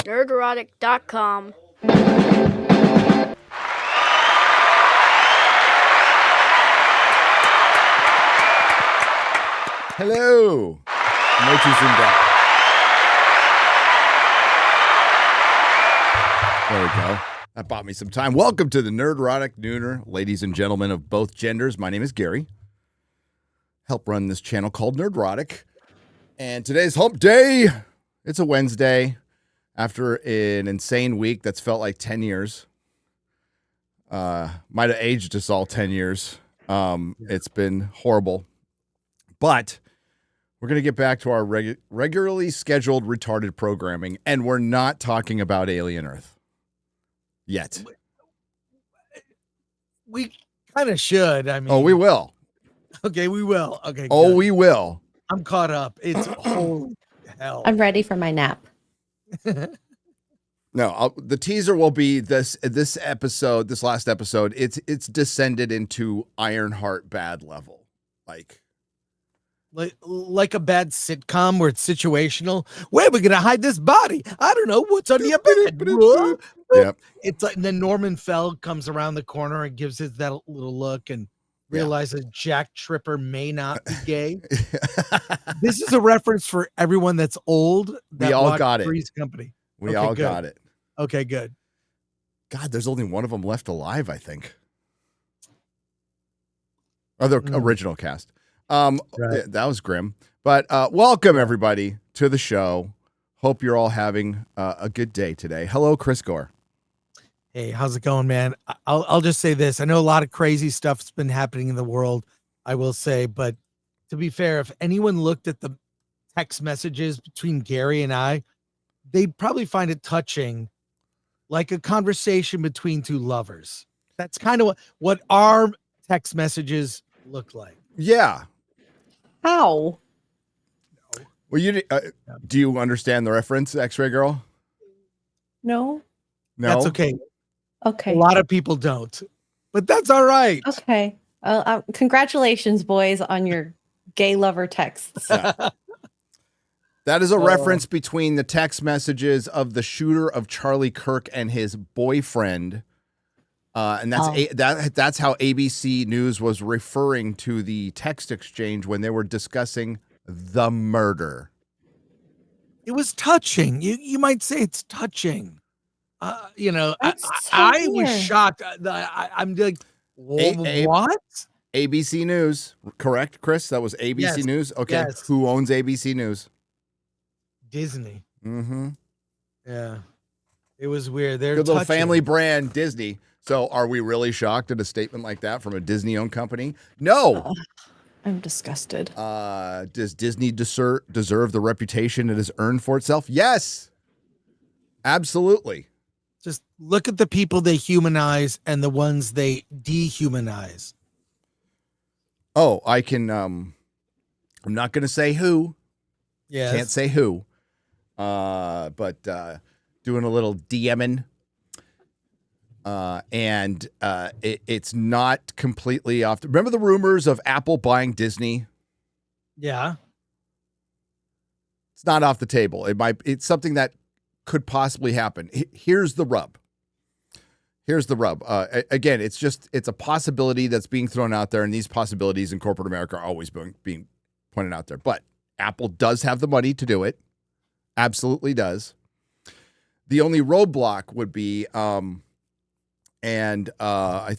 Nerdrotic.com. Hello. No too soon back. There we go. That bought me some time. Welcome to the Nerdrotic Nooner, ladies and gentlemen of both genders. My name is Gary. Help run this channel called Nerdrotic. And today's hump day. It's a Wednesday after an insane week that's felt like 10 years. Might have aged us all 10 years. It's been horrible. But we're going to get back to our regularly scheduled retarded programming, and we're not talking about Alien Earth yet. We kind of should. I mean, we will. Okay, we will. Okay. Oh, good. we will. I'm caught up. It's holy hell. I'm ready for my nap. No, the teaser will be this episode, this last episode. It's descended into Ironheart bad level, like a bad sitcom where it's situational. Where are we gonna hide this body? I don't know. What's under your bed? Yep. It's like then Norman Fell comes around the corner and gives it that little look and realizes Jack Tripper may not be gay. This is a reference for everyone that's old. We all got it. Three's Company. We all got it. Okay, good. God, there's only one of them left alive, I think. Or the original cast. Right. That was grim. But welcome, everybody, to the show. Hope you're all having a good day today. Hello, Chris Gore. Hey, how's it going, man? I'll just say this. I know a lot of crazy stuff's been happening in the world, I will say. But to be fair, if anyone looked at the text messages between Gary and I, they'd probably find it touching, like a conversation between two lovers. That's kind of what our text messages look like. Yeah. How? Well, do you understand the reference, X-Ray Girl? No. That's okay. Okay. A lot of people don't, but that's all right. Okay. Congratulations, boys, on your gay lover texts. Yeah. That is a reference between the text messages of the shooter of Charlie Kirk and his boyfriend. And that's how ABC News was referring to the text exchange when they were discussing the murder. It was touching. You might say it's touching. I was shocked. I'm like, what? ABC News, correct, Chris? That was ABC News? Okay. Yes. Who owns ABC News? Disney. Mm-hmm. Yeah. It was weird. They're good little family brand, Disney. So are we really shocked at a statement like that from a Disney-owned company? No. I'm disgusted. Does Disney deserve the reputation it has earned for itself? Yes. Absolutely. Just look at the people they humanize and the ones they dehumanize. Oh, I can I'm not going to say who. Yes. Can't say who. But doing a little DMing. And it's not completely off. Remember the rumors of Apple buying Disney? Yeah. It's not off the table. It's something that could possibly happen. Here's the rub. Again, it's a possibility that's being thrown out there, and these possibilities in corporate America are always being pointed out there. But Apple does have the money to do it. Absolutely does. The only roadblock would be, I think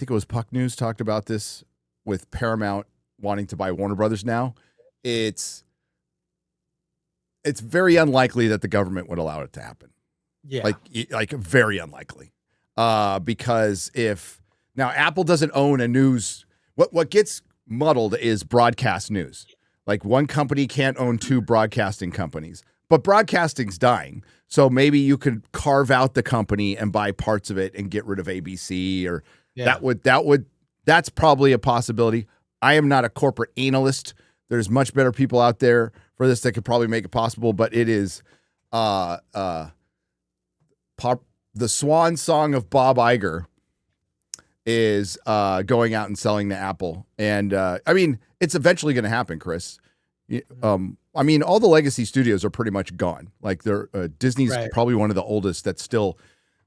it was Puck News talked about this with Paramount wanting to buy Warner Brothers now. It's very unlikely that the government would allow it to happen. Yeah. Like very unlikely. Because now Apple doesn't own a news, what gets muddled is broadcast news. Like one company can't own two broadcasting companies, but broadcasting's dying. So maybe you could carve out the company and buy parts of it and get rid of ABC or that's probably a possibility. I am not a corporate analyst. There's much better people out there for this that could probably make it possible, but it is the swan song of Bob Iger is going out and selling to Apple. And I mean, it's eventually going to happen, Chris. I mean, all the legacy studios are pretty much gone. Like they're Disney's Right. probably one of the oldest that still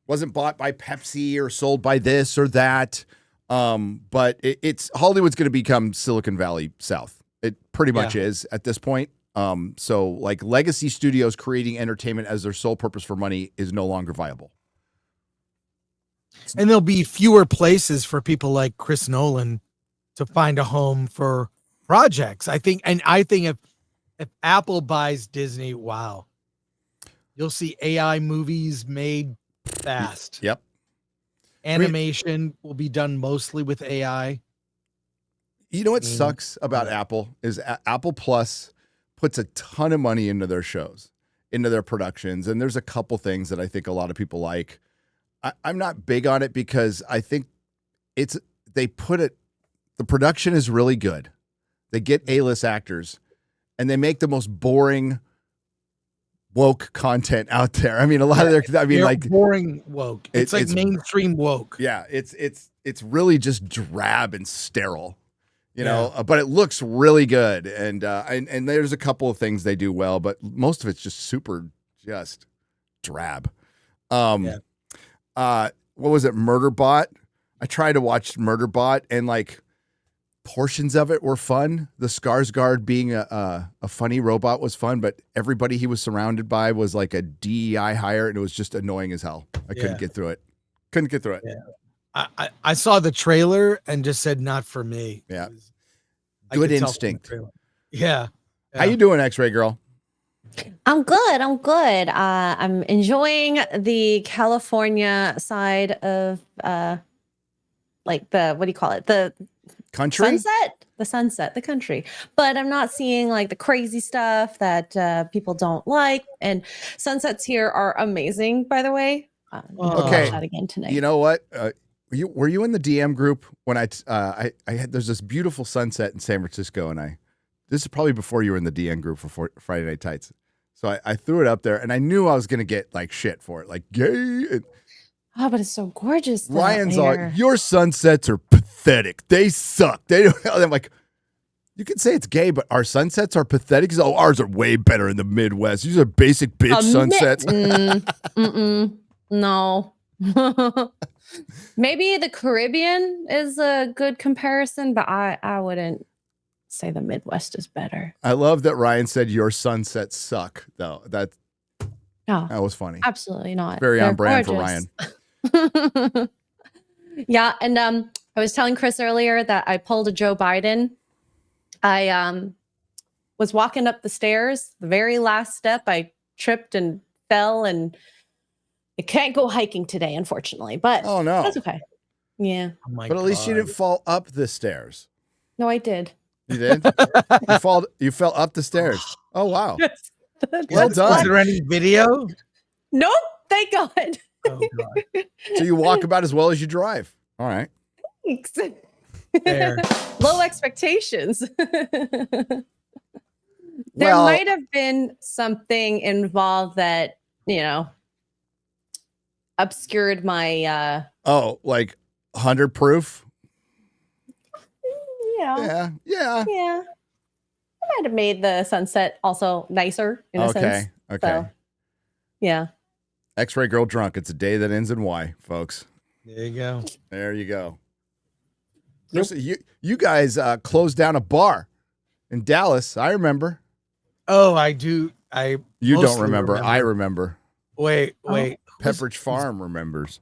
wasn't bought by Pepsi or sold by this or that. But it's Hollywood's going to become Silicon Valley South. It pretty much is at this point. So like legacy studios creating entertainment as their sole purpose for money is no longer viable. And there'll be fewer places for people like Chris Nolan to find a home for projects. I think if Apple buys Disney, wow, you'll see AI movies made fast. Yep. Animation will be done mostly with AI. You know what sucks about Apple is Apple Plus puts a ton of money into their shows, into their productions. And there's a couple things that I think a lot of people like. I'm not big on it because I think the production is really good. They get A-list actors and they make the most boring woke content out there. I mean, a lot of their, boring woke. It's like mainstream woke. Yeah. It's really just drab and sterile, you know, but it looks really good. And there's a couple of things they do well, but most of it's just super just drab. What was it? Murderbot. I tried to watch Murderbot and like portions of it were fun. The Skarsgård being a funny robot was fun, but everybody he was surrounded by was like a DEI hire and it was just annoying as hell. I couldn't get through it. Yeah. I saw the trailer and just said, not for me. Yeah. Good instinct. Yeah. How you doing, X-Ray girl? I'm good. I'm enjoying the California side of like the, what do you call it? The country? Sunset, the country. But I'm not seeing like the crazy stuff that people don't like. And sunsets here are amazing, by the way. Okay. That again tonight. You know what? Were you in the DM group when I had, there's this beautiful sunset in San Francisco and this is probably before you were in the DM group for Friday Night Tights. So I threw it up there and I knew I was going to get like shit for it. Like gay. And oh, but it's so gorgeous. Ryan's like, your sunsets are pathetic. They suck. They don't. I'm like, you can say it's gay, but our sunsets are pathetic. Oh, ours are way better in the Midwest. These are basic bitch sunsets. No. Maybe the Caribbean is a good comparison, but I wouldn't say the Midwest is better. I love that Ryan said your sunsets suck, though. That was funny. Absolutely not. Very on brand for Ryan. Yeah, and I was telling Chris earlier that I pulled a Joe Biden. I was walking up the stairs, the very last step, I tripped and fell, and I can't go hiking today, unfortunately. But oh no, that's okay. Yeah, but at least you didn't fall up the stairs. No, I did. You did? You fell up the stairs. Oh wow. Yes. Well done. Was there any video? Nope. Thank God. Oh, God. So you walk about as well as you drive. All right. Thanks. Fair. Low expectations. There might have been something involved that, obscured my like 100 proof. Yeah. I might have made the sunset also nicer in a sense. Okay. So, yeah. X-Ray girl drunk. It's a day that ends in Y, folks. There you go. There you go. Nope. You guys closed down a bar in Dallas. I remember. Oh, I do. You don't remember. I remember. Wait. Pepperidge Farm remembers.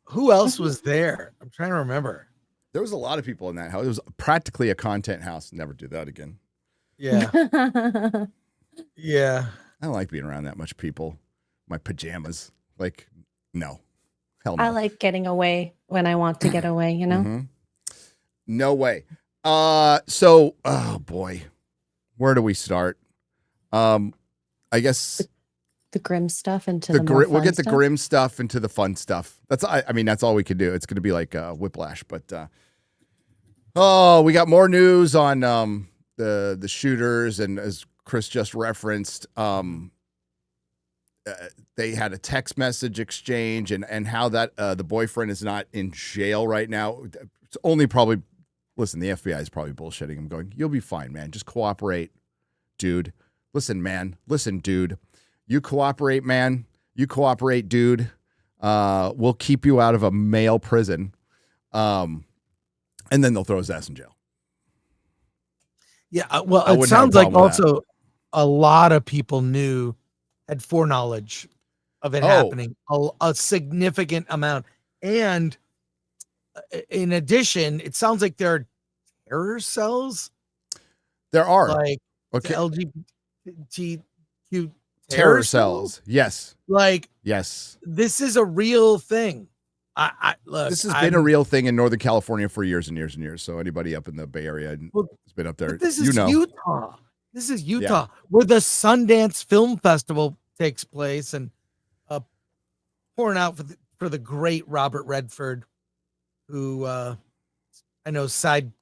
Who else was there? I'm trying to remember. There was a lot of people in that house. It was practically a content house. Never do that again. Yeah. Yeah. I don't like being around that much people. My pajamas. Like, no. Hell no. I like getting away when I want to get away, Mm-hmm. No way. So, oh boy. Where do we start? I guess the grim stuff into the more fun we'll get the stuff? grim stuff into the fun stuff. That's all we can do. It's going to be like Whiplash, but we got more news on the shooters, and as Chris just referenced, they had a text message exchange and how that the boyfriend is not in jail right now. It's only probably, listen, the FBI is probably bullshitting him, going, you'll be fine, man. Just cooperate. dude. Listen, dude. You cooperate, man. You cooperate, dude. We'll keep you out of a male prison. And then they'll throw his ass in jail. Yeah, well, I it wouldn't have a sounds like problem with that. also a lot of people had foreknowledge of it happening, a significant amount. And in addition, it sounds like there are terror cells. There are. Like Okay. LGBTQ Terror cells. Yes. Like, yes. This is a real thing. Look, this has been a real thing in Northern California for years and years and years. So anybody up in the Bay Area has been up there. But this is Utah. This is Utah, Yeah. where the Sundance Film Festival takes place, and pouring out for the great Robert Redford, who I know. Side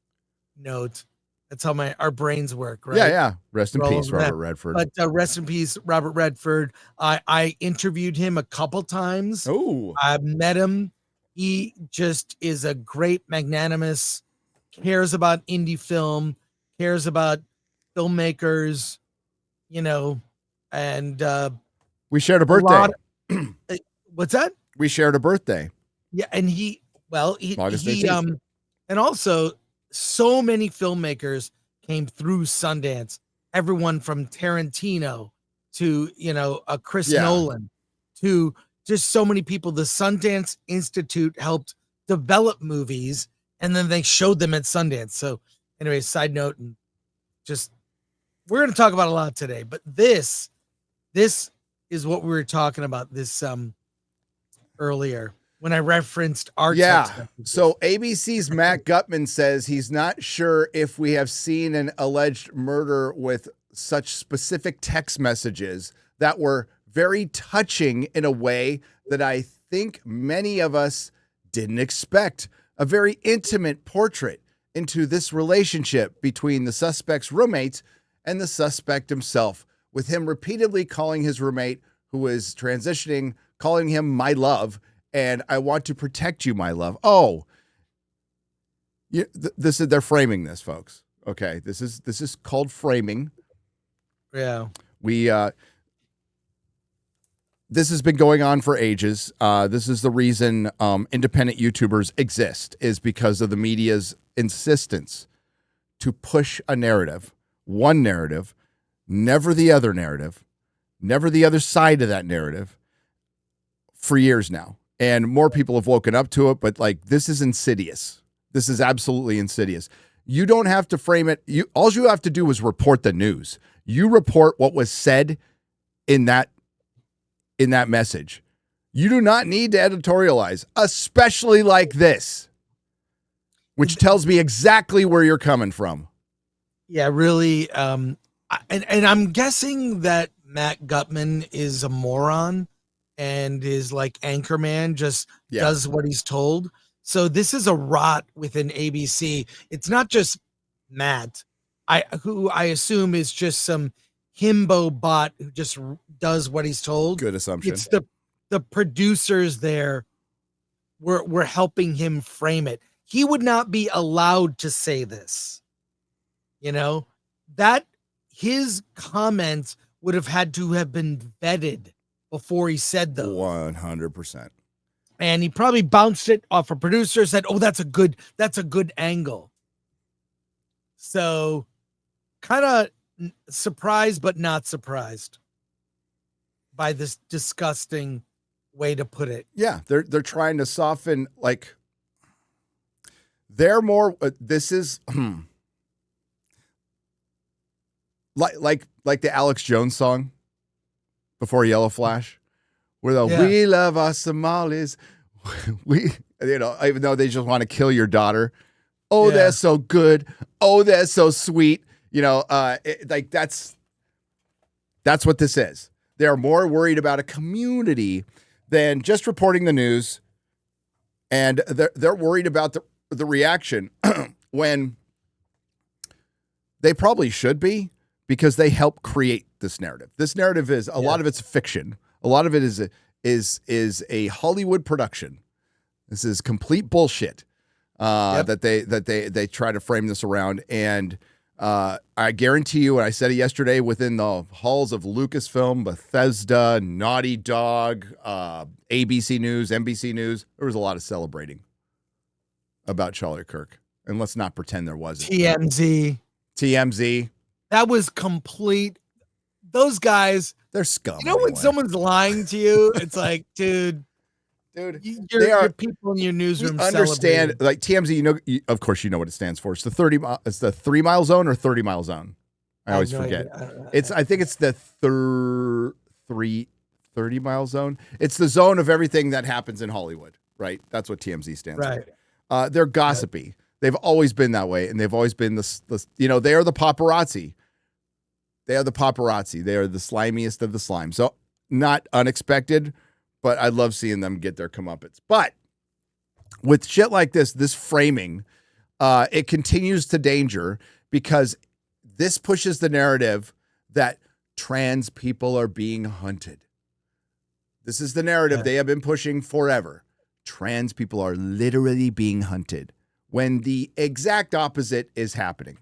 note, that's how our brains work, right? Yeah. Rest in peace, Robert Redford. But rest in peace, Robert Redford. I interviewed him a couple times. Oh, I met him. He just is a great, magnanimous, cares about indie film, cares about filmmakers, and we shared a birthday. What's that? We shared a birthday. Yeah, and August 18th. And also so many filmmakers came through Sundance. Everyone from Tarantino to Chris Nolan to just so many people. The Sundance Institute helped develop movies, and then they showed them at Sundance. So anyway, side note, and just we're going to talk about a lot today, but this is what we were talking about this earlier when I referenced our text messages. So ABC's Matt Gutman says he's not sure if we have seen an alleged murder with such specific text messages that were very touching in a way that I think many of us didn't expect. A very intimate portrait into this relationship between the suspect's roommates and the suspect himself, with him repeatedly calling his roommate, who is transitioning, calling him my love, and I want to protect you, my love. Oh, they're framing this, folks. Okay, this is called framing. Yeah. This has been going on for ages. This is the reason independent YouTubers exist, is because of the media's insistence to push a narrative, one narrative, never the other narrative, never the other side of that narrative, for years now. And more people have woken up to it, but this is insidious. This is absolutely insidious. You don't have to frame it. All you have to do is report the news. You report what was said in that message. You do not need to editorialize, especially like this, which tells me exactly where you're coming from. Yeah, really. And I'm guessing that Matt Gutman is a moron and is like Anchorman, just does what he's told. So this is a rot within ABC. It's not just Matt, who I assume is just some himbo bot who just does what he's told. Good assumption. It's the producers there were helping him frame it. He would not be allowed to say this. That his comments would have had to have been vetted before he said those. 100%. And he probably bounced it off a producer, said, "Oh, that's a good angle." So kind of surprised, but not surprised by this disgusting way to put it. Yeah, they're trying to soften, they're more, this is like the Alex Jones song before Yellow Flash, where we love our Somalis, even though they just want to kill your daughter. Oh, they're so good. Oh, they're so sweet. That's what this is. They're more worried about a community than just reporting the news, and they're worried about the reaction when they probably should be, because they help create this narrative. This narrative is a lot of it's fiction. A lot of it is a Hollywood production. This is complete bullshit that they try to frame this around, and I guarantee you, and I said it yesterday, within the halls of Lucasfilm, Bethesda, Naughty Dog, ABC News, NBC News, there was a lot of celebrating about Charlie Kirk. And let's not pretend there wasn't. TMZ. That was complete. Those guys, they're scum. You know, when someone's lying to you, it's like, dude, your people in your newsroom understand, like TMZ. You know, of course, you know what it stands for. It's the It's the 3 mile zone or 30 mile zone. I always forget. I think it's the 30 mile zone. It's the zone of everything that happens in Hollywood, right? That's what TMZ stands for. They're gossipy. Right. They've always been that way, and they've always been this. You know, they are the paparazzi. They are the paparazzi. They are the slimiest of the slime. So not unexpected, but I love seeing them get their comeuppance. But with shit like this framing, it continues to danger because this pushes the narrative that trans people are being hunted. This is the narrative they have been pushing forever. Trans people are literally being hunted when the exact opposite is happening.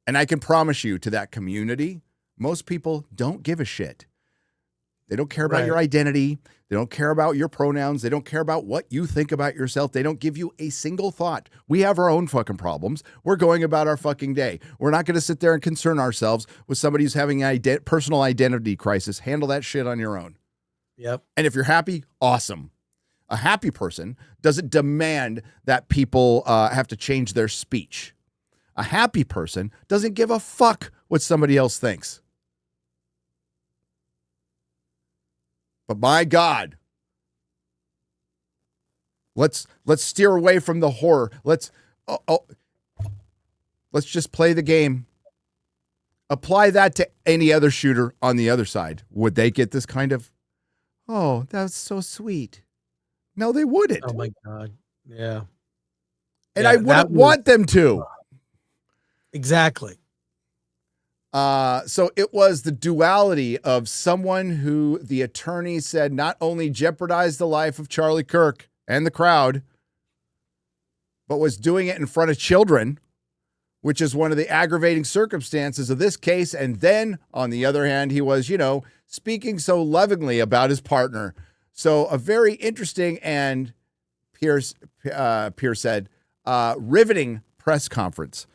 And I can promise you, to that community, most people don't give a shit. They don't care about your identity. They don't care about your pronouns. They don't care about what you think about yourself. They don't give you a single thought. We have our own fucking problems. We're going about our fucking day. We're not going to sit there and concern ourselves with somebody who's having a personal identity crisis. Handle that shit on your own. Yep. And if you're happy, awesome. A happy person doesn't demand that people have to change their speech. A happy person doesn't give a fuck what somebody else thinks. But my God, let's steer away from the horror. Let's just play the game. Apply that to any other shooter on the other side. Would they get this kind of, oh, that's so sweet? No, they wouldn't. Oh my God. Yeah. And I wouldn't want them to. Exactly. So it was the duality of someone who the attorney said not only jeopardized the life of Charlie Kirk and the crowd, but was doing it in front of children, which is one of the aggravating circumstances of this case. And then on the other hand, he was, speaking so lovingly about his partner. So a very interesting and Pierce said, riveting press conference.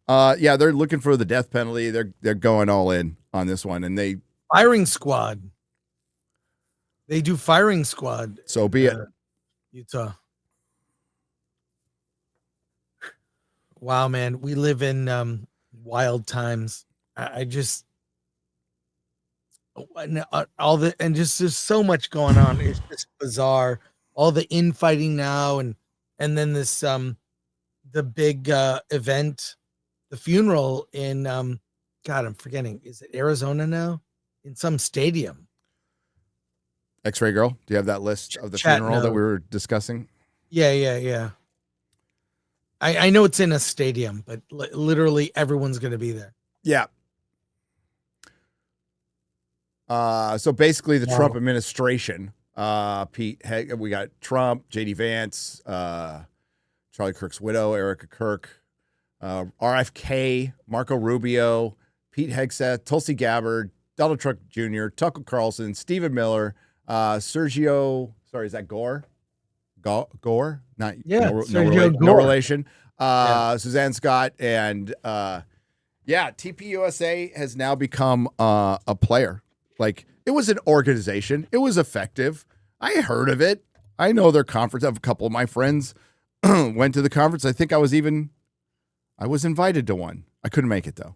They're looking for the death penalty. They're going all in on this one, and firing squad. They do firing squad. So be it. Utah. Wow, man, we live in wild times. I just there's so much going on. It's just bizarre. All the infighting now, and then this the big event. The funeral in, God, I'm forgetting. Is it Arizona now? In some stadium. X-Ray Girl, do you have that list of the funeral that we were discussing? Yeah. I know it's in a stadium, but literally everyone's going to be there. Yeah. So basically the Trump administration, Pete, we got Trump, JD Vance, Charlie Kirk's widow, Erica Kirk, RFK, Marco Rubio, Pete Hegseth, Tulsi Gabbard, Donald Trump Jr., Tucker Carlson, Stephen Miller, Sergio. Sorry, is that Gore? Gore? Not Sergio Gore. No relation. Suzanne Scott and TPUSA has now become a player. Like, it was an organization. It was effective. I heard of it. I know their conference. I have a couple of my friends went to the conference. I think I was invited to one. I couldn't make it though.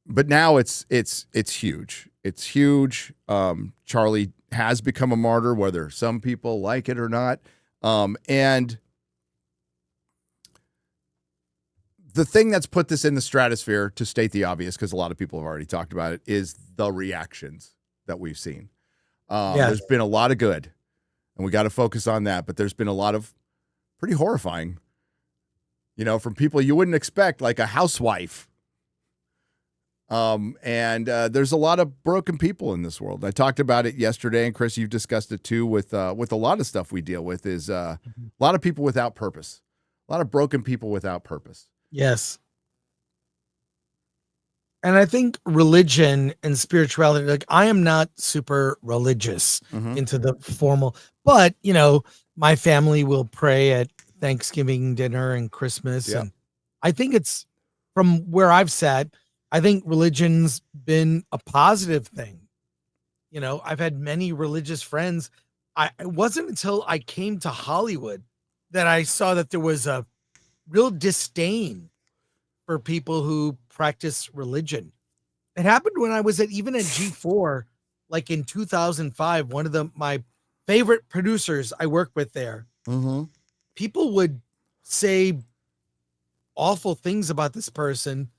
But now it's huge. It's huge. Charlie has become a martyr, whether some people like it or not. And the thing that's put this in the stratosphere, to state the obvious, because a lot of people have already talked about it, is the reactions that we've seen. There's been a lot of good, and we got to focus on that. But there's been a lot of pretty horrifying, from people you wouldn't expect, like a housewife. And there's a lot of broken people in this world. I talked about it yesterday, and Chris, you've discussed it too with a lot of stuff we deal with is a lot of people without purpose, A lot of broken people without purpose. Yes. And I think religion and spirituality, like I am not super religious into the formal, but you know, my family will pray at Thanksgiving dinner and Christmas. Yep. And I think it's from where I've sat, I think religion's been a positive thing. You know, I've had many religious friends. It wasn't until I came to Hollywood that I saw that there was a real disdain for people who practice religion. It happened when I was even at G4, like in 2005. One of my favorite producers I worked with there, people would say awful things about this person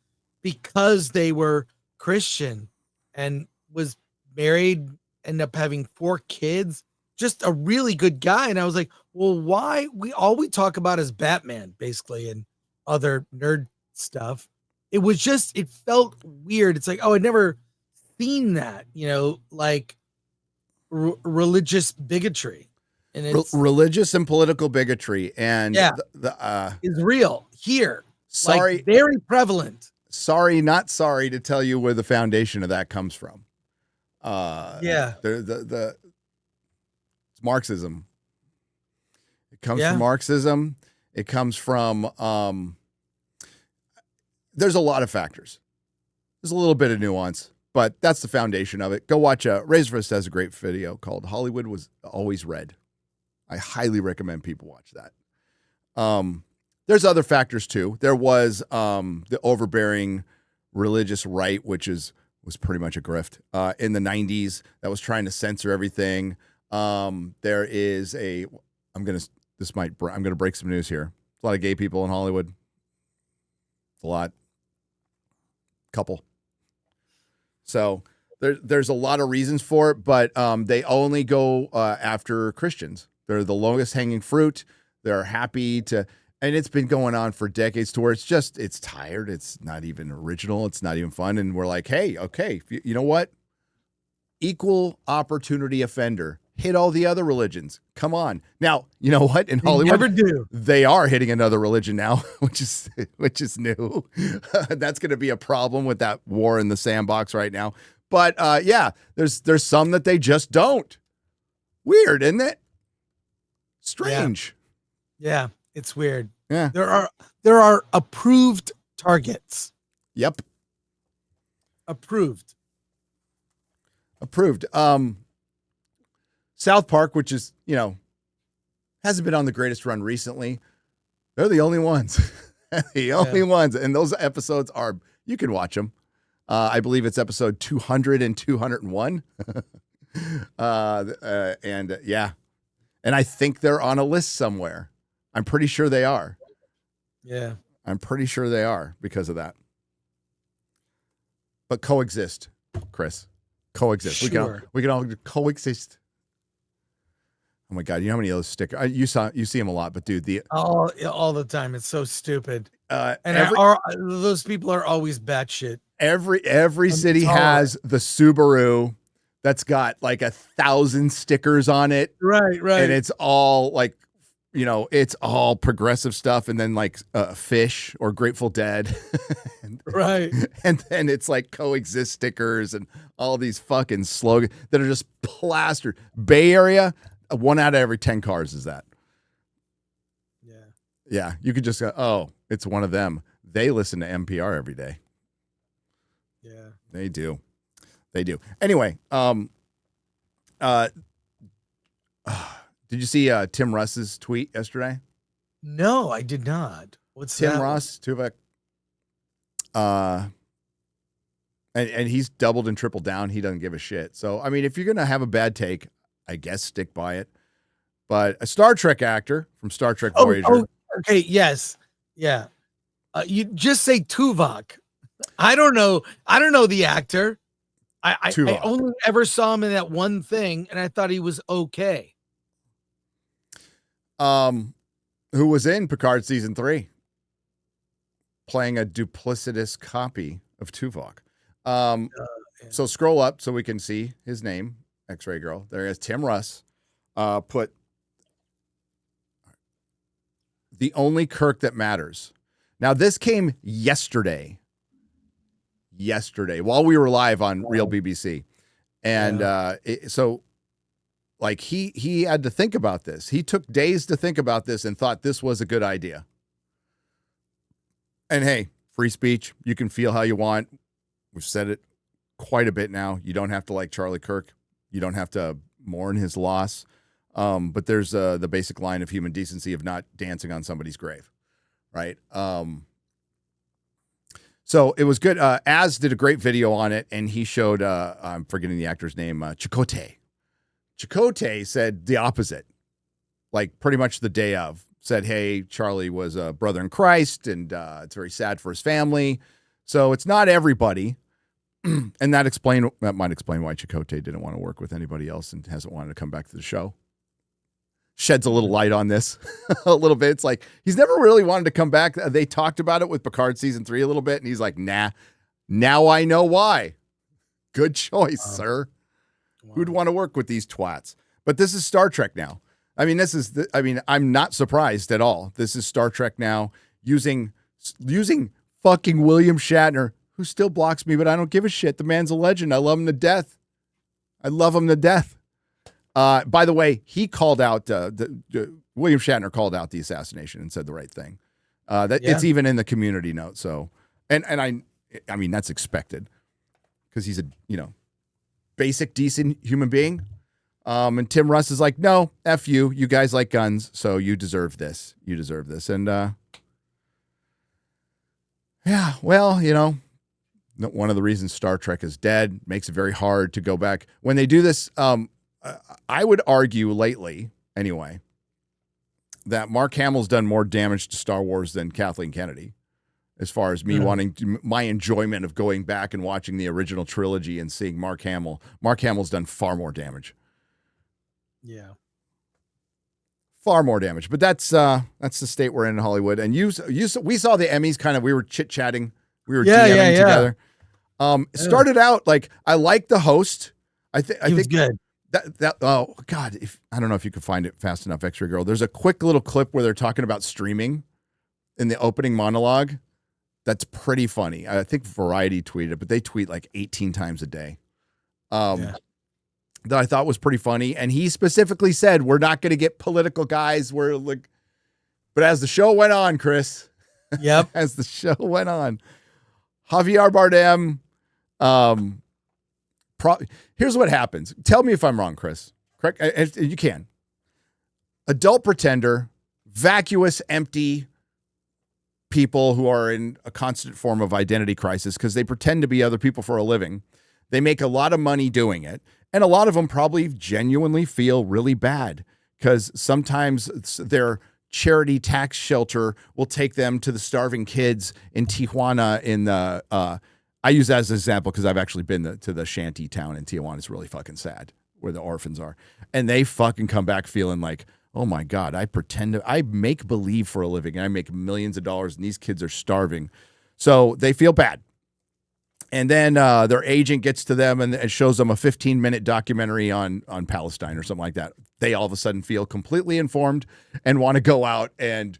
because they were Christian and was married, ended up having 4 kids, just a really good guy. And I was like, well, why? All we talk about is Batman, basically, and other nerd stuff. It was just, it felt weird. It's like, oh, I'd never seen that, you know, like religious bigotry. And it's religious and political bigotry. And is real here. Sorry. Like, very prevalent. Sorry, not sorry to tell you where the foundation of that comes from. It's Marxism. It comes from Marxism. It comes from, there's a lot of factors. There's a little bit of nuance, but that's the foundation of it. Go watch, Razorfist has a great video called Hollywood Was Always Red. I highly recommend people watch that. There's other factors too. There was the overbearing religious right, which was pretty much a grift in the 90s that was trying to censor everything. There is I'm going to break some news here. A lot of gay people in Hollywood. A lot. Couple. So there's a lot of reasons for it, but they only go after Christians. They're the lowest hanging fruit. They're happy to, and it's been going on for decades to where it's tired. It's not even original. It's not even fun. And we're like, hey, okay, you know what? Equal opportunity offender. Hit all the other religions. Come on. Now, you know what? In Hollywood, never do. They are hitting another religion now, which is new. That's going to be a problem with that war in the sandbox right now. But there's some that they just don't. Weird, isn't it? Strange. Yeah, it's weird. Yeah. There are approved targets. Yep. Approved. South Park, which is, hasn't been on the greatest run recently. They're the only ones. The only ones. And those episodes you can watch them. I believe it's episode 200 and 201. And I think they're on a list somewhere. I'm pretty sure they are. Yeah. I'm pretty sure they are because of that. But coexist, Chris. Coexist. Sure. We can all coexist. Oh my God! You know how many of those stickers you see them a lot, but dude, all the time. It's so stupid. And those people are always batshit. Every city has the Subaru that's got like 1,000 stickers on it. Right. And it's all like, it's all progressive stuff, and then like Fish or Grateful Dead. Right. And then it's like coexist stickers and all these fucking slogans that are just plastered. Bay Area. 1 out of every 10 cars is that. Yeah. Yeah. You could just go, oh, it's one of them. They listen to NPR every day. Yeah. They do. Anyway, did you see Tim Russ's tweet yesterday? No, I did not. What's Tim that? Russ, Tuvok. And he's doubled and tripled down. He doesn't give a shit. So, I mean, if you're going to have a bad take, I guess stick by it. But a Star Trek actor from Star Trek Voyager. Oh, okay, yes. Yeah. You just say Tuvok. I don't know the actor. I only ever saw him in that one thing, and I thought he was okay. Who was in Picard season 3, playing a duplicitous copy of Tuvok. So scroll up so we can see his name. X-Ray Girl. There is Tim Russ. Put the only Kirk that matters. Now, this came yesterday, while we were live on Real BBC. And so like he had to think about this. He took days to think about this and thought this was a good idea. And hey, free speech, you can feel how you want. We've said it quite a bit now. You don't have to like Charlie Kirk. You don't have to mourn his loss. But there's the basic line of human decency of not dancing on somebody's grave, right? So it was good. Az did a great video on it, and he showed, I'm forgetting the actor's name, Chakotay. Chakotay said the opposite, like pretty much the day of. Said, hey, Charlie was a brother in Christ, and it's very sad for his family. So it's not everybody. And that might explain why Chakotay didn't want to work with anybody else and hasn't wanted to come back to the show. Sheds a little light on this a little bit. It's like he's never really wanted to come back. They talked about it with Picard season 3 a little bit, and he's like, nah, now I know why. Good choice, sir. Wow. Who'd want to work with these twats? But this is Star Trek now. I mean, I'm not surprised at all. This is Star Trek now using fucking William Shatner, who still blocks me, but I don't give a shit. The man's a legend. I love him to death. By the way, he called out William Shatner called out the assassination and said the right thing. It's even in the community note. So, and I mean that's expected because he's a basic decent human being. And Tim Russ is like, no, F you. You guys like guns, so you deserve this. And yeah, well, one of the reasons Star Trek is dead makes it very hard to go back when they do this. I would argue lately, anyway, that Mark Hamill's done more damage to Star Wars than Kathleen Kennedy, as far as me my enjoyment of going back and watching the original trilogy and seeing Mark Hamill. Mark Hamill's done far more damage. Yeah. Far more damage. But that's the state we're in Hollywood. And we saw the Emmys we were chit-chatting. We were DMing together. It started out like I like the host. I think good. Oh God, I don't know if you could find it fast enough, X-Ray Girl. There's a quick little clip where they're talking about streaming in the opening monologue. That's pretty funny. I think Variety tweeted it, but they tweet like 18 times a day. That I thought was pretty funny. And he specifically said, we're not going to get political guys. But as the show went on, Chris, yep. As the show went on, Javier Bardem, here's what happens. Tell me if I'm wrong, Chris. Correct? You can. Adult pretender, vacuous, empty people who are in a constant form of identity crisis because they pretend to be other people for a living. They make a lot of money doing it. And a lot of them probably genuinely feel really bad because sometimes their charity tax shelter will take them to the starving kids in Tijuana I use that as an example because I've actually been to the shanty town in Tijuana. It's really fucking sad where the orphans are. And they fucking come back feeling like, oh my God, I make believe for a living and I make millions of dollars and these kids are starving. So they feel bad. And then their agent gets to them and shows them a 15-minute documentary on Palestine or something like that. They all of a sudden feel completely informed and want to go out and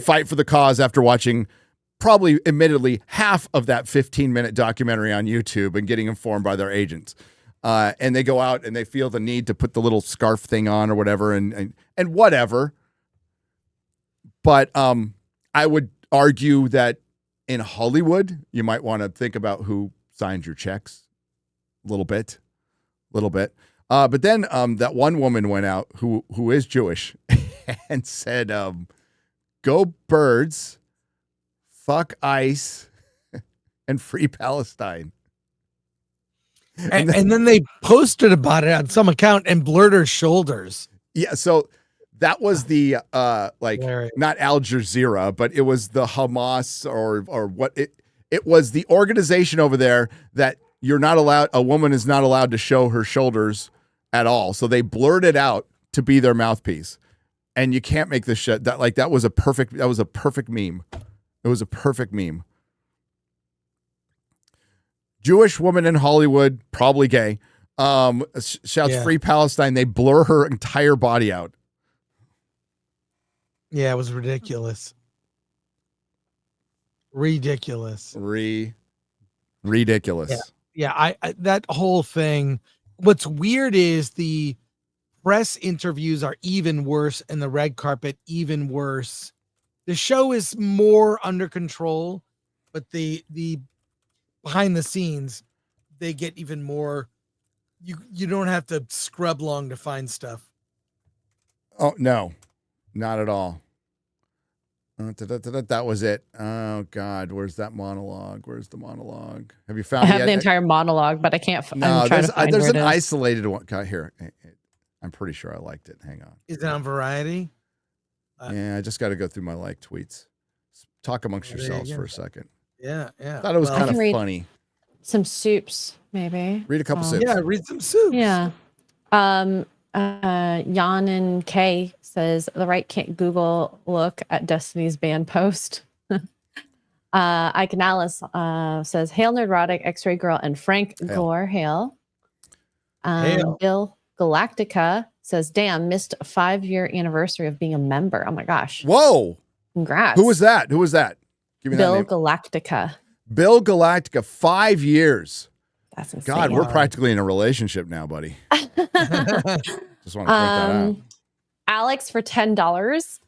fight for the cause after watching probably admittedly half of that 15-minute documentary on YouTube and getting informed by their agents. And they go out and they feel the need to put the little scarf thing on or whatever and whatever. But I would argue that in Hollywood, you might want to think about who signs your checks a little bit. But then that one woman went out who is Jewish and said, go birds, fuck ICE, and free Palestine. And then they posted about it on some account and blurred her shoulders. Yeah, so that was the Hilarious. Not Al Jazeera, but it was the Hamas or what it was the organization over there that a woman is not allowed to show her shoulders at all. So they blurred it out to be their mouthpiece. And you can't make this shit that was a perfect meme. It was a perfect meme. Jewish woman in Hollywood, probably gay. Shouts free Palestine. They blur her entire body out. Yeah, it was ridiculous. Ridiculous. Ridiculous. Yeah, I that whole thing. What's weird is the press interviews are even worse and the red carpet even worse. The show is more under control, but the behind the scenes, they get even more. You don't have to scrub long to find stuff. Oh no, not at all. That was it. Oh God, where's that monologue? Where's the monologue? Have you found I it have yet? the entire monologue, but I can't. No, I'm trying to find there's where an it is. isolated one. Here, I'm pretty sure I liked it. Hang on. Is it on Variety? Yeah, I just got to go through my tweets. Talk amongst There you yourselves go. for a second. Yeah. Thought it was Well, kind of read- funny. Some soups, maybe. Read a couple soups. Yeah, read some soups. Yeah. Jan and Kay says the right can't Google look at Destiny's band post. Ike Alice says hail Nerdrotic, X-Ray Girl, and Frank Hail. Gore hail. Hail. Bill Galactica says, damn, missed a 5-year anniversary of being a member. Oh my gosh. Whoa. Congrats. Who was that? Give me Bill that name. Galactica. Bill Galactica, 5 years. That's insane. God, we're Wow. practically in a relationship now, buddy. Just want to point that out. Alex for $10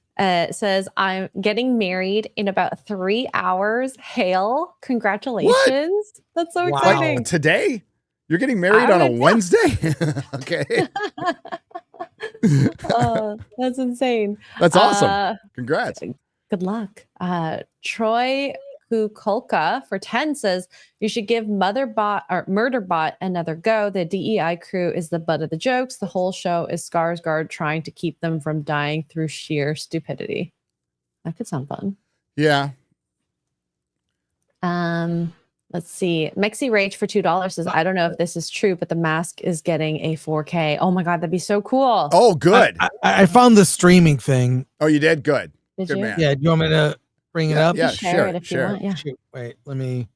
says, I'm getting married in about 3 hours. Hail. Congratulations. That's so Wow. exciting. Like today? You're getting married I on a would know. Wednesday? Okay. That's insane. That's awesome. Congrats. Good luck. Troy Kukulka for 10 says you should give Murderbot another go. The DEI crew is the butt of the jokes. The whole show is Skarsgård trying to keep them from dying through sheer stupidity. That could sound fun. Yeah. Let's see. Mexi Rage for $2 says, I don't know if this is true, but The Mask is getting a 4K. Oh my God, that'd be so cool. Oh, good. I found the streaming thing. Oh, you did? Good. Did Good you? man. Yeah, do you want me to bring it up? Yeah, Share it if you want. Yeah. Shoot, wait, let me.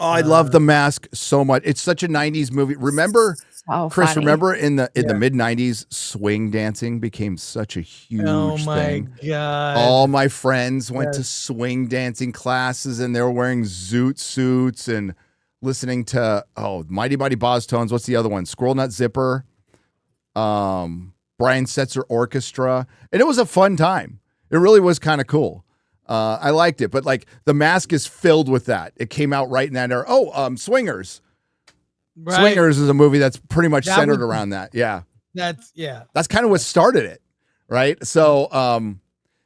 Oh, I love The Mask so much. It's such a 90s movie. Remember, So Chris, funny. remember in the Yeah. mid 90s, swing dancing became such a huge Oh my thing. God. All my friends went to Yes. swing dancing classes and they were wearing zoot suits and listening to Mighty Mighty Boss Tones. What's the other one? Squirrel Nut Zipper. Brian Setzer Orchestra. And it was a fun time. It really was kind of cool. I liked it, but like The Mask is filled with that. It came out right in that era. Swingers. Right. Swingers is a movie that's pretty much That centered was- around that. Yeah. That's That's kind of what started it. Right. So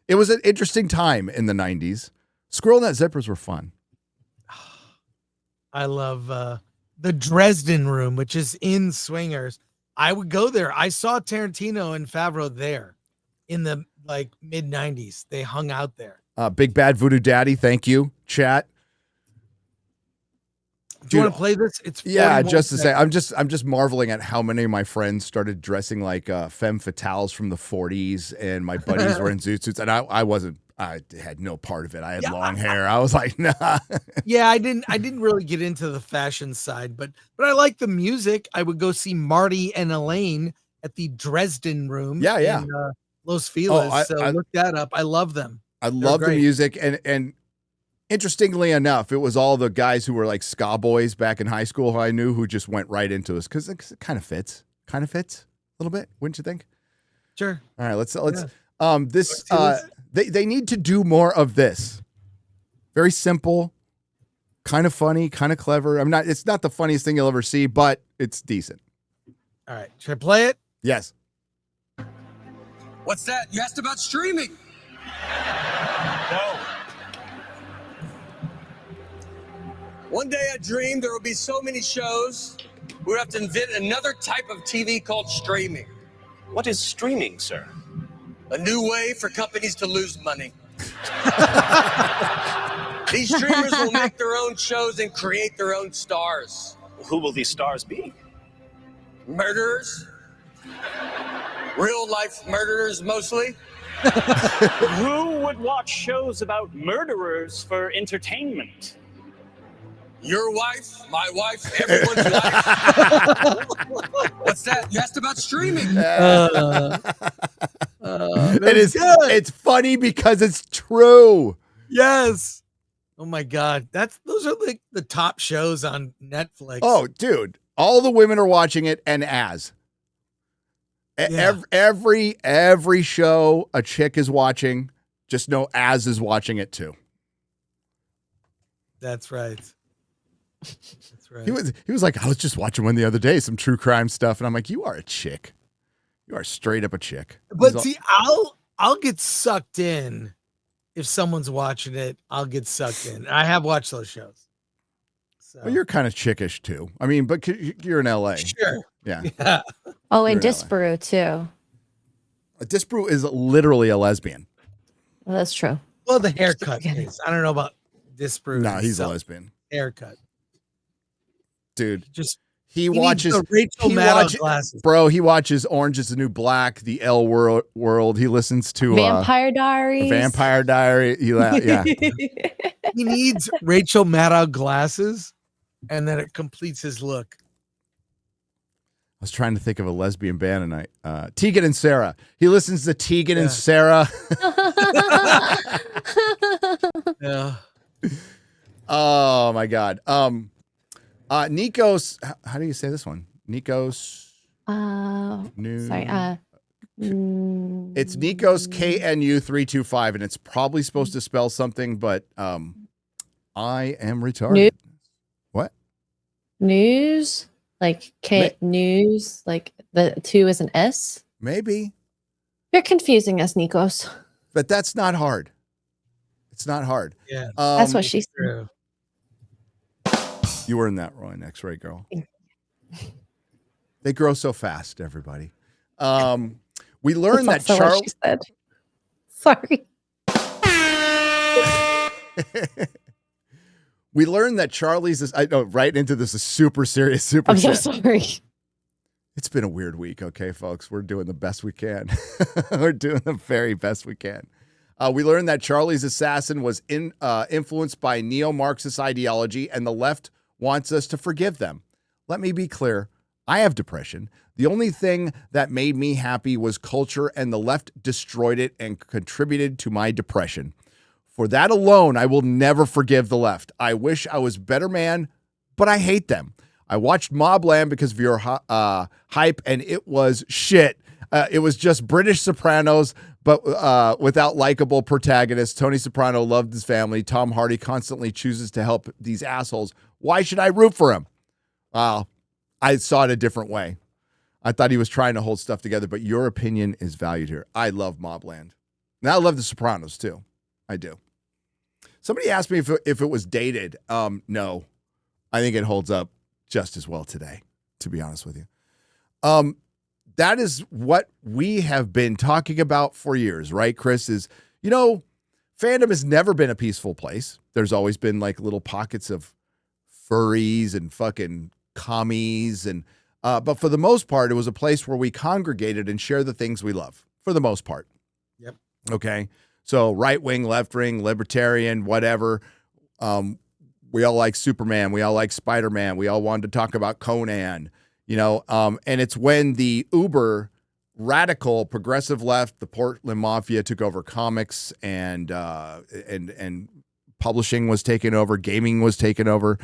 it was an interesting time in the 90s. Squirrel Nut Zippers were fun. I love the Dresden Room, which is in Swingers. I would go there. I saw Tarantino and Favreau there in the mid 90s. They hung out there. Big Bad Voodoo Daddy. Thank you, chat. Do you Dude, want to play this? It's 41 just to say, seconds. I'm just marveling at how many of my friends started dressing like femme fatales from the 40s, and my buddies were in zoot suits, and I wasn't. I had no part of it. I had long hair. I was like, nah. Yeah, I didn't really get into the fashion side, but I like the music. I would go see Marty and Elaine at the Dresden Room. Yeah. In, Los Feliz. I Look that up. I love them. I love the great. music, and interestingly enough, it was all the guys who were like ska boys back in high school who I knew who just went right into this because it kind of fits a little bit, wouldn't you think? Sure. All right, let's Yeah. this they need to do more of this. Very simple, kind of funny, kind of clever. It's not the funniest thing you'll ever see, but it's decent. All right. Should I play it? Yes. What's that? You asked about streaming. No. One day I dreamed there would be so many shows, we would have to invent another type of TV called streaming. What is streaming, sir? A new way for companies to lose money. These streamers will make their own shows and create their own stars. Who will these stars be? Murderers. Real life murderers mostly. Who would watch shows about murderers for entertainment? Your wife, my wife, everyone's wife. What's that? You asked about streaming. It is good. It's funny because it's true. Yes. Oh my God. Those are like the top shows on Netflix. Oh, dude. All the women are watching it, and Yeah. every show a chick is watching, just know Az is watching it too. That's right. That's right. He was like, I was just watching one the other day, some true crime stuff, and I'm like, you are a chick. You are straight up a chick. But see, I'll get sucked in if someone's watching it. I'll get sucked in. I have watched those shows. So. Well, you're kind of chickish too. I mean, but you're in LA. Sure. Yeah. Oh, and You're in Disparu too. Disparu is literally a lesbian. Well, that's true. Well, the haircut is. I don't know about Disparu. No, he's a lesbian. Haircut. Dude. Just he watches the Rachel Maddow glasses. Bro, he watches Orange is the New Black, the L World. He listens to Vampire Diaries. Vampire Diary. Yeah. He needs Rachel Maddow glasses, and then it completes his look. I was trying to think of a lesbian band tonight. Tegan and Sarah. He listens to Tegan and Sarah. Yeah. Oh my God. Nikos. How do you say this one? Nikos. Sorry. It's Nikos KNU325, and it's probably supposed to spell something, but I am retarded. What? News? Like news? Like the 2 is an S? Maybe. You're confusing us, Nikos. But that's not hard. It's not hard. Yeah. That's what she said. True. You were in that Roy X-ray girl. They grow so fast, everybody. We learned that Also what she said. Sorry. We learned that Charlie's is, I know, right into this is super serious, super I'm so shit. sorry. It's been a weird week, okay, folks? We're doing the best we can. We're doing the very best we can. We learned that Charlie's assassin was influenced by neo-Marxist ideology, and the left wants us to forgive them. Let me be clear. I have depression. The only thing that made me happy was culture, and the left destroyed it and contributed to my depression. For that alone, I will never forgive the left. I wish I was a better man, but I hate them. I watched Mobland because of your hype, and it was shit. It was just British Sopranos, but without likable protagonists. Tony Soprano loved his family. Tom Hardy constantly chooses to help these assholes. Why should I root for him? Well, I saw it a different way. I thought he was trying to hold stuff together, but your opinion is valued here. I love Mobland. Now I love The Sopranos too. I do. Somebody asked me if it was dated. No, I think it holds up just as well today, to be honest with you. That is what we have been talking about for years, right, Chris? Is, fandom has never been a peaceful place. There's always been like little pockets of furries and fucking commies, and but for the most part, it was a place where we congregated and share the things we love. For the most part. Yep. Okay. So right wing, left wing, libertarian, whatever. We all like Superman. We all like Spider-Man. We all wanted to talk about Conan, and it's when the uber radical progressive left, the Portland Mafia, took over comics and publishing was taken over. Gaming was taken over.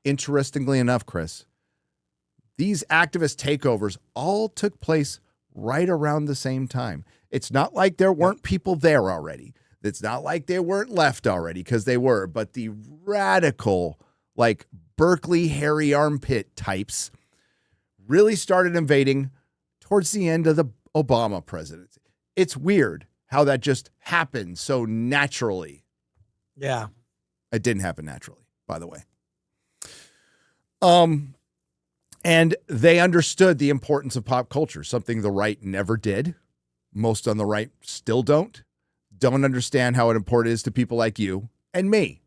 Interestingly enough, Chris, these activist takeovers all took place right around the same time. It's not like there weren't people there already. It's not like they weren't left already, because they were. But the radical, like Berkeley hairy armpit types really started invading towards the end of the Obama presidency. It's weird how that just happened so naturally. Yeah. It didn't happen naturally, by the way. And they understood the importance of pop culture, something the right never did. Most on the right still don't understand how important it is to people like you and me.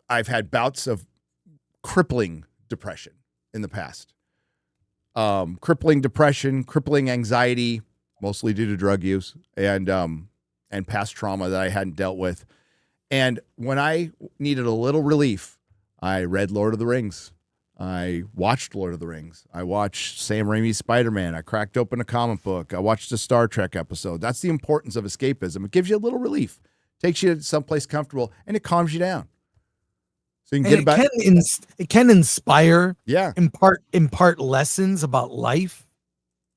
I've had bouts of crippling depression in the past. Crippling depression, crippling anxiety, mostly due to drug use and past trauma that I hadn't dealt with. And when I needed a little relief, I read Lord of the Rings. I watched Lord of the Rings. I watched Sam Raimi's Spider-Man. I cracked open a comic book. I watched a Star Trek episode. That's the importance of escapism. It gives you a little relief, takes you to someplace comfortable, and it calms you down. So you can And get about it can inspire, yeah. impart lessons about life.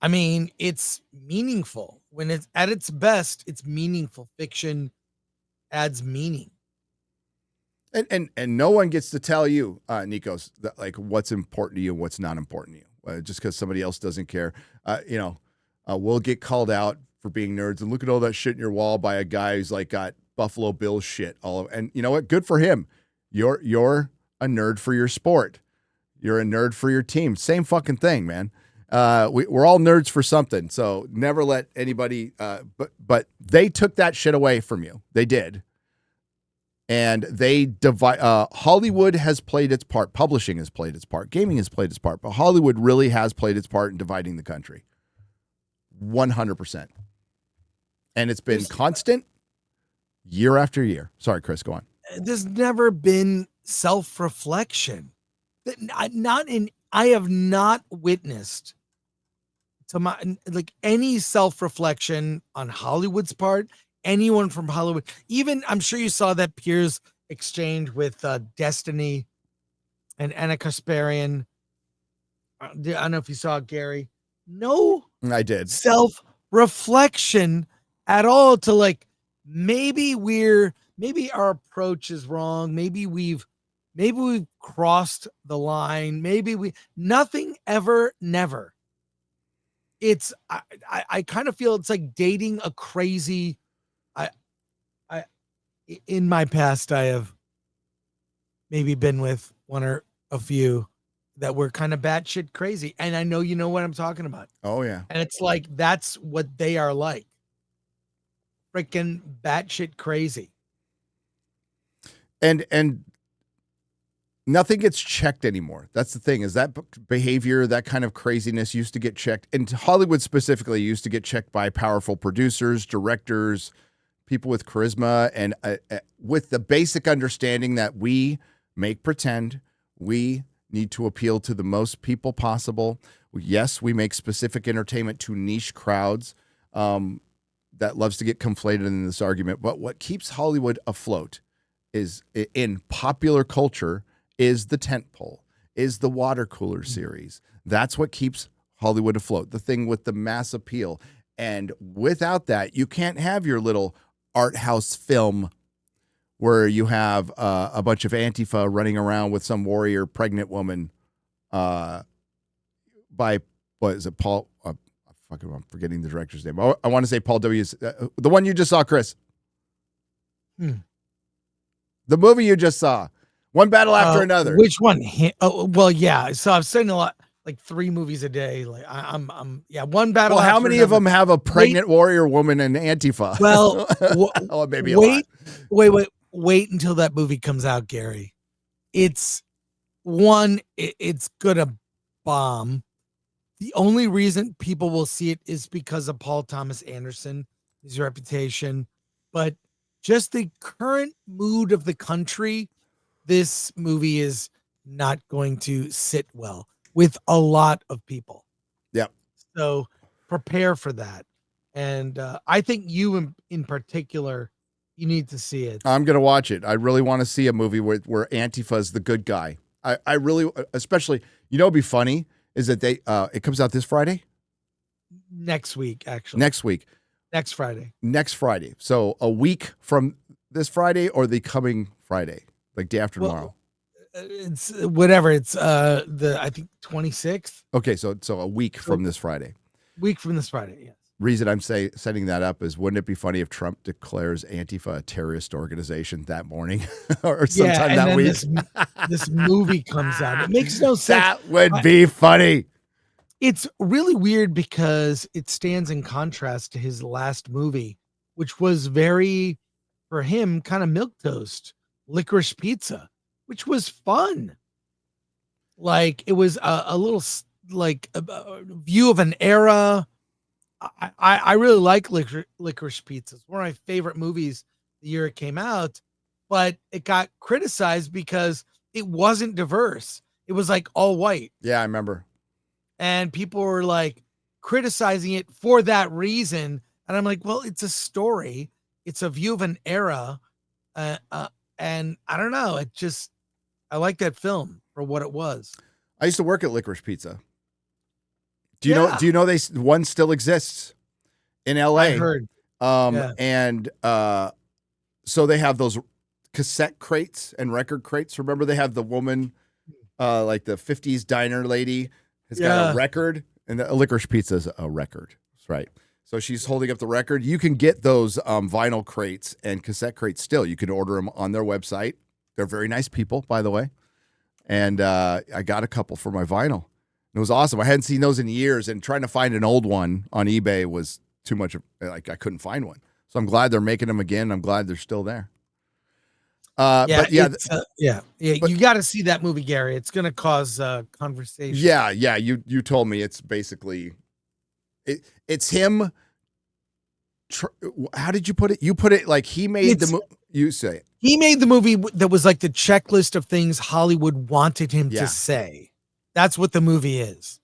I mean, it's meaningful. When it's at its best, it's meaningful. Fiction adds meaning. And no one gets to tell you, Nikos, that like what's important to you and what's not important to you. Just because somebody else doesn't care. We'll get called out for being nerds and look at all that shit in your wall by a guy who's like got Buffalo Bills shit and you know what? Good for him. You're a nerd for your sport. You're a nerd for your team. Same fucking thing, man. We're all nerds for something. So never let anybody. But they took that shit away from you. They did. And they divide. Hollywood has played its part. Publishing has played its part. Gaming has played its part. But Hollywood really has played its part in dividing the country. 100%. And it's been constant year after year. Sorry, Chris, go on. There's never been self-reflection. I have not witnessed any self-reflection on Hollywood's part. Anyone from Hollywood, even I'm sure you saw that Piers exchange with Destiny and Anna Kasparian. I don't know if you saw it, Gary. No, I did. Self-reflection at all to like maybe our approach is wrong. Maybe we've crossed the line. Nothing ever, never. It's I kind of feel it's like dating a crazy. In my past, I have maybe been with one or a few that were kind of batshit crazy. And I know you know what I'm talking about. Oh, yeah. And it's like, that's what they are like. Freaking batshit crazy. And nothing gets checked anymore. That's the thing, is that behavior, that kind of craziness used to get checked. And Hollywood specifically used to get checked by powerful producers, directors, people with charisma, and with the basic understanding that we make pretend, we need to appeal to the most people possible. Yes, we make specific entertainment to niche crowds that loves to get conflated in this argument. But what keeps Hollywood afloat is in popular culture is the tentpole, is the water cooler series. That's what keeps Hollywood afloat, the thing with the mass appeal. And without that, you can't have your little art house film where you have a bunch of Antifa running around with some warrior pregnant woman by, what is it, Paul? I'm forgetting the director's name. I want to say Paul W. The one you just saw, Chris. The movie you just saw. One battle after another. Which one? Well, yeah. So I've seen a lot, like 3 movies a day. Like I'm one battle. Well, how many of them have a pregnant warrior woman and Antifa? Well, oh, maybe a lot. Wait until that movie comes out, Gary. It's gonna bomb. The only reason people will see it is because of Paul Thomas Anderson, his reputation, but just the current mood of the country, this movie is not going to sit well with a lot of people. Yep. So prepare for that. And I think you in particular, you need to see it. I'm going to watch it. I really want to see a movie where Antifa is the good guy. I really, especially, it'd be funny is that it comes out this Friday? Next week, actually. Next week. Next Friday. Next Friday. So a week from this Friday or the coming Friday, like day after tomorrow. It's whatever. It's I think 26th. Okay, so a week from this Friday. Week from this Friday, yes. Reason I'm setting that up is, wouldn't it be funny if Trump declares Antifa a terrorist organization that morning or sometime that week? This movie comes out. It makes no sense. That would be funny. It's really weird because it stands in contrast to his last movie, which was very, for him, kind of milquetoast, Licorice Pizza, which was fun. Like, it was a little like a view of an era. I really like Licorice Pizza. It's one of my favorite movies the year it came out, but it got criticized because it wasn't diverse. It was like all white. Yeah, I remember. And people were like criticizing it for that reason. And I'm like, well, it's a story. It's a view of an era. And I don't know. I like that film for what it was. I used to work at Licorice Pizza. Do you know one still exists in LA? I heard. And so they have those cassette crates and record crates. Remember, they have the woman, like the 50s diner lady, has got a record, and the Licorice Pizza is a record. That's right. So she's holding up the record. You can get those vinyl crates and cassette crates still. You can order them on their website. They're very nice people, by the way. And I got a couple for my vinyl. It was awesome. I hadn't seen those in years, and trying to find an old one on eBay was too much. Like, I couldn't find one. So I'm glad they're making them again. I'm glad they're still there. But you got to see that movie, Gary. It's going to cause conversation. Yeah. You told me it's basically it's him. How did you put it? You put it like he made you say it. He made the movie that was like the checklist of things Hollywood wanted him to say. That's what the movie is.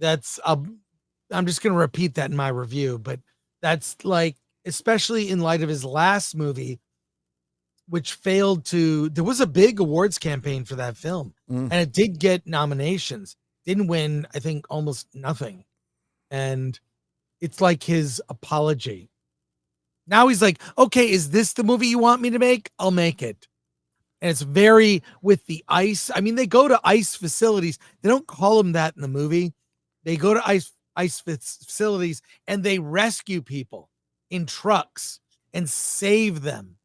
I'm just going to repeat that in my review, but that's like, especially in light of his last movie, which failed there was a big awards campaign for that film, and it did get nominations, didn't win, I think almost nothing. And it's like his apology. Now he's like, okay, is this the movie you want me to make? I'll make it. And it's very with the ICE. I mean, they go to ICE facilities. They don't call them that in the movie. They go to ICE facilities and they rescue people in trucks and save them.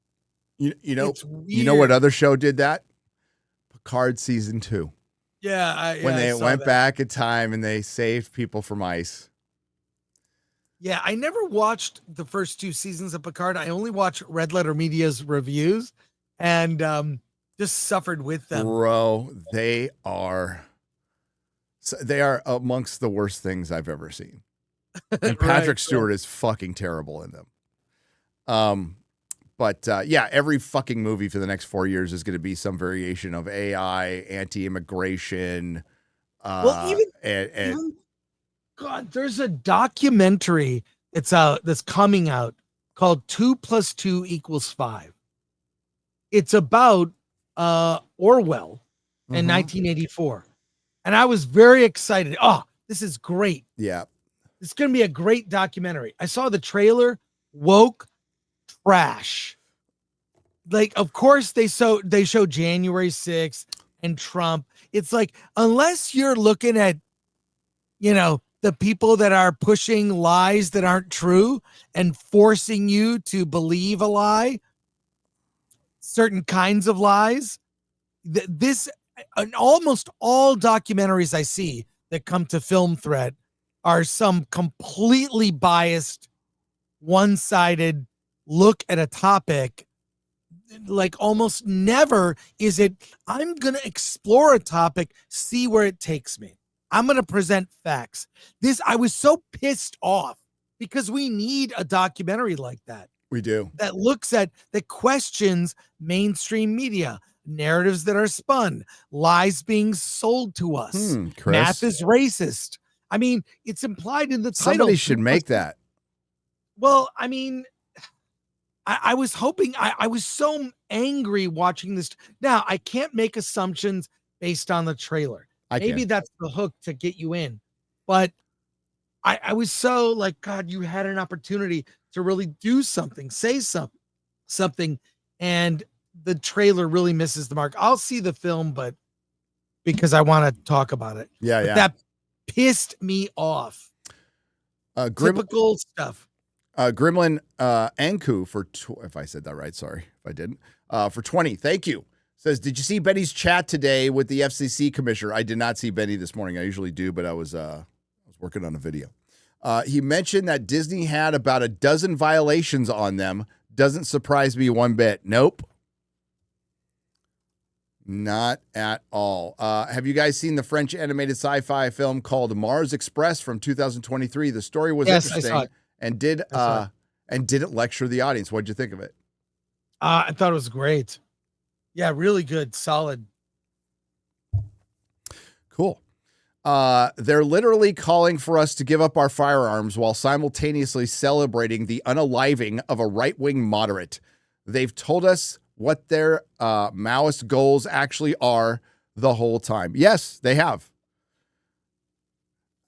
You know what other show did that? Picard season 2. When they went back in time and they saved people from ICE. Yeah, I never watched the first 2 seasons of Picard. I only watched Red Letter Media's reviews and just suffered with them. Bro, they are amongst the worst things I've ever seen. And Patrick Stewart is fucking terrible in them. But every fucking movie for the next 4 years is going to be some variation of AI, anti-immigration. God, there's a documentary that's coming out called 2 + 2 = 5. It's about Orwell in 1984. And I was very excited. Oh, this is great. Yeah. It's going to be a great documentary. I saw the trailer, woke trash. Like, of course they show January 6th and Trump. It's like, unless you're looking at, the people that are pushing lies that aren't true and forcing you to believe a lie, certain kinds of lies, almost all documentaries I see that come to Film Threat are some completely biased, one-sided look at a topic. Like, almost never is it, I'm going to explore a topic, see where it takes me. I'm going to present facts. I was so pissed off because we need a documentary like that. We do. That questions mainstream media, narratives that are spun, lies being sold to us. Chris. Math is racist. I mean, it's implied in the title. Somebody should make that. Well, I mean, I was hoping, I was so angry watching this. Now, I can't make assumptions based on the trailer. Maybe that's the hook to get you in. But I was so like, God, you had an opportunity to really do something, say something. And the trailer really misses the mark. I'll see the film, but because I want to talk about it. Yeah. That pissed me off. Typical stuff. Gremlin Anku if I said that right, sorry if I didn't. For 20, thank you. Says, did you see Benny's chat today with the FCC commissioner? I did not see Benny this morning. I usually do, but I was working on a video. He mentioned that Disney had about a dozen violations on them. Doesn't surprise me one bit. Nope. Not at all. Have you guys seen the French animated sci-fi film called Mars Express from 2023? The story was interesting. I saw it. And didn't lecture the audience. What'd you think of it? I thought it was great. Yeah, really good, solid. Cool. They're literally calling for us to give up our firearms while simultaneously celebrating the unaliving of a right-wing moderate. They've told us what their Maoist goals actually are the whole time. Yes, they have.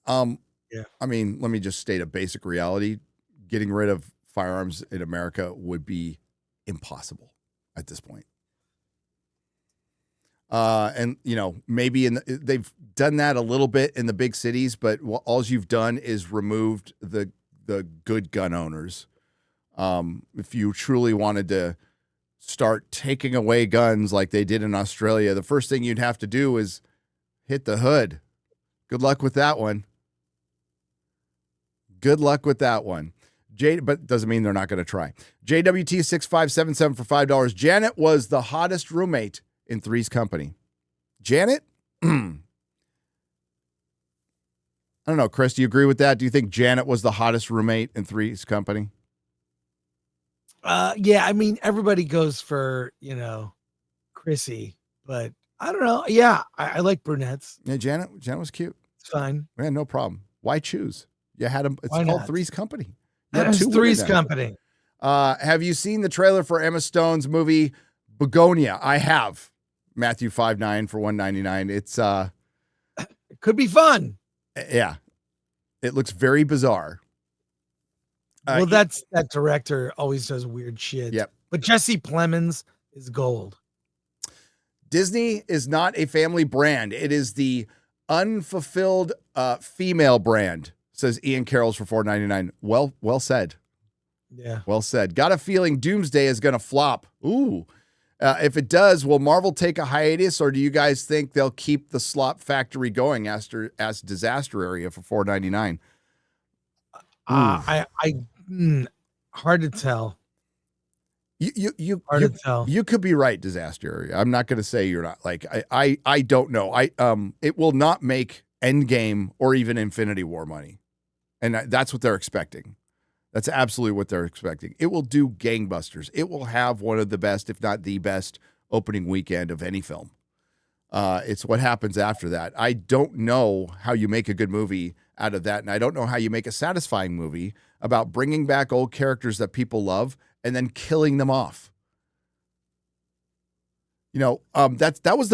Yeah. I mean, let me just state a basic reality. Getting rid of firearms in America would be impossible at this point. And maybe they've done that a little bit in the big cities, but all you've done is removed the good gun owners. If you truly wanted to start taking away guns like they did in Australia, the first thing you'd have to do is hit the hood. Good luck with that one. Good luck with that one. But doesn't mean they're not going to try. JWT6577 for $5. Janet was the hottest roommate in Three's Company. Janet? I don't know, Chris, do you agree with that? Do you think Janet was the hottest roommate in Three's Company? Yeah, I mean, everybody goes for, Chrissy, but I don't know. Yeah, I like brunettes. Yeah, Janet was cute. It's fine. Yeah, no problem. Why choose? You had them. It's Why called not? Three's Company. It's Three's Company. Have you seen the trailer for Emma Stone's movie Begonia? I have. Matthew 5.9 for $1.99. It's It could be fun. yeah. It looks very bizarre. Well, that director always does weird shit. Yep. But Jesse Plemons is gold. Disney is not a family brand. It is the unfulfilled female brand, says Ian Carroll's for $4.99. Well said. Yeah. Well said. Got a feeling Doomsday is going to flop. Ooh. If it does, will Marvel take a hiatus, or do you guys think they'll keep the slop factory going as disaster area for $4.99? Hard to tell. Hard to tell. You could be right, disaster area. I'm not going to say you're not. Like I don't know. It will not make Endgame or even Infinity War money, and that's what they're expecting. That's absolutely what they're expecting. It will do gangbusters. It will have one of the best, if not the best, opening weekend of any film. It's what happens after that. I don't know how you make a good movie out of that, and I don't know how you make a satisfying movie about bringing back old characters that people love and then killing them off. That was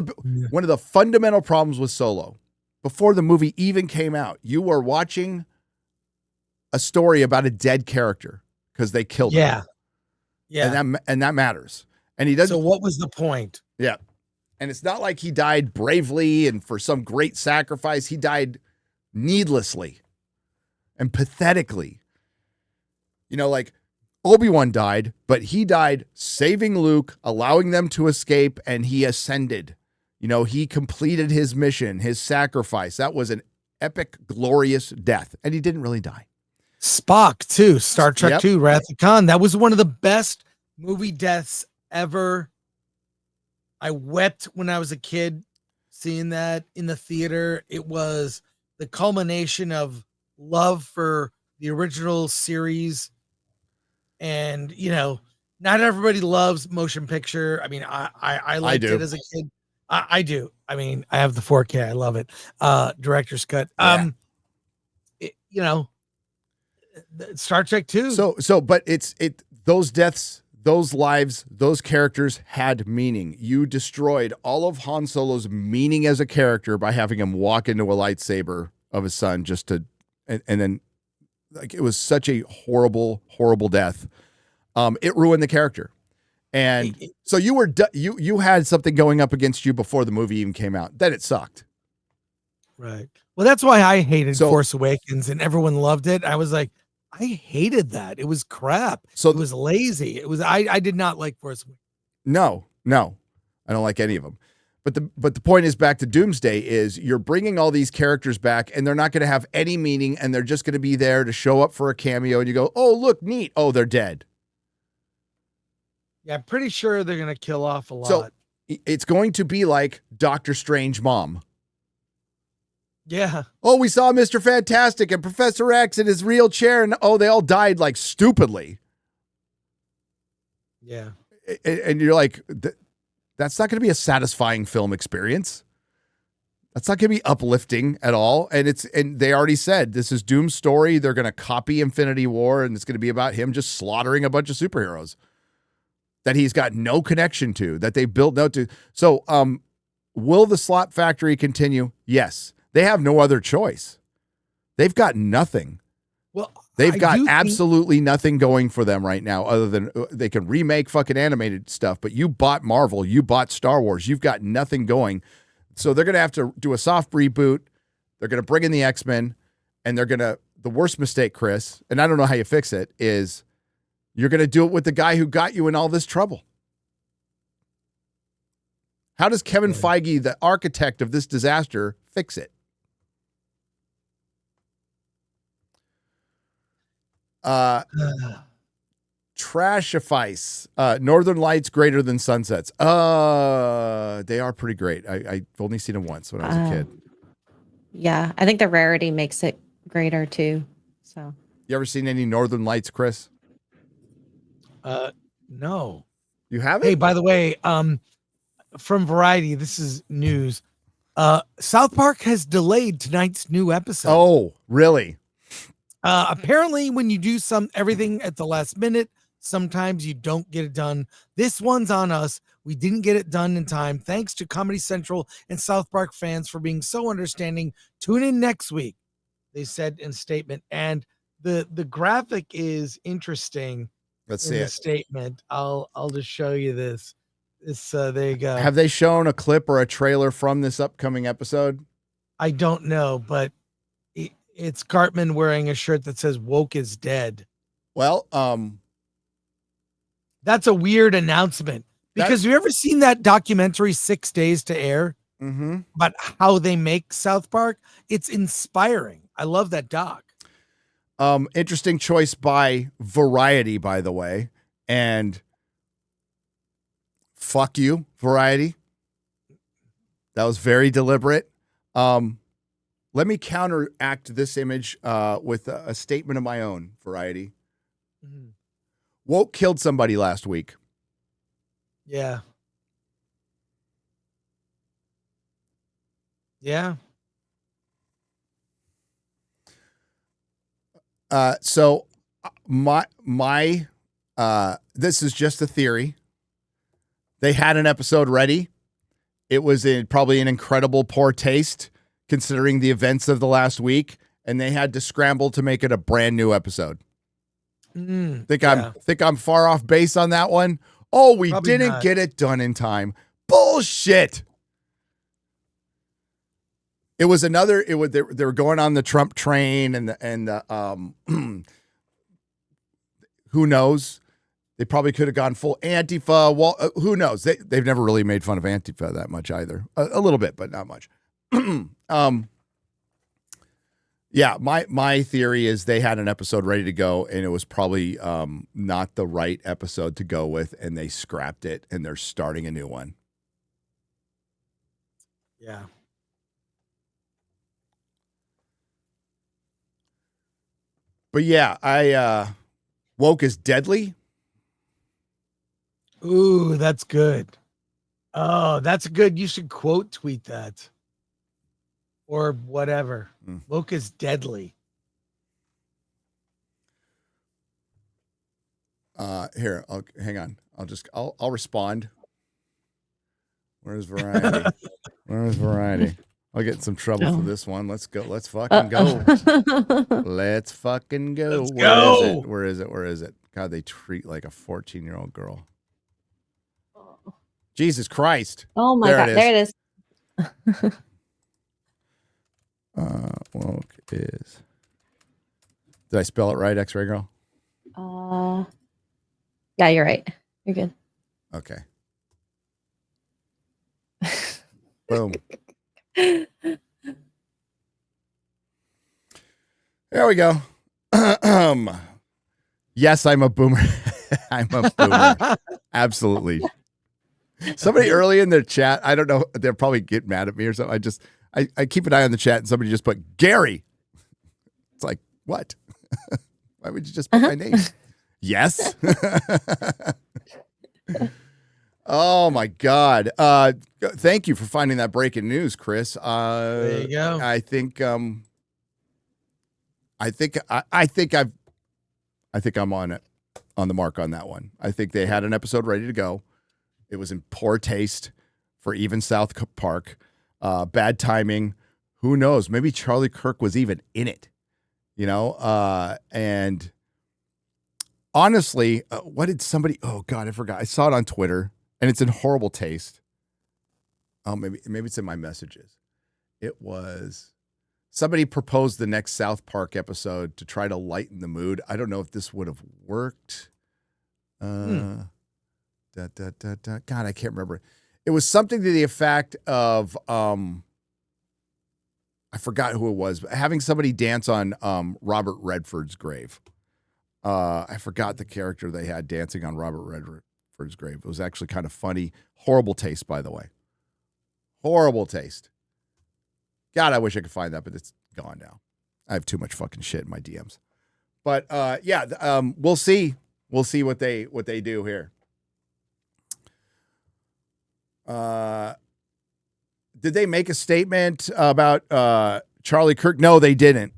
one of the fundamental problems with Solo. Before the movie even came out, you were watching a story about a dead character because they killed him. Yeah. And that matters. And he doesn't. So what was the point? Yeah. And it's not like he died bravely and for some great sacrifice. He died needlessly and pathetically. Like Obi-Wan died, but he died saving Luke, allowing them to escape, and he ascended. He completed his mission, his sacrifice. That was an epic, glorious death. And he didn't really die. Spock, too. Star Trek 2, Wrath of Khan. That was one of the best movie deaths ever. I wept when I was a kid seeing that in the theater. It was the culmination of love for the original series. And, not everybody loves motion picture. I mean, I liked it as a kid. I do. I mean, I have the 4K. I love it. Director's cut. Star Trek 2. But those deaths, those lives, those characters had meaning. You destroyed all of Han Solo's meaning as a character by having him walk into a lightsaber of his son and then like it was such a horrible, horrible death. It ruined the character. And so you had something going up against you before the movie even came out. Then it sucked. Right. Well, that's why I hated Force Awakens and everyone loved it. I was like, I hated that. It was crap. So it was lazy. It was, I did not like Force Awakens. No, I don't like any of them. But the point is, back to Doomsday, is you're bringing all these characters back and they're not going to have any meaning and they're just going to be there to show up for a cameo and you go, oh, look, neat. Oh, they're dead. Yeah, I'm pretty sure they're going to kill off a lot. So it's going to be like Doctor Strange mom. Yeah. Oh, we saw Mr. Fantastic and Professor X in his real chair, and they all died like stupidly. Yeah. And you're like, that's not going to be a satisfying film experience. That's not going to be uplifting at all. And they already said this is Doom's story. They're going to copy Infinity War, and it's going to be about him just slaughtering a bunch of superheroes that he's got no connection to, that they built no to. So, will the slot factory continue? Yes. They have no other choice. They've got nothing. Well, They've got absolutely nothing going for them right now other than they can remake fucking animated stuff. But you bought Marvel, you bought Star Wars, you've got nothing going. So they're going to have to do a soft reboot. They're going to bring in the X-Men, and the worst mistake, Chris, and I don't know how you fix it, is you're going to do it with the guy who got you in all this trouble. How does Kevin Feige, the architect of this disaster, fix it? Trashifice. Northern Lights greater than Sunsets. They are pretty great. I've only seen them once when I was a kid. Yeah, I think the rarity makes it greater too. So, you ever seen any Northern Lights, Chris? No. You haven't? Hey, by the way, from Variety, this is news. South Park has delayed tonight's new episode. Oh, really? Apparently, when you do everything at the last minute, sometimes you don't get it done. This one's on us. We didn't get it done in time. Thanks to Comedy Central and South Park fans for being so understanding. Tune in next week, they said in a statement. And the graphic is interesting. Let's see the it. Statement. I'll just show you this. There you go. Have they shown a clip or a trailer from this upcoming episode? I don't know, but it's Cartman wearing a shirt that says "Woke is dead." Well, that's a weird announcement because have you ever seen that documentary 6 Days to Air? Mm-hmm. About how they make South Park? It's inspiring. I love that doc. Interesting choice by Variety, by the way, and fuck you, Variety. That was very deliberate. Let me counteract this image with a statement of my own, Variety. Mm-hmm. Woke killed somebody last week. Yeah. Yeah. So my this is just a theory. They had an episode ready. It was probably an incredible poor taste considering the events of the last week, and they had to scramble to make it a brand new episode. Think I'm far off base on that one. Oh, we Probably didn't not. get it done in time. Bullshit. It was another. They were going on the Trump train, and who knows? They probably could have gone full Antifa. Well, who knows? They've never really made fun of Antifa that much either. A little bit, but not much. Yeah, my theory is they had an episode ready to go, and it was probably not the right episode to go with, and they scrapped it, and they're starting a new one. Yeah. But yeah, Woke is deadly. Ooh, that's good. Oh, that's good. You should quote tweet that. Or whatever. Woke is deadly. Here, hang on. I'll respond. Where's Variety? Where's Variety? I'll get in some trouble for this one. Let's go. Let's fucking go. Let's fucking go. Let's go. Where is it? God, they treat like a 14-year-old girl. Jesus Christ. Oh my God. There it is. Woke is. Did I spell it right, X-Ray Girl? Yeah, you're right. You're good. Okay. Boom. There we go. Yes, I'm a boomer. I'm a boomer. Absolutely. Somebody early in the chat, I don't know, they'll probably get mad at me or something. I keep an eye on the chat, and somebody just put Gary. It's like, what? Why would you just put my name? Yes. Oh my God. Thank you for finding that breaking news, Chris. There you go. I think I'm on it, on the mark on that one. I think they had an episode ready to go. It was in poor taste for even South Park. Bad timing. Who knows? Maybe Charlie Kirk was even in it, and honestly, what did somebody, oh God, I forgot. I saw it on Twitter and it's in horrible taste. Oh, maybe it's in my messages. It was somebody proposed the next South Park episode to try to lighten the mood. I don't know if this would have worked. God, I can't remember. It was something to the effect of, I forgot who it was, but having somebody dance on Robert Redford's grave. I forgot the character they had dancing on Robert Redford's grave. It was actually kind of funny. Horrible taste, by the way. Horrible taste. God, I wish I could find that, but it's gone now. I have too much fucking shit in my DMs. But we'll see. We'll see what they do here. Did they make a statement about Charlie Kirk? No, they didn't.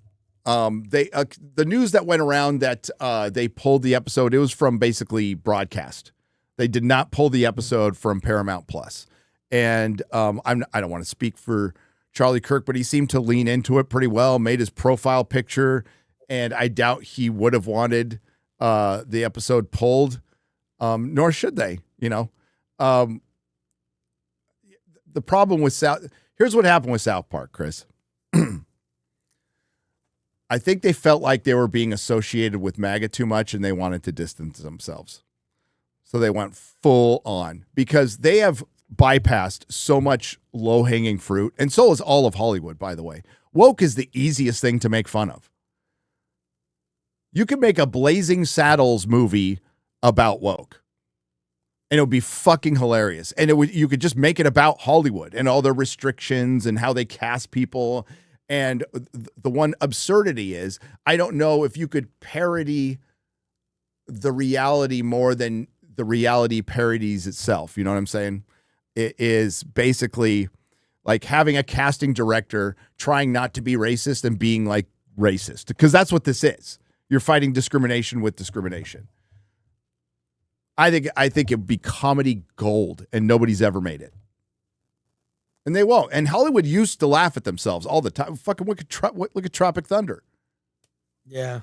The news that went around that they pulled the episode, it was from basically broadcast. They did not pull the episode from Paramount Plus. And I don't want to speak for Charlie Kirk, but he seemed to lean into it pretty well, made his profile picture, and I doubt he would have wanted the episode pulled, nor should they, The problem with here's what happened with South Park, Chris. I think they felt like they were being associated with MAGA too much and they wanted to distance themselves. So they went full on because they have bypassed so much low-hanging fruit, and so is all of Hollywood, by the way. Woke is the easiest thing to make fun of. You can make a Blazing Saddles movie about woke, and it would be fucking hilarious. And you could just make it about Hollywood and all their restrictions and how they cast people. And the one absurdity is, I don't know if you could parody the reality more than the reality parodies itself. You know what I'm saying? It is basically like having a casting director trying not to be racist and being like racist, because that's what this is. You're fighting discrimination with discrimination. I think it would be comedy gold, and nobody's ever made it. And they won't. And Hollywood used to laugh at themselves all the time. Fucking look at Tropic Thunder. Yeah.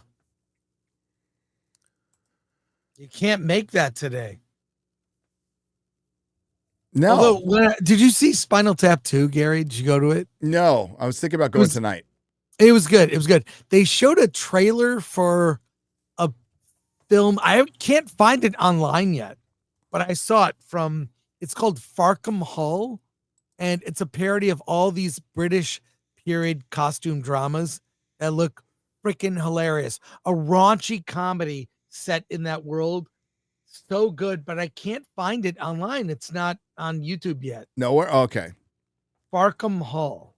You can't make that today. No. Although, did you see Spinal Tap 2, Gary? Did you go to it? No. I was thinking about going tonight. It was good. It was good. They showed a trailer for a film. I can't find it online yet, but I saw it it's called Farkham Hall. And it's a parody of all these British period costume dramas that look freaking hilarious. A raunchy comedy set in that world. So good, but I can't find it online. It's not on YouTube yet. Nowhere? Okay. Farkham Hall.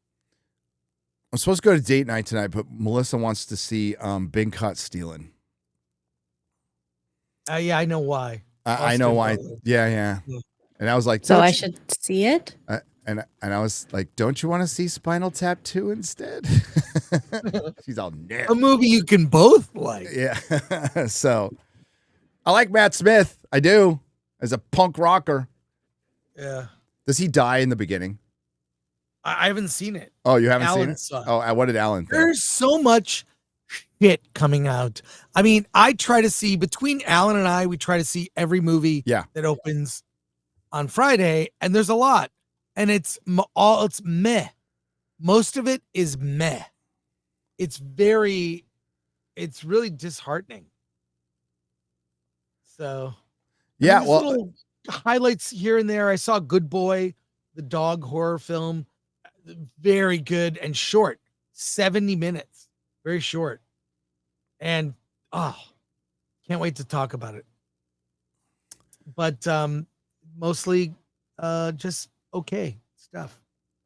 I'm supposed to go to date night tonight, but Melissa wants to see Bing Caught Stealing. Yeah, I know why. I know why. Yeah. And I was like, so I should see it? And I was like, don't you want to see Spinal Tap 2 instead? She's all nerd. A movie you can both like. Yeah. So I like Matt Smith. I do. As a punk rocker. Yeah. Does he die in the beginning? I haven't seen it. Oh, you haven't Alan seen it? Oh, what did Alan think? There's so much shit coming out. I mean, between Alan and I, we try to see every movie that opens on Friday, and there's a lot. And it's meh. Most of it is meh. It's really disheartening. So, yeah, little highlights here and there. I saw Good Boy, the dog horror film, very good and short, 70 minutes, very short. And can't wait to talk about it. But mostly just okay stuff.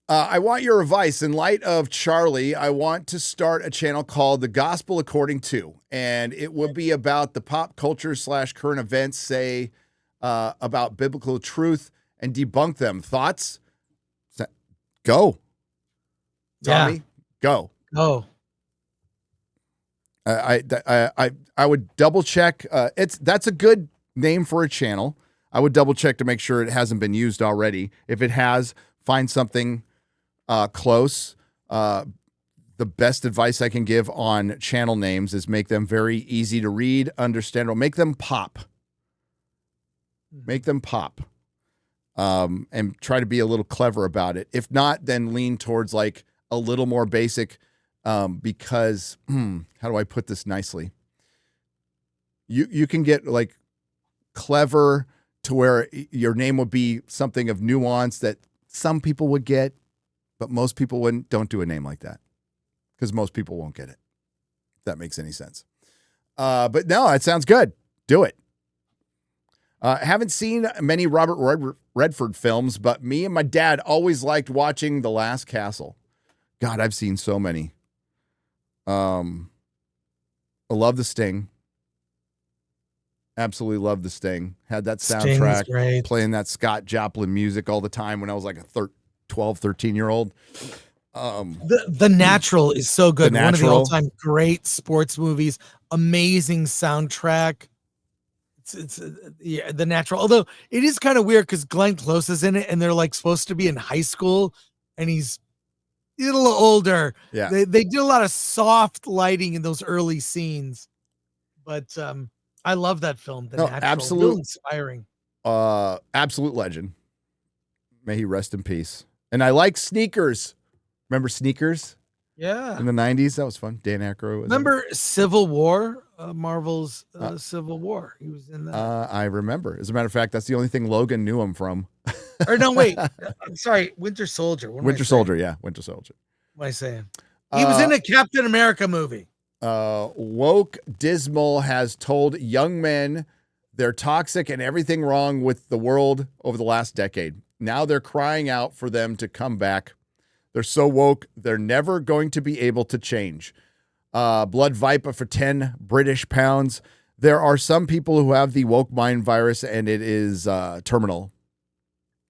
I want your advice. In light of Charlie, I want to start a channel called The Gospel According To, and it will be about the pop culture / current events, say about biblical truth and debunk them. Thoughts? Go. Tommy, go. Oh, I would double check. That's a good name for a channel. I would double check to make sure it hasn't been used already. If it has, find something close. The best advice I can give on channel names is make them very easy to read, understand, or make them pop. Make them pop. And try to be a little clever about it. If not, then lean towards like a little more basic, because how do I put this nicely? You can get like clever to where your name would be something of nuance that some people would get, but most people wouldn't. Don't do a name like that because most people won't get it. If that makes any sense. But no, it sounds good. Do it. Haven't seen many Robert Redford films, but me and my dad always liked watching The Last Castle. God, I've seen so many. I love The Sting. Absolutely love The Sting. Had that soundtrack playing that Scott Joplin music all the time when I was like a 12, 13-year-old. The Natural is so good. The One of the Natural. all-time great sports movies. Amazing soundtrack. It's yeah, The Natural. Although it is kind of weird because Glenn Close is in it, and they're like supposed to be in high school, and he's a little older. Yeah. They did a lot of soft lighting in those early scenes, but I love that film. The Natural. Absolute, Real inspiring. Absolute legend. May he rest in peace. And I like Sneakers. Remember Sneakers? Yeah. In the 90s? That was fun. Dan Aykroyd was Remember Civil War? Marvel's Civil War. He was in that. I remember. As a matter of fact, that's the only thing Logan knew him from. Or no, wait. I'm sorry. Winter Soldier. Winter Soldier, yeah. Winter Soldier. What am I saying? He was in a Captain America movie. Woke Dismal has told young men they're toxic and everything wrong with the world over the last decade. Now they're crying out for them to come back. They're so woke, they're never going to be able to change. Blood Viper for 10 British pounds. There are some people who have the woke mind virus, and it is terminal.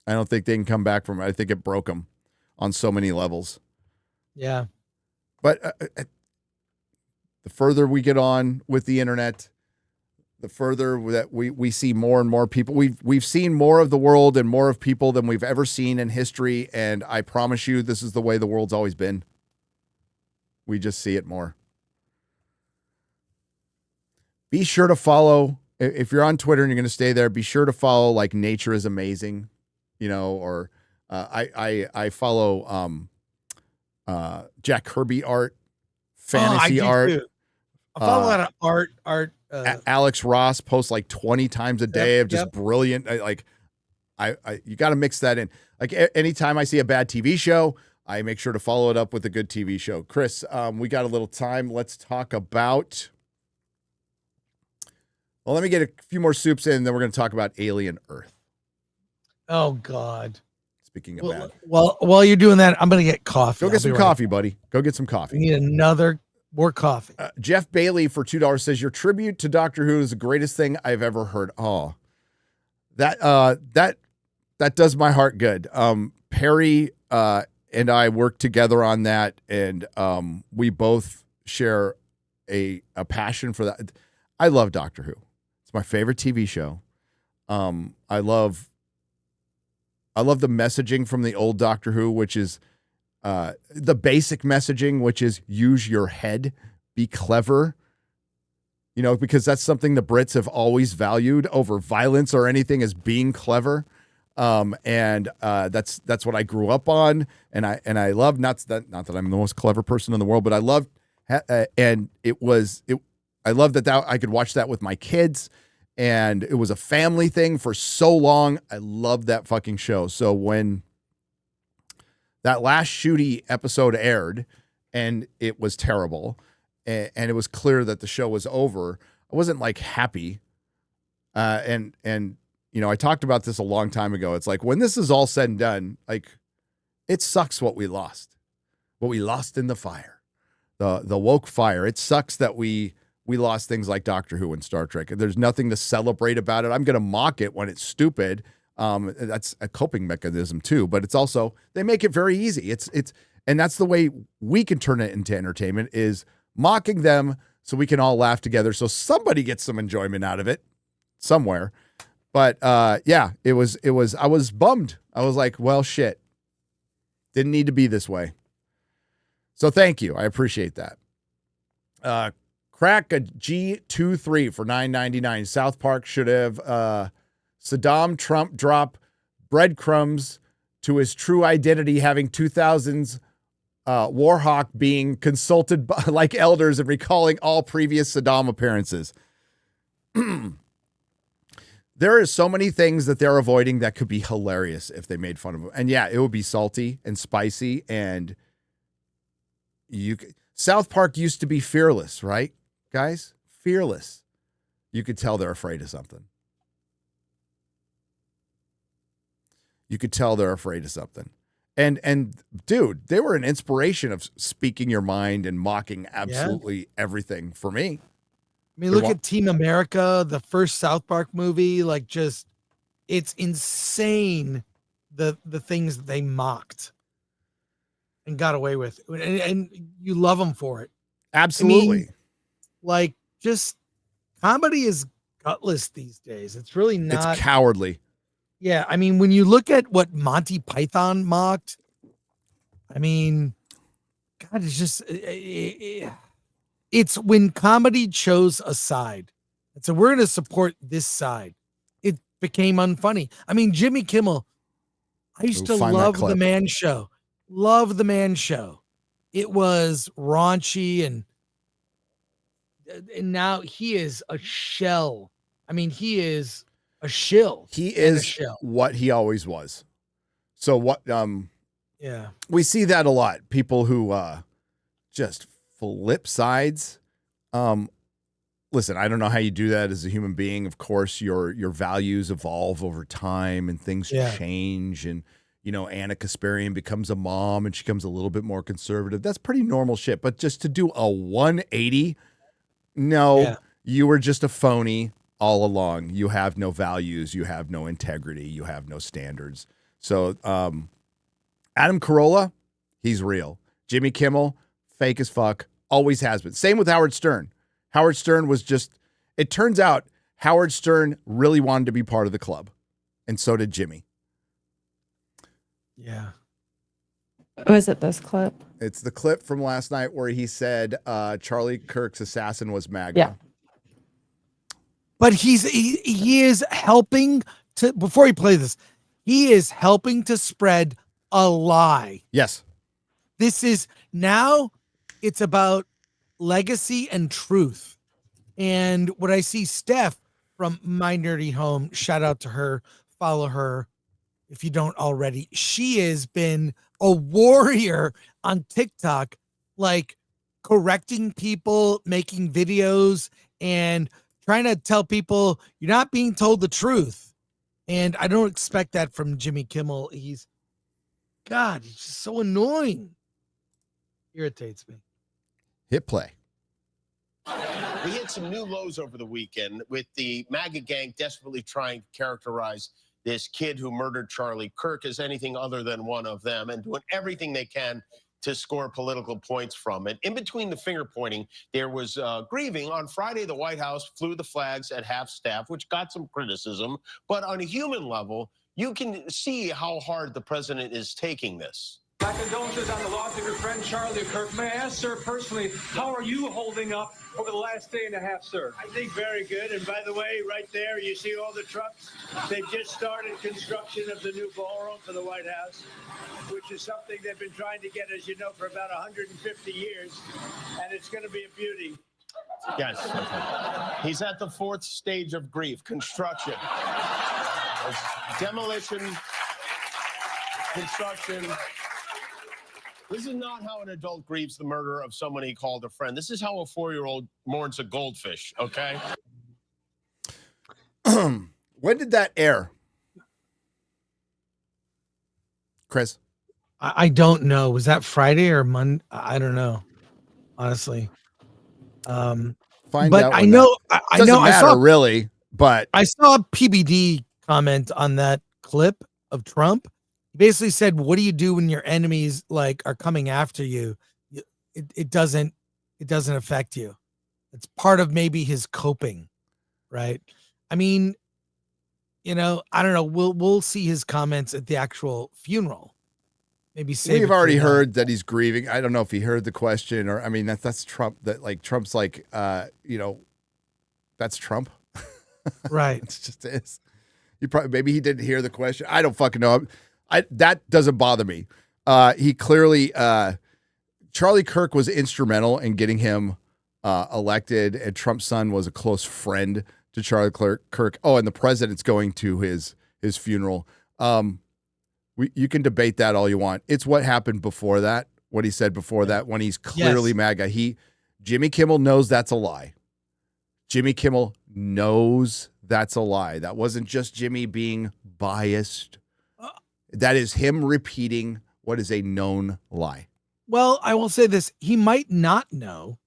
I don't think they can come back from it. I think it broke them on so many levels. Yeah. But the further we get on with the internet, the further that we see more and more people. We've seen more of the world and more of people than we've ever seen in history, and I promise you this is the way the world's always been. We just see it more. Be sure to follow, if you're on Twitter and you're going to stay there, be sure to follow like Nature is Amazing, or I follow Jack Kirby art, fantasy art. Too. I follow a lot of art. Alex Ross posts like 20 times a day of just brilliant. You got to mix that in. Like anytime I see a bad TV show, I make sure to follow it up with a good TV show. Chris, we got a little time. Let's talk about. Well, let me get a few more soups in, and then we're going to talk about Alien Earth. Oh God. Speaking of bad. Well, while you're doing that, I'm going to get coffee. Go get some coffee, buddy. Go get some coffee. We need more coffee. Jeff Bailey for $2 says your tribute to Doctor Who is the greatest thing I've ever heard. Oh, that does my heart good. Perry and I worked together on that, and we both share a passion for that. I love Doctor Who. It's my favorite TV show. I love the messaging from the old Doctor Who, which is the basic messaging, which is use your head, be clever, because that's something the Brits have always valued over violence or anything, as being clever. And that's what I grew up on. And I love, not that I'm the most clever person in the world, but I loved, and I love that I could watch that with my kids, and it was a family thing for so long. I love that fucking show. So when that last Shooty episode aired and it was terrible, and it was clear that the show was over, I wasn't like happy. And I talked about this a long time ago. It's like, when this is all said and done, like, it sucks what we lost in the fire, the woke fire. It sucks that we we lost things like Doctor Who and Star Trek. There's nothing to celebrate about it. I'm going to mock it when it's stupid. That's a coping mechanism too, but it's also, they make it very easy. And that's the way we can turn it into entertainment, is mocking them so we can all laugh together. So somebody gets some enjoyment out of it somewhere. But yeah, I was bummed. I was like, well, shit, didn't need to be this way. So thank you. I appreciate that. Crack a G23 for $9.99. South Park should have Saddam Trump drop breadcrumbs to his true identity, having 2000s Warhawk being consulted by, like elders, and recalling all previous Saddam appearances. There are so many things that they're avoiding that could be hilarious if they made fun of him. And yeah, it would be salty and spicy. And South Park used to be fearless, right, guys? Fearless. You could tell they're afraid of something. And dude, they were an inspiration of speaking your mind and mocking absolutely everything for me. I mean, look at Team America, the first South Park movie. Like, just, it's insane the things that they mocked and got away with, and you love them for it. Absolutely. I mean, like, just comedy is gutless these days. It's really not. It's cowardly. Yeah, I mean, when you look at what Monty Python mocked, I mean, God, it's just, it's when comedy chose a side. And so we're going to support this side. It became unfunny. I mean, Jimmy Kimmel, I used to love The Man Show. Love The Man Show. It was raunchy, and now he is a shell. I mean, he is a shill. He is what he always was. So what, yeah, we see that a lot. People who just flip sides. Listen, I don't know how you do that as a human being. Of course, your values evolve over time and things change. And, you know, Anna Kasparian becomes a mom and she becomes a little bit more conservative. That's pretty normal shit. But just to do a 180, no, you were just a phony all along. You have no values. You have no integrity. You have no standards. So Adam Carolla, he's real. Jimmy Kimmel, fake as fuck. Always has been. Same with Howard Stern. Howard Stern was just, it turns out Howard Stern really wanted to be part of the club. And so did Jimmy. Yeah. Was it this clip? It's the clip from last night where he said Charlie Kirk's assassin was MAGA. Yeah. But he is helping to, before he plays this, he is helping to spread a lie. Yes. This is, now it's about legacy and truth. And what I see Steph from My Nerdy Home, shout out to her, follow her if you don't already. She has been a warrior on TikTok, like correcting people, making videos, and trying to tell people you're not being told the truth. And I don't expect that from Jimmy Kimmel. He's just so annoying. Irritates me. Hit play. We hit some new lows over the weekend with the MAGA gang desperately trying to characterize this kid who murdered Charlie Kirk as anything other than one of them, and doing everything they can to score political points from it. In between the finger pointing, there was grieving. On Friday, the White House flew the flags at half staff, which got some criticism. But on a human level, you can see how hard the president is taking this. My condolences on the loss of your friend Charlie Kirk. May I ask, sir, personally, how are you holding up over the last day and a half, sir? I think very good. And by the way, right there, you see all the trucks? They've just started construction of the new ballroom for the White House, which is something they've been trying to get, as you know, for about 150 years. And it's going to be a beauty. Yes. He's at the fourth stage of grief, construction. Demolition, construction. This is not how an adult grieves the murder of someone he called a friend. This is how a 4-year-old mourns a goldfish, okay? When did that air? Chris? I don't know. Was that Friday or Monday? I don't know, honestly. Find But out. I when know, that- I doesn't know, matter really, but I saw a PBD comment on that clip of Trump. He basically said, "What do you do when your enemies like are coming after you? It doesn't affect you. It's part of maybe his coping, right? I mean, I don't know. We'll see his comments at the actual funeral. Maybe save we've it for already that. heard that he's grieving. I don't know if he heard the question or, I mean, that's Trump. That like Trump's like, that's Trump. Right. It's just is. Maybe he didn't hear the question. I don't fucking know. That doesn't bother me. He clearly, Charlie Kirk was instrumental in getting him elected, and Trump's son was a close friend to Charlie Kirk. Oh, and the president's going to his funeral. You can debate that all you want. It's what happened before that, what he said before that, when he's clearly MAGA. Jimmy Kimmel knows that's a lie. Jimmy Kimmel knows that's a lie. That wasn't just Jimmy being biased. That is him repeating what is a known lie. Well, I will say this. He might not know.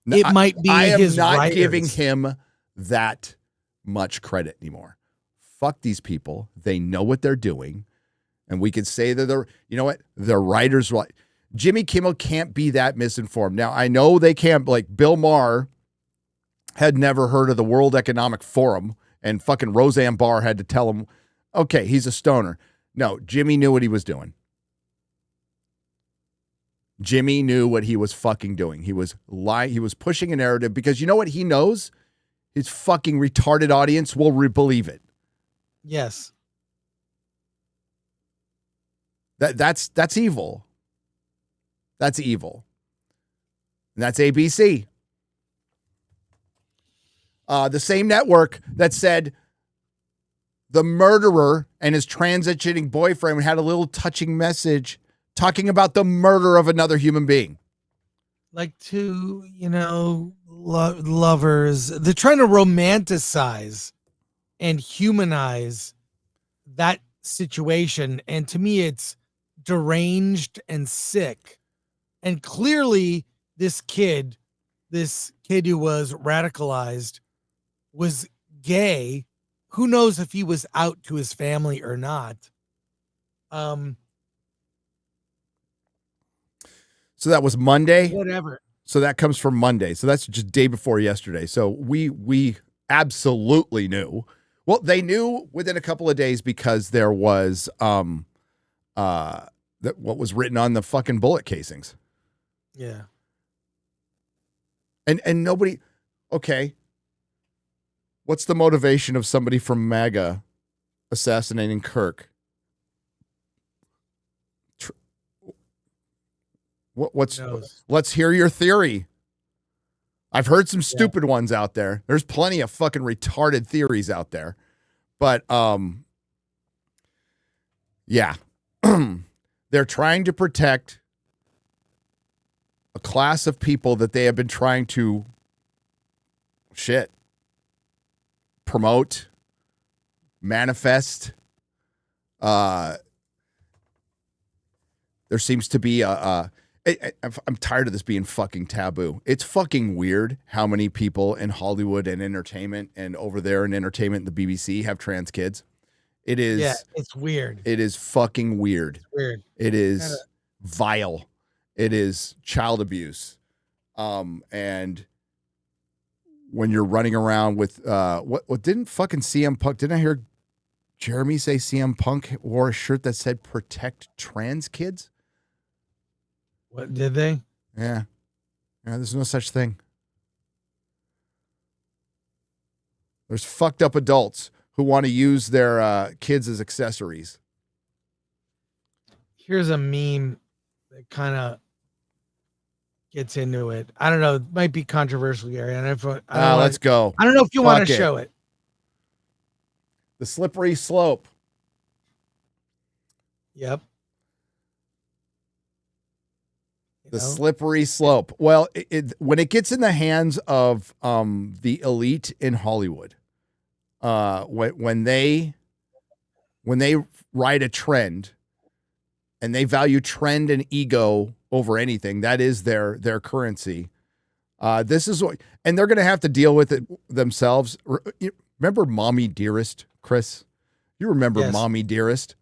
It might be I am his not writers. giving him that much credit anymore. Fuck these people. They know what they're doing. And we could say that they're writers. Jimmy Kimmel can't be that misinformed. Now, I know they can't, like Bill Maher had never heard of the World Economic Forum, and fucking Roseanne Barr had to tell him, okay, he's a stoner. No, Jimmy knew what he was doing. Jimmy knew what he was fucking doing. He was lying. He was pushing a narrative because you know what he knows? His fucking retarded audience will believe it. Yes. That's evil. That's evil. And that's ABC. The same network that said the murderer and his transitioning boyfriend had a little touching message talking about the murder of another human being. Like two, lovers. They're trying to romanticize and humanize that situation. And to me, it's deranged and sick. And clearly this kid who was radicalized was gay. Who knows if he was out to his family or not. So that was Monday. Whatever. So that comes from Monday. So that's just day before yesterday. So we absolutely knew. Well, they knew within a couple of days because there was what was written on the fucking bullet casings. Yeah. And nobody, okay. What's the motivation of somebody from MAGA assassinating Kirk? Let's hear your theory. I've heard some stupid ones out there. There's plenty of fucking retarded theories out there. But yeah. They're trying to protect a class of people that they have been trying to promote, manifest. There seems to be I'm tired of this being fucking taboo. It's fucking weird how many people in Hollywood and entertainment and over there in entertainment, the BBC, have trans kids. It is. Yeah, it's weird. It is fucking weird. It's weird. It is vile. It is child abuse. And when you're running around with what didn't fucking CM Punk, didn't I hear Jeremy say CM Punk wore a shirt that said protect trans kids? What did they? Yeah. There's no such thing. There's fucked up adults who want to use their kids as accessories. Here's a meme that kind of gets into it. I don't know. It might be controversial, Gary. Let's go. I don't know if you want to show it. The slippery slope. Yep. The slippery slope. Well, when it gets in the hands of the elite in Hollywood, when they ride a trend and they value trend and ego over anything, that is their currency. This is what, and they're going to have to deal with it themselves. Remember Mommy Dearest, Chris? You remember Yes. Mommy Dearest?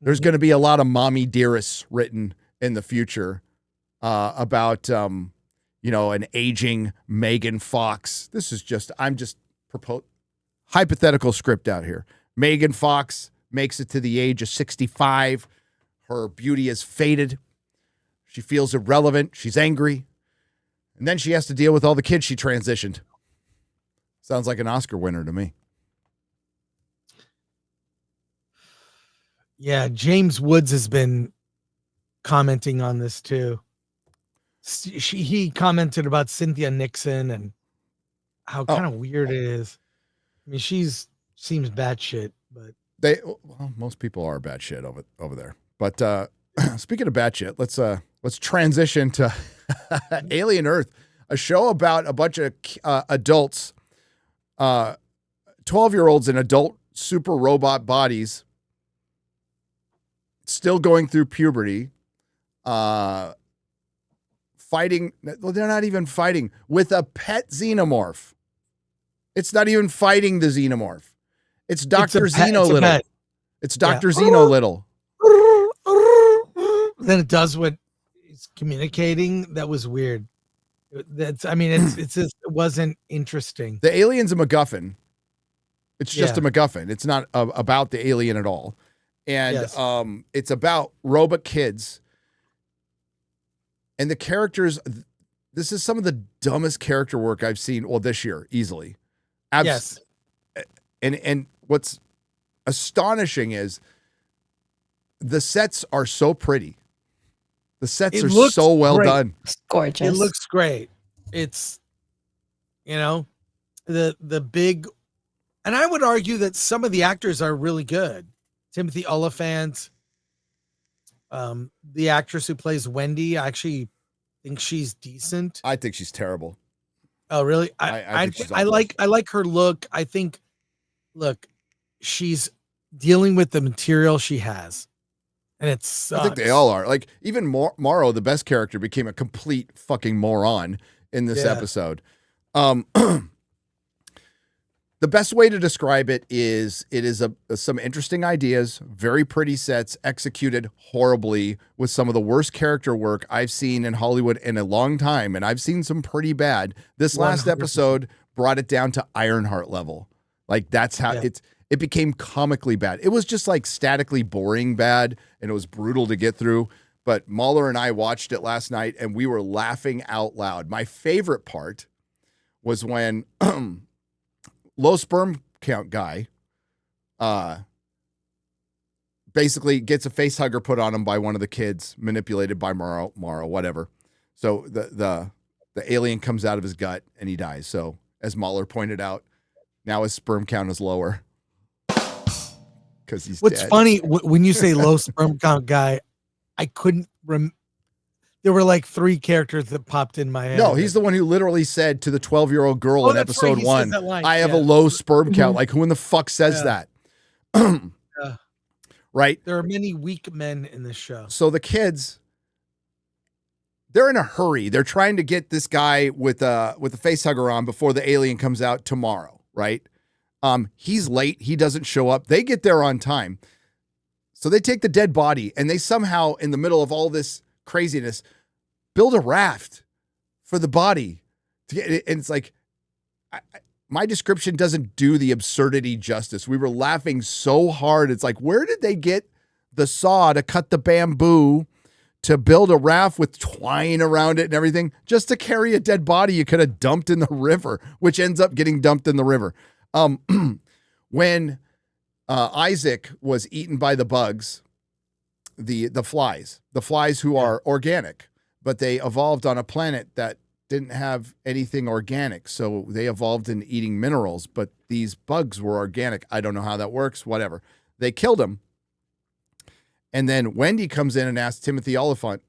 There's going to be a lot of Mommy Dearests written in the future about, an aging Megan Fox. This is just, I'm just hypothetical script out here. Megan Fox makes it to the age of 65. Her beauty has faded. She feels irrelevant. She's angry. And then she has to deal with all the kids she transitioned. Sounds like an Oscar winner to me. Yeah, James Woods has been commenting on this too. He commented about Cynthia Nixon and how kind of weird it is. I mean, seems batshit, but most people are batshit over there. But speaking of batshit, let's transition to Alien Earth, a show about a bunch of adults, 12-year-olds in adult super robot bodies, still going through puberty, fighting. Well, they're not even fighting with a pet xenomorph. It's not even fighting the xenomorph. It's Dr. Xeno Little. It's Dr. Xeno Little. Then it does what it's communicating. That was weird. It's just, it wasn't interesting. The alien's a MacGuffin. It's just a MacGuffin. It's not about the alien at all. And it's about robot kids. And the characters, this is some of the dumbest character work I've seen, this year, easily. Yes. And what's astonishing is the sets are so pretty. The sets are so well done. It's gorgeous. It looks great. It's, the big, and I would argue that some of the actors are really good. Timothy Oliphant, the actress who plays Wendy, I actually think she's decent. I think she's terrible. Oh, really? I think she's I like her look. I think, look, she's dealing with the material she has. And it sucks. I think they all are. Like, even Morrow, the best character, became a complete fucking moron in this episode. The best way to describe it is some interesting ideas, very pretty sets, executed horribly with some of the worst character work I've seen in Hollywood in a long time, and I've seen some pretty bad. This last 100%. episode brought it down to Ironheart level. Like, that's how it became comically bad. It was just like statically boring bad, and it was brutal to get through. But Mahler and I watched it last night, and we were laughing out loud. My favorite part was when low sperm count guy basically gets a face hugger put on him by one of the kids, manipulated by Morrow, whatever. So the alien comes out of his gut and he dies. So as Mahler pointed out, now his sperm count is lower because he's What's dead. funny, when you say low sperm count guy, I couldn't there were like 3 characters that popped in my head. No, he's the one who literally said to the 12-year-old girl in that's right, episode he says 1, that line, I have a low sperm count. Like, who in the fuck says that? Right? There are many weak men in this show. So the kids, they're in a hurry. They're trying to get this guy with a face hugger on before the alien comes out tomorrow, right? He's late. He doesn't show up. They get there on time. So they take the dead body and they somehow, in the middle of all this craziness, build a raft for the body to get it. And it's like, my description doesn't do the absurdity justice. We were laughing so hard. It's like, where did they get the saw to cut the bamboo to build a raft with twine around it and everything just to carry a dead body you could have dumped in the river, which ends up getting dumped in the river. When Isaac was eaten by the bugs, the flies who are organic, but they evolved on a planet that didn't have anything organic. So they evolved in eating minerals, but these bugs were organic. I don't know how that works, whatever. They killed him. And then Wendy comes in and asks Timothy Oliphant,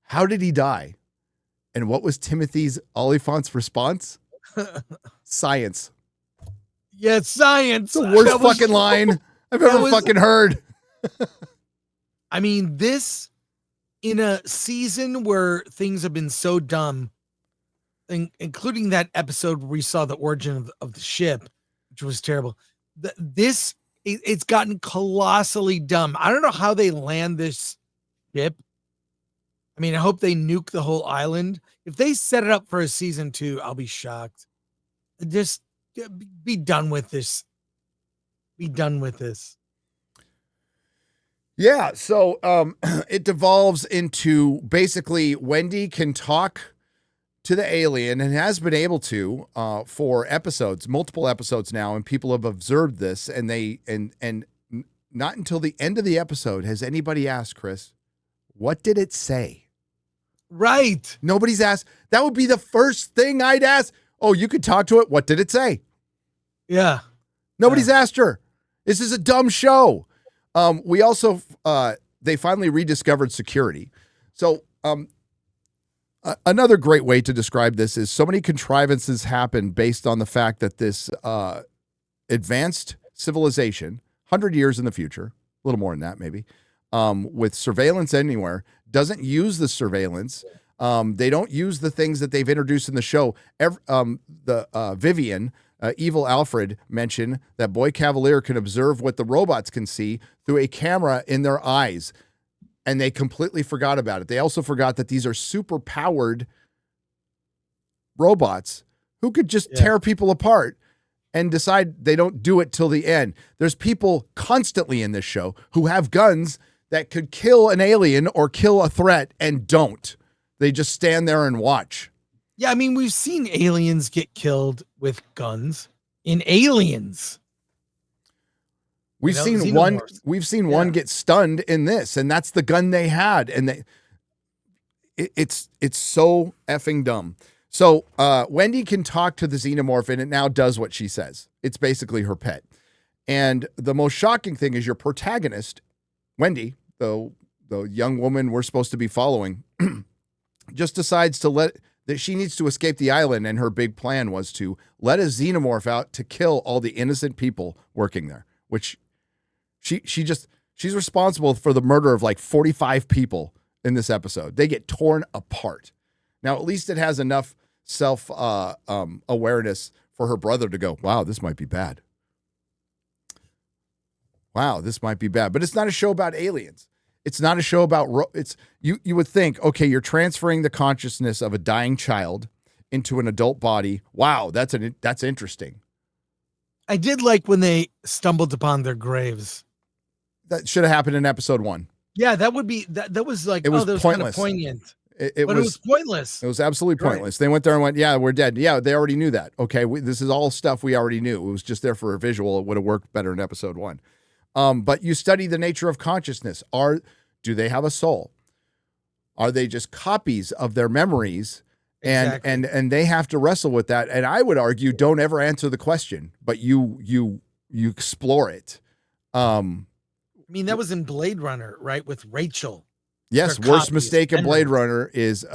how did he die? And what was Timothy Oliphant's response? Science. Yeah, science. It's the worst fucking line I've ever fucking heard. I mean, this, in a season where things have been so dumb, including that episode where we saw the origin of the ship, which was terrible. It's gotten colossally dumb. I don't know how they land this ship. I mean, I hope they nuke the whole island. If they set it up for a season 2, I'll be shocked. Just be done with this. Be done with this. Yeah, so it devolves into basically Wendy can talk to the alien and has been able to for episodes, multiple episodes now, and people have observed this, and not until the end of the episode has anybody asked, Chris, what did it say? Right. Nobody's asked. That would be the first thing I'd ask. Oh, you could talk to it. What did it say? Yeah. Nobody's asked her. This is a dumb show. We also, they finally rediscovered security. So another great way to describe this is so many contrivances happen based on the fact that this advanced civilization, 100 years in the future, a little more than that maybe, with surveillance anywhere, doesn't use the surveillance. They don't use the things that they've introduced in the show. Vivian, Evil Alfred, mentioned that Boy Cavalier can observe what the robots can see through a camera in their eyes, and they completely forgot about it. They also forgot that these are super powered robots who could just tear people apart and decide they don't do it till the end. There's people constantly in this show who have guns that could kill an alien or kill a threat and don't. They just stand there and watch. Yeah, I mean, we've seen aliens get killed with guns in Aliens. We've seen one get stunned in this, and that's the gun they had. And it's so effing dumb. So Wendy can talk to the xenomorph, and it now does what she says. It's basically her pet. And the most shocking thing is your protagonist, Wendy, the young woman we're supposed to be following, just decides that she needs to escape the island, and her big plan was to let a xenomorph out to kill all the innocent people working there, which she's responsible for the murder of like 45 people in this episode. They get torn apart. Now, at least it has enough self awareness for her brother to go, wow, this might be bad. Wow, this might be bad. But it's not a show about aliens. It's not a show about you would think, okay, you're transferring the consciousness of a dying child into an adult body. Wow, that's interesting. I did like when they stumbled upon their graves. That should have happened in episode 1. Yeah, that would be that was like, it was that was pointless. Kind of poignant. It was pointless. It was absolutely pointless. Right. They went there and went, yeah, we're dead. Yeah, they already knew that. Okay, this is all stuff we already knew. It was just there for a visual. It would have worked better in episode 1. But you study the nature of consciousness. Do they have a soul? Are they just copies of their memories? Exactly. And they have to wrestle with that. And I would argue, don't ever answer the question, but you explore it. I mean, that was in Blade Runner, right? With Rachel. Yes, worst mistake in Blade Runner is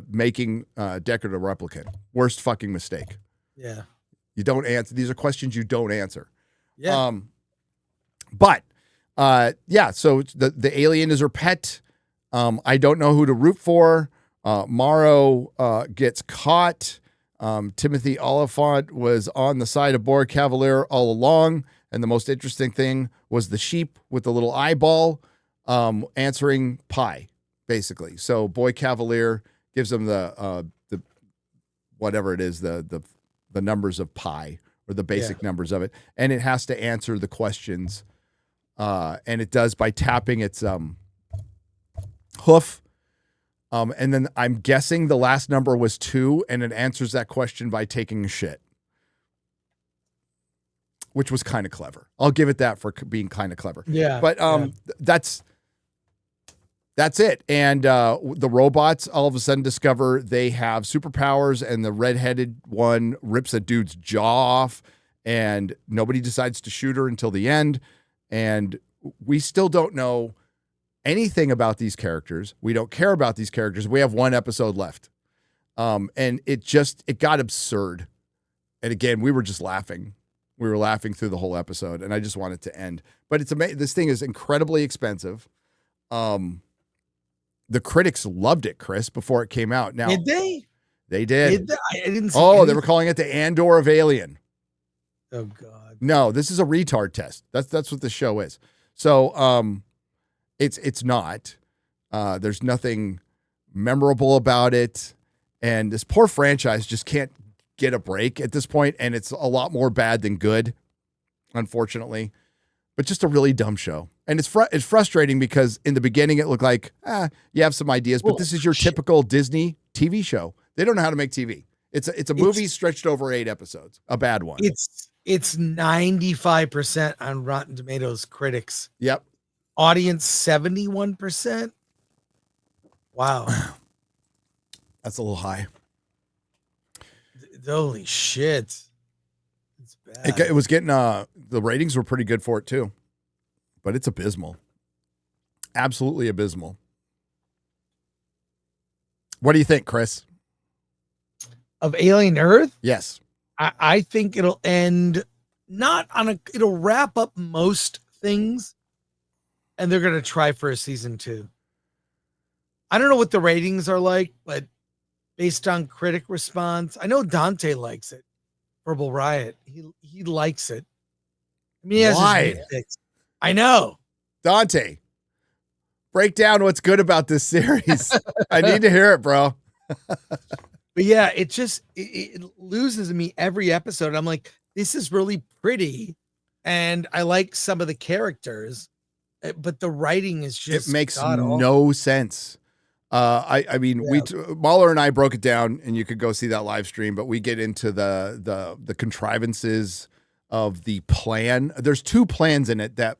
making Deckard a replicant. Worst fucking mistake. Yeah. You don't answer. These are questions you don't answer. Yeah. So the alien is her pet. I don't know who to root for. Morrow gets caught. Timothy Oliphant was on the side of Boy Cavalier all along. And the most interesting thing was the sheep with the little eyeball answering pi, basically. So Boy Cavalier gives him the whatever it is, the numbers of pi, or the basic numbers of it. And it has to answer the questions. And it does by tapping its hoof. And then I'm guessing the last number was 2, and it answers that question by taking a shit, which was kind of clever. I'll give it that for being kind of clever. Yeah. But that's it. And the robots all of a sudden discover they have superpowers, and the redheaded one rips a dude's jaw off, and nobody decides to shoot her until the end. And we still don't know anything about these characters. We don't care about these characters. We have 1 episode left. And it got absurd. And again, we were just laughing. We were laughing through the whole episode, and I just want it to end. But it's amazing. This thing is incredibly expensive. The critics loved it, Chris, before it came out. Now, did they? They did. I didn't see Oh, they anything. were calling it the Andor of Alien. Oh God. No, this is a retard test. That's what the show is. So it's not. There's nothing memorable about it. And this poor franchise just can't get a break at this point, and it's a lot more bad than good, unfortunately. But just a really dumb show. And it's frustrating because in the beginning it looked like, you have some ideas, but this is your typical Disney TV show. They don't know how to make TV. It's a movie stretched over 8 episodes. A bad one. It's 95% on Rotten Tomatoes critics. Yep. Audience 71%. Wow. That's a little high. Holy shit. It's bad. It was getting the ratings were pretty good for it too. But it's abysmal. Absolutely abysmal. What do you think, Chris? Of Alien Earth? Yes. I think it'll end it'll wrap up most things, and they're gonna try for a season 2. I don't know what the ratings are like, but based on critic response, I know Dante likes it. Verbal Riot. He likes it. I mean, he has his nitpicks. I know. Dante, break down what's good about this series. I need to hear it, bro. But yeah, it loses me every episode. I'm like, this is really pretty, and I like some of the characters, but the writing is just it makes no sense. I mean, Mahler and I broke it down, and you could go see that live stream. But we get into the contrivances of the plan. There's 2 plans in it that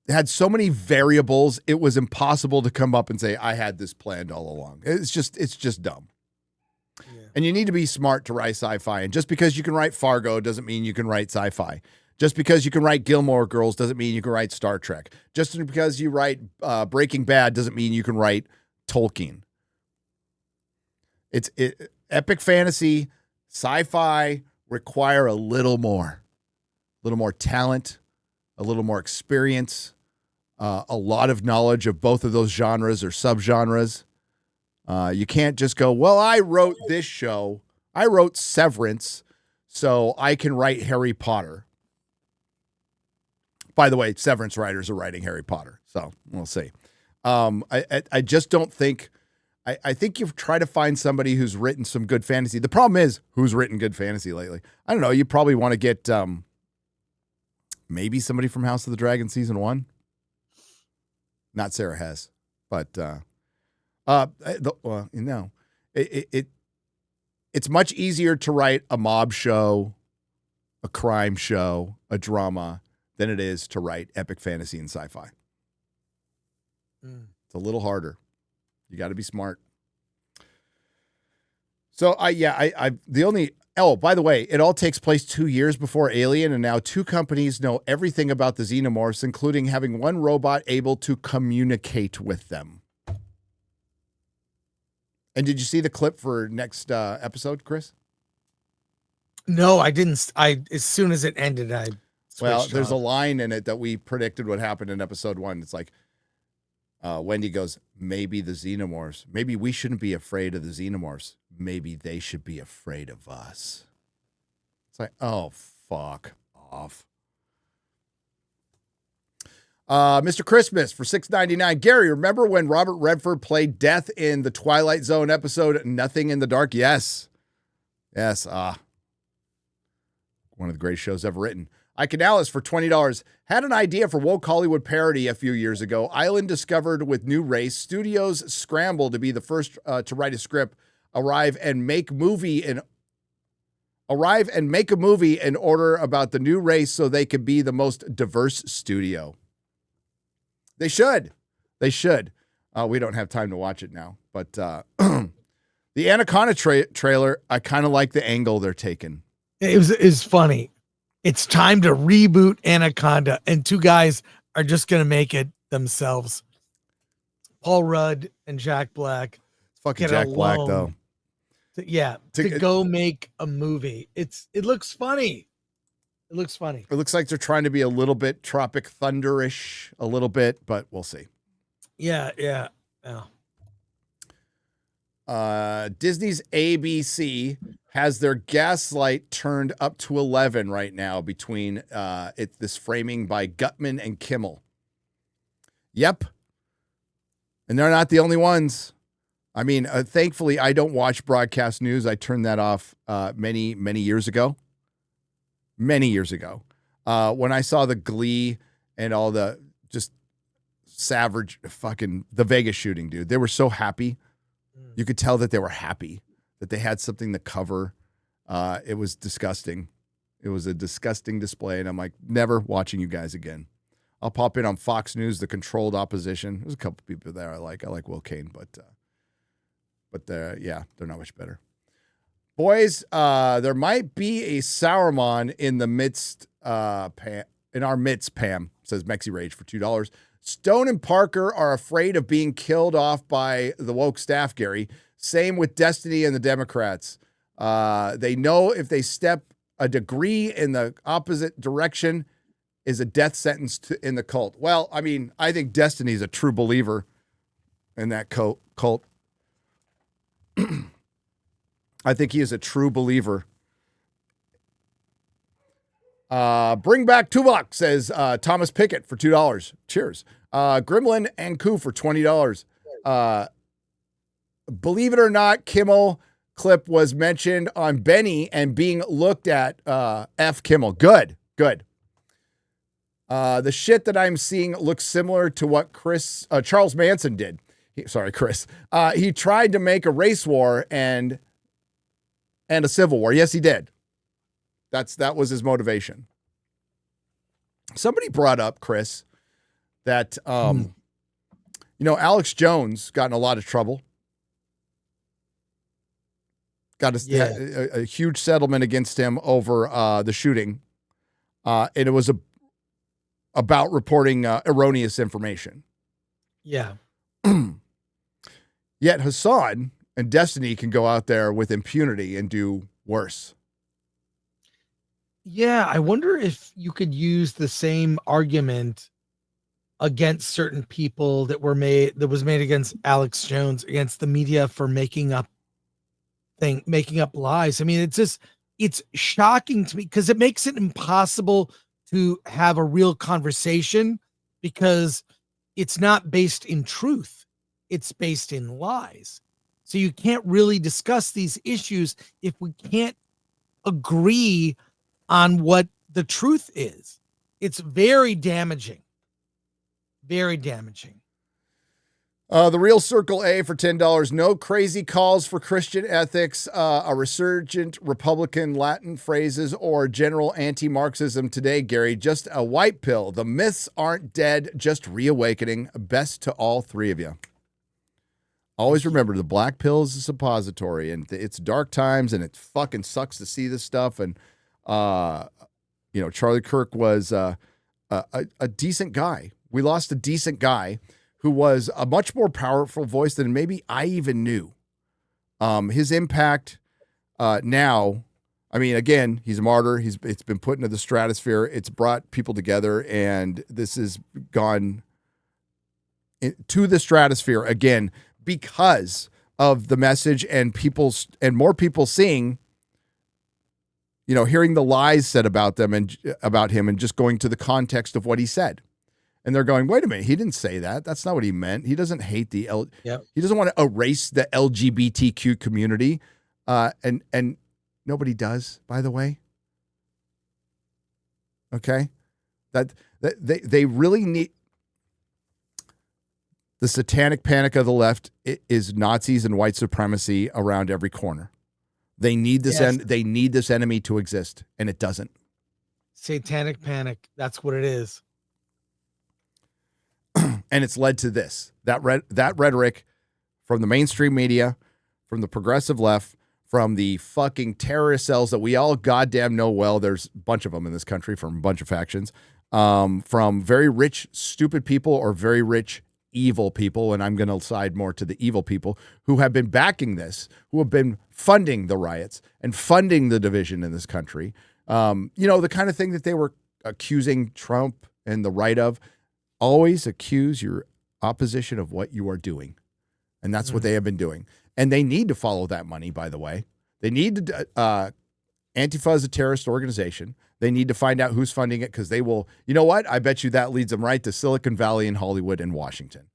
had so many variables, it was impossible to come up and say, I had this planned all along. It's just dumb. Yeah. And you need to be smart to write sci-fi. And just because you can write Fargo doesn't mean you can write sci-fi. Just because you can write Gilmore Girls doesn't mean you can write Star Trek. Just because you write Breaking Bad doesn't mean you can write Tolkien. Epic fantasy, sci-fi require a little more talent, a little more experience, a lot of knowledge of both of those genres or subgenres. You can't just go, well, I wrote this show. I wrote Severance, so I can write Harry Potter. By the way, Severance writers are writing Harry Potter, so we'll see. I just don't think. I think you've tried to find somebody who's written some good fantasy. The problem is, who's written good fantasy lately? I don't know. You probably want to get maybe somebody from House of the Dragon season 1. Not Sarah Hess, but it's much easier to write a mob show, a crime show, a drama than it is to write epic fantasy and sci-fi. It's a little harder. You got to be smart. So by the way, it all takes place 2 years before Alien, and now 2 companies know everything about the xenomorphs, including having one robot able to communicate with them. And did you see the clip for next episode, Chris? No, I didn't. As soon as it ended, there's a line in it that we predicted what happened in episode 1. It's like, Wendy goes, maybe the xenomorphs. Maybe we shouldn't be afraid of the xenomorphs. Maybe they should be afraid of us. It's like, oh, fuck off. Mr. Christmas for $6.99. Gary, remember when Robert Redford played Death in the Twilight Zone episode Nothing in the Dark? Yes. Yes. One of the greatest shows ever written. Ike Alice for $20. Had an idea for woke Hollywood parody a few years ago. Island discovered with new race. Studios scramble to be the first to write a script. Arrive and make a movie in order about the new race so they can be the most diverse studio. They should. We don't have time to watch it now, but the Anaconda trailer, I kind of like the angle they're taking. It's funny. It's time to reboot Anaconda, and 2 guys are just going to make it themselves. Paul Rudd and Jack Black. It's fucking Jack Black, though. To go make a movie. It looks funny. It looks like they're trying to be a little bit Tropic Thunder-ish, a little bit, but we'll see. Yeah. Disney's ABC has their gaslight turned up to 11 right now between this framing by Gutman and Kimmel. Yep. And they're not the only ones. I mean, thankfully, I don't watch broadcast news. I turned that off many, many years ago. Many years ago. When I saw the Glee and all the just savage the Vegas shooting, dude. They were so happy. You could tell that they were happy, that they had something to cover. It was disgusting. It was a disgusting display, and I'm like, never watching you guys again. I'll pop in on Fox News, the controlled opposition. There's a couple people there I like. I like Will Cain, but yeah, they're not much better. Boys, there might be a Sauron in the midst, in our midst, Pam, says Mexi Rage for $2. Stone and Parker are afraid of being killed off by the woke staff, Gary. Same with Destiny and the Democrats. They know if they step a degree in the opposite direction is a death sentence in the cult. Well, I mean, I think Destiny is a true believer in that cult. I think he is a true believer. Bring back Tuvok, says Thomas Pickett for $2. Cheers. Gremlin and Koo for $20. Believe it or not, Kimmel clip was mentioned on Benny and being looked at F. Kimmel. Good. The shit that I'm seeing looks similar to what Charles Manson did. Chris. He tried to make a race war and a civil war. Yes, he did. That was his motivation. Somebody brought up, Chris, that Alex Jones got in a lot of trouble. Got a huge settlement against him over the shooting, and it was about reporting erroneous information. Yeah. Yet Hassan and Destiny can go out there with impunity and do worse. Yeah, I wonder if you could use the same argument against certain people that was made against Alex Jones, against the media for making up lies. I mean, it's shocking to me because it makes it impossible to have a real conversation because it's not based in truth. It's based in lies. So you can't really discuss these issues if we can't agree on what the truth is. It's very damaging. Very damaging. The Real Circle A for $10. No crazy calls for Christian ethics, a resurgent Republican Latin phrases, or general anti-Marxism today, Gary. Just a white pill. The myths aren't dead, just reawakening. Best to all three of you. Always remember, the black pill is a suppository, and it's dark times, and it fucking sucks to see this stuff. And, Charlie Kirk was a decent guy. We lost a decent guy who was a much more powerful voice than maybe I even knew. His impact now, I mean, again, he's a martyr. It's been put into the stratosphere. It's brought people together, and this has gone to the stratosphere again because of the message and more people seeing, hearing the lies said about them and about him and just going to the context of what he said. And they're going, wait a minute, he didn't say that. That's not what he meant. He doesn't hate he doesn't want to erase the LGBTQ community. And nobody does, by the way. Okay. That they really need. The satanic panic of the left is Nazis and white supremacy around every corner. They need this they need this enemy to exist, and it doesn't. Satanic panic. That's what it is. And it's led to this. That rhetoric from the mainstream media, from the progressive left, from the fucking terrorist cells that we all goddamn know well. There's a bunch of them in this country from a bunch of factions. From very rich, stupid people or very rich, evil people, and I'm going to side more to the evil people who have been backing this, who have been funding the riots and funding the division in this country. The kind of thing that they were accusing Trump and the right of. Always accuse your opposition of what you are doing. And that's what they have been doing. And they need to follow that money, by the way. They need to, Antifa is a terrorist organization. They need to find out who's funding it because they will, you know what? I bet you that leads them right to Silicon Valley and Hollywood and Washington.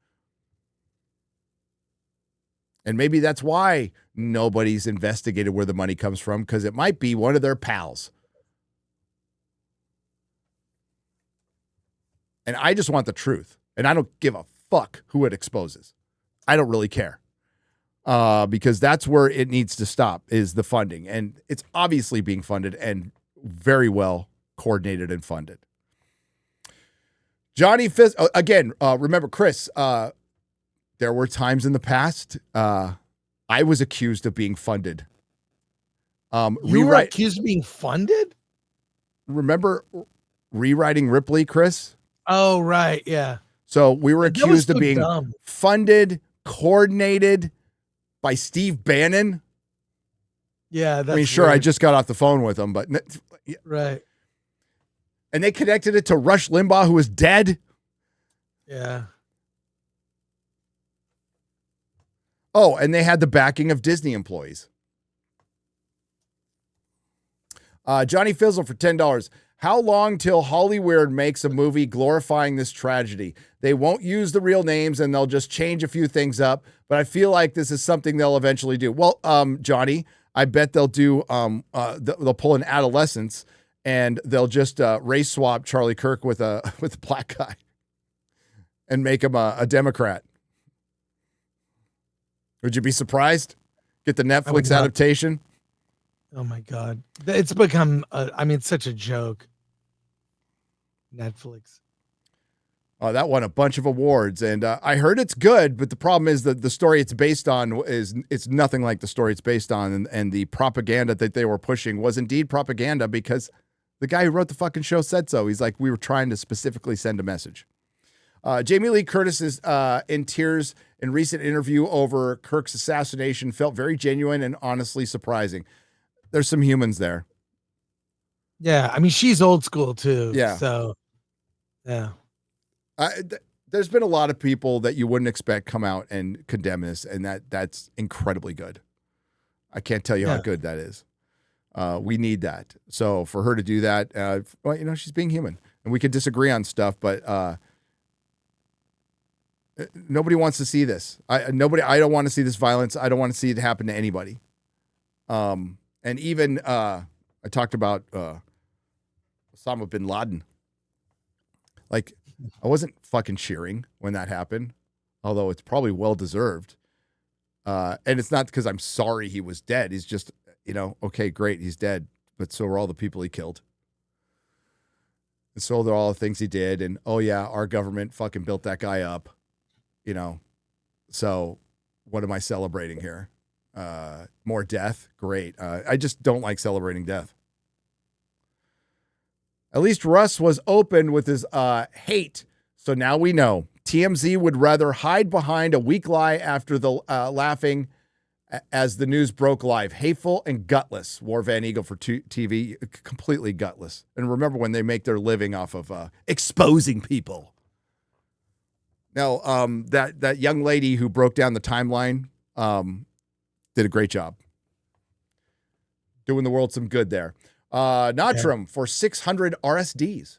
And maybe that's why nobody's investigated where the money comes from, because it might be one of their pals. And I just want the truth. And I don't give a fuck who it exposes. I don't really care. Because that's where it needs to stop, is the funding. And it's obviously being funded and very well coordinated and funded. Johnny Fizz, again, remember, Chris, there were times in the past I was accused of being funded. You were accused of being funded? Remember rewriting Ripley, Chris? Oh, right. Yeah. So we were accused of being dumb. funded, coordinated by Steve Bannon. Yeah. That's I mean, sure, weird. I just got off the phone with him, but Right. and they connected it to Rush Limbaugh, who was dead. Yeah. Oh, and they had the backing of Disney employees. Johnny Fizzle for $10. How long till Hollywood makes a movie glorifying this tragedy? They won't use the real names and they'll just change a few things up, but I feel like this is something they'll eventually do. Well, Johnny, I bet they'll do, they'll pull an Adolescence and they'll just race swap Charlie Kirk with a black guy and make him a Democrat. Would you be surprised? Get the Netflix adaptation? Oh my God. It's become, it's such a joke. Netflix. Oh, that won a bunch of awards, and I heard it's good, but the problem is that the story it's based on it's nothing like the story it's based on, and the propaganda that they were pushing was indeed propaganda because the guy who wrote the fucking show said so. He's like, we were trying to specifically send a message. Jamie Lee Curtis is in tears in recent interview over Kirk's assassination, felt very genuine and honestly surprising. There's some humans there. Yeah, I mean, she's old school too. Yeah. So, yeah. There's been a lot of people that you wouldn't expect come out and condemn this, and that's incredibly good. I can't tell you how good that is. We need that. So for her to do that, well, you know, she's being human, and we could disagree on stuff, but nobody wants to see this. I don't want to see this violence. I don't want to see it happen to anybody. And even I talked about Osama bin Laden. Like, I wasn't fucking cheering when that happened, although it's probably well deserved. And it's not because I'm sorry he was dead. He's just, you know, okay, great, he's dead, but so are all the people he killed. And so are all the things he did. And oh yeah, our government fucking built that guy up, you know. So what am I celebrating here? More death? Great. I just don't like celebrating death. At least Russ was open with his hate. So now we know. TMZ would rather hide behind a weak lie after the laughing as the news broke live. Hateful and gutless. War Van Eagle for TV. Completely gutless. And remember when they make their living off of exposing people. Now, that young lady who broke down the timeline did a great job. Doing the world some good there. Natrum for 600 RSDs.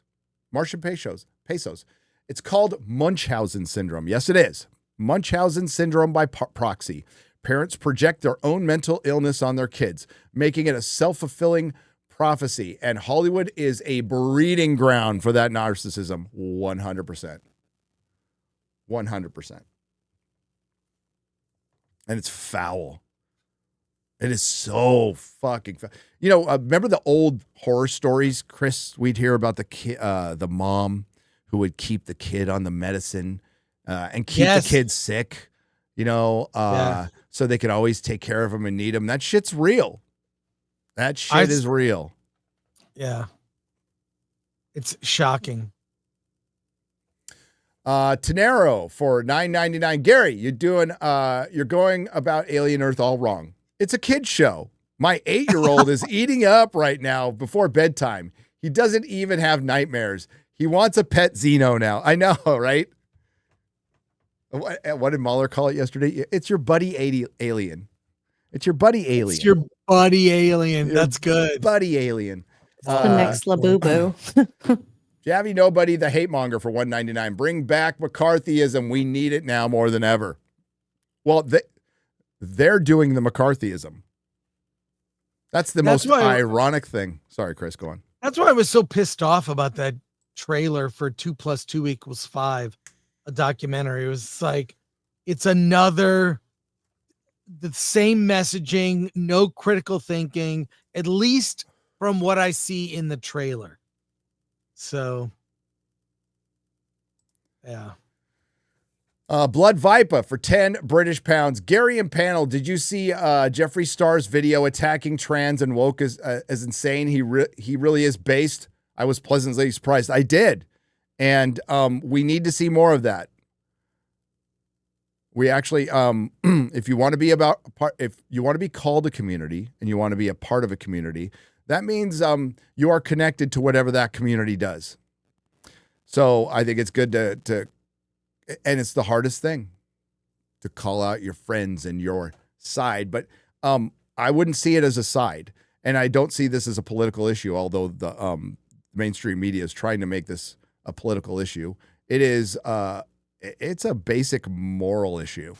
Martian pesos. It's called Munchausen syndrome. Yes, it is. Munchausen syndrome by proxy. Parents project their own mental illness on their kids, making it a self-fulfilling prophecy. And Hollywood is a breeding ground for that narcissism. 100%. 100%. And it's foul. It is so fucking foul. You know, remember the old horror stories, Chris? We'd hear about the mom who would keep the kid on the medicine and keep the kid sick, you know, so they could always take care of him and need him. That shit's real. That shit is real. Yeah. It's shocking. Tenero for $9.99. Gary, you're going about Alien Earth all wrong. It's a kid's show. My 8-year-old is eating up right now before bedtime. He doesn't even have nightmares. He wants a pet Xeno now. I know, right? What did Mahler call it yesterday? It's your buddy Alien. It's your buddy alien. It's your buddy alien. Your That's good. buddy alien. It's the next Labubu. Javi Nobody, the hate monger for $1.99. Bring back McCarthyism. We need it now more than ever. Well, they're doing the McCarthyism. That's the most ironic thing. Sorry, Chris, go on. That's why I was so pissed off about that trailer for 2 + 2 = 5, a documentary. It was like, it's another, the same messaging, no critical thinking, at least from what I see in the trailer. So, yeah. Blood Viper for 10 British pounds. Gary and panel, did you see Jeffree Star's video attacking trans and woke as insane? He really is based. I was pleasantly surprised. I did. And we need to see more of that. We actually, if you want to be if you want to be called a community and you want to be a part of a community, that means you are connected to whatever that community does. So I think it's good to and it's the hardest thing to call out your friends and your side, but I wouldn't see it as a side, and I don't see this as a political issue, although the mainstream media is trying to make this a political issue. It is it's a basic moral issue.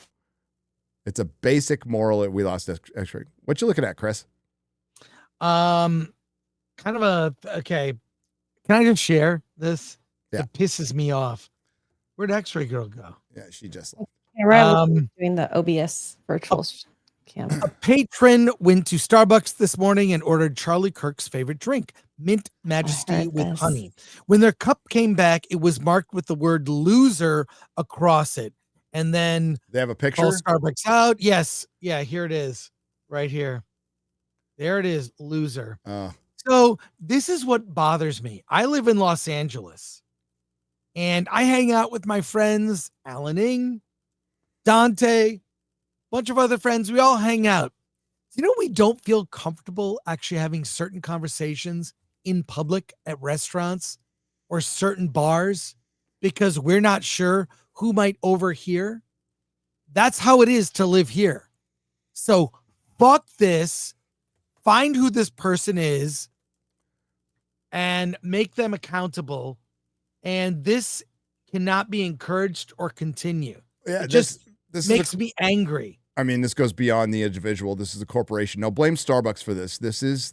It's a basic moral. We lost X-ray. What you looking at, Chris? Kind of okay. Can I just share this? Yeah. It pisses me off. Where'd X-ray girl go? Yeah, she just. Doing the OBS virtual cam. A patron went to Starbucks this morning and ordered Charlie Kirk's favorite drink, Mint Majesty with honey. When their cup came back, it was marked with the word loser across it. And then they have a picture. Call Starbucks out. Yes. Yeah, here it is. Right here. There it is. Loser. So this is what bothers me. I live in Los Angeles and I hang out with my friends, Alan Ing, Dante, bunch of other friends. We all hang out. You know, we don't feel comfortable actually having certain conversations in public at restaurants or certain bars because we're not sure who might overhear. That's how it is to live here. So fuck this. Find who this person is and make them accountable. And this cannot be encouraged or continue. Yeah, it just makes me angry. I mean, this goes beyond the individual. This is a corporation. No, blame Starbucks for this. This is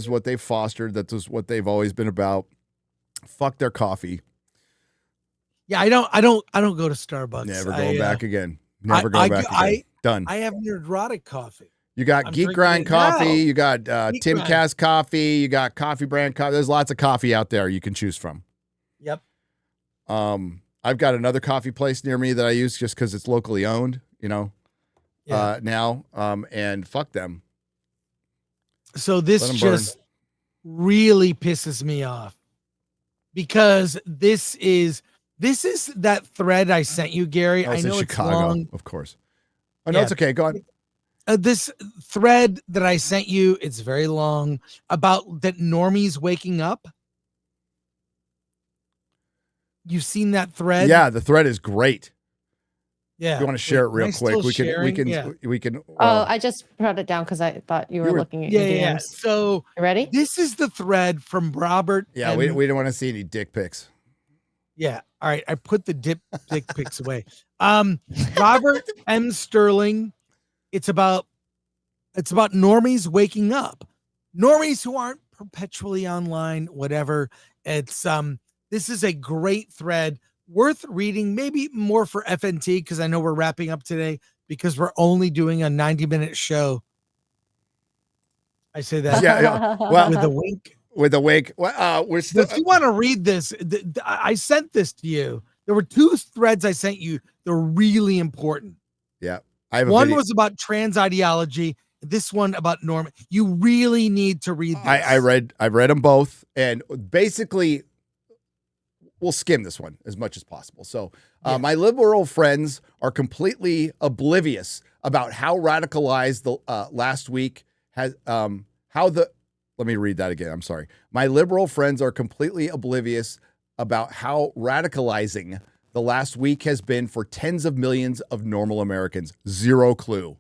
what they've fostered. That is what they've always been about. Fuck their coffee. Yeah, I don't go to Starbucks. Never going back again. Never going back again. Done. I have Nerdrotic coffee. You got Geek Grind coffee. Now. You got Timcast coffee. You got Coffee Brand coffee. There's lots of coffee out there you can choose from. Yep. I've got another coffee place near me that I use just because it's locally owned, you know, now. And fuck them. So this just really pisses me off because this is that thread I sent you, Gary. I know it's long. Of course. Oh, no, it's okay. Go on. This thread that I sent you, it's very long, about that Normies waking up. You've seen that thread? Yeah, the thread is great. Yeah. You want to share it real quick? We can. Oh, I just brought it down because I thought you were looking at your DMs. Yeah. So you ready? This is the thread from Robert. Yeah, we don't want to see any dick pics. Yeah. All right. I put the dick pics away. Robert M. Sterling. It's about normies waking up. Normies who aren't perpetually online, whatever. It's this is a great thread worth reading, maybe more for FNT because I know we're wrapping up today because we're only doing a 90-minute show. I say that. Yeah. Well, with a wink. With a wink. Well, we're still. If you want to read this, I sent this to you. There were 2 threads I sent you. They're really important. Yeah. I have one was about trans ideology. This one about Norm. You really need to read this. I've read them both, and basically, we'll skim this one as much as possible. So, my liberal friends are completely oblivious about how radicalized the last week has. Let me read that again. I'm sorry. My liberal friends are completely oblivious about how radicalizing the last week has been for tens of millions of normal Americans. Zero clue.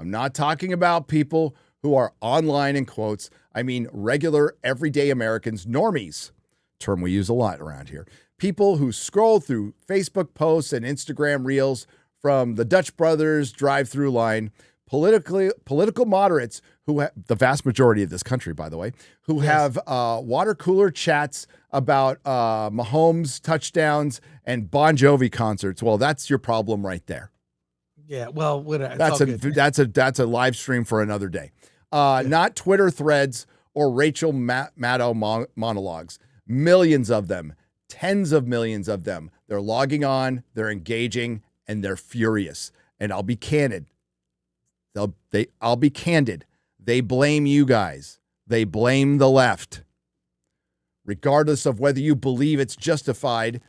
I'm not talking about people who are online in quotes. I mean regular, everyday Americans, normies, term we use a lot around here. People who scroll through Facebook posts and Instagram reels from the Dutch Brothers drive-through line, political moderates who the vast majority of this country, by the way, who have water cooler chats about Mahomes touchdowns and Bon Jovi concerts. Well, that's your problem right there. Yeah, well, That's a live stream for another day. Not Twitter threads or Rachel Maddow monologues. Millions of them, tens of millions of them. They're logging on, they're engaging, and they're furious. And I'll be candid. I'll be candid. They blame you guys. They blame the left. Regardless of whether you believe it's justified,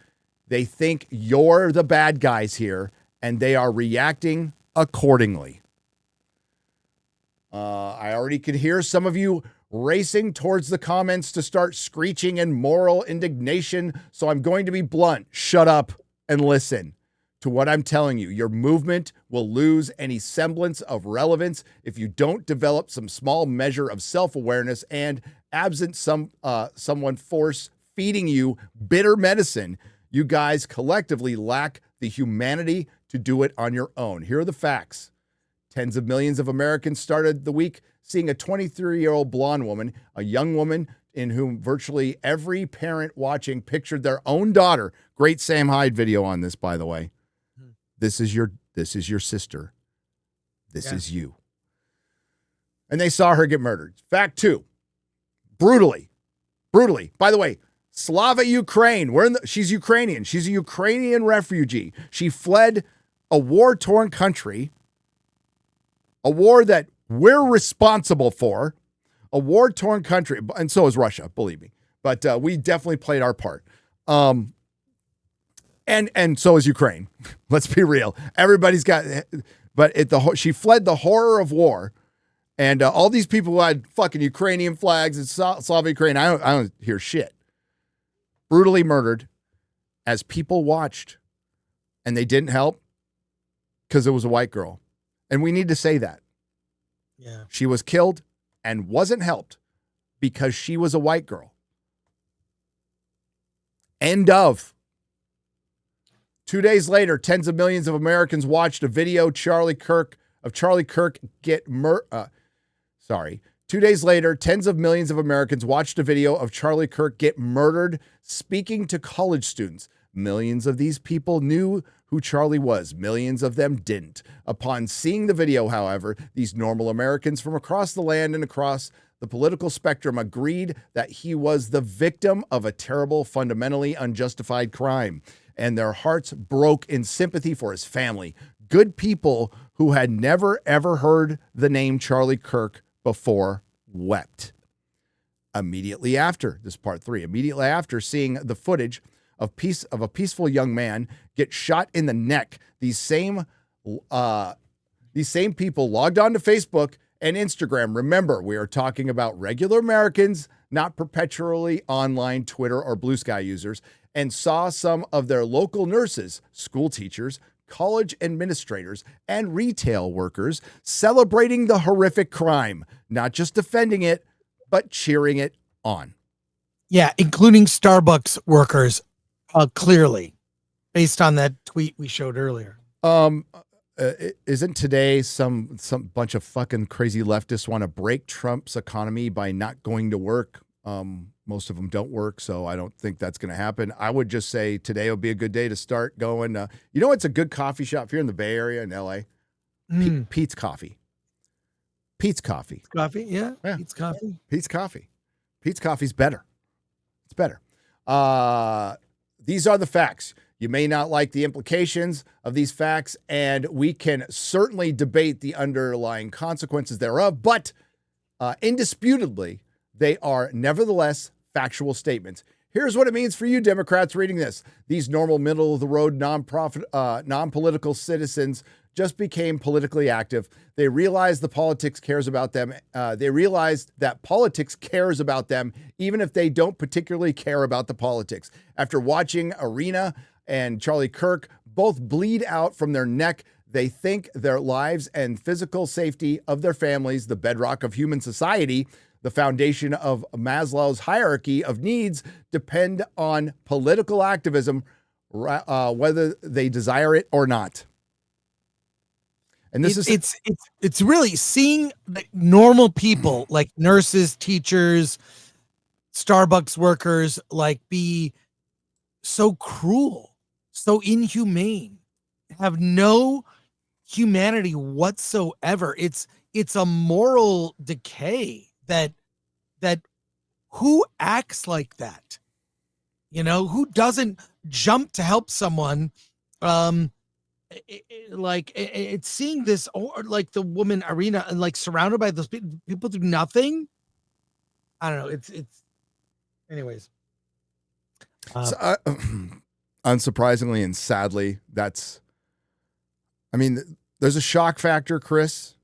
they think you're the bad guys here, and they are reacting accordingly. I already could hear some of you racing towards the comments to start screeching in moral indignation, so I'm going to be blunt. Shut up and listen to what I'm telling you. Your movement will lose any semblance of relevance if you don't develop some small measure of self-awareness, and absent someone force feeding you bitter medicine, you guys collectively lack the humanity to do it on your own. Here are the facts. Tens of millions of Americans started the week seeing a 23-year-old blonde woman, a young woman in whom virtually every parent watching pictured their own daughter. Great Sam Hyde video on this, by the way. This is your sister. This is you. And they saw her get murdered. Fact 2. Brutally. By the way, Slava Ukraine. She's Ukrainian. She's a Ukrainian refugee. She fled a war-torn country, a war that we're responsible for, a war-torn country, and so is Russia, believe me. But we definitely played our part. And so is Ukraine. Let's be real. Everybody's got, but she fled the horror of war, and all these people who had fucking Ukrainian flags and Slavic Ukraine, I don't hear shit. Brutally murdered as people watched, and they didn't help because it was a white girl, and we need to say that. Yeah, she was killed and wasn't helped because she was a white girl. End of. 2 days later, tens of millions of Americans watched a video of Charlie Kirk get murdered. 2 days later, tens of millions of Americans watched a video of Charlie Kirk get murdered speaking to college students. Millions of these people knew who Charlie was. Millions of them didn't. Upon seeing the video, however, these normal Americans from across the land and across the political spectrum agreed that he was the victim of a terrible, fundamentally unjustified crime, and their hearts broke in sympathy for his family. Good people who had never, ever heard the name Charlie Kirk before wept. Immediately after, this is part 3, immediately after seeing the footage of a peaceful young man get shot in the neck, these same people logged on to Facebook and Instagram. Remember, we are talking about regular Americans, not perpetually online Twitter or Blue Sky users, and saw some of their local nurses, school teachers, college administrators, and retail workers celebrating the horrific crime, not just defending it, but cheering it on. Yeah, including Starbucks workers, clearly, based on that tweet we showed earlier. Isn't today some bunch of fucking crazy leftists want to break Trump's economy by not going to work? Most of them don't work, so I don't think that's going to happen. I would just say today would be a good day to start going. You know what's a good coffee shop here in the Bay Area in LA? Pete's Coffee. Pete's Coffee. Coffee, yeah. Pete's Coffee. Pete's Coffee. Pete's Coffee's better. It's better. These are the facts. You may not like the implications of these facts, and we can certainly debate the underlying consequences thereof, but indisputably, they are nevertheless factual statements. Here's what it means for you Democrats reading this. These normal middle-of-the-road non-political citizens just became politically active. They realized the politics cares about them. They realized that politics cares about them, even if they don't particularly care about the politics. After watching Arena and Charlie Kirk both bleed out from their neck, They think their lives and physical safety of their families, the bedrock of human society, the foundation of Maslow's hierarchy of needs, depend on political activism, whether they desire it or not. And this it's really seeing like normal people like nurses, teachers, Starbucks workers like be so cruel, so inhumane, have no humanity whatsoever. It's a moral decay that who acts like that? You know, who doesn't jump to help someone? It's seeing this, or like the woman Irina, and like surrounded by those people do nothing. I don't know. It's anyways. So, unsurprisingly and sadly, there's a shock factor, Chris,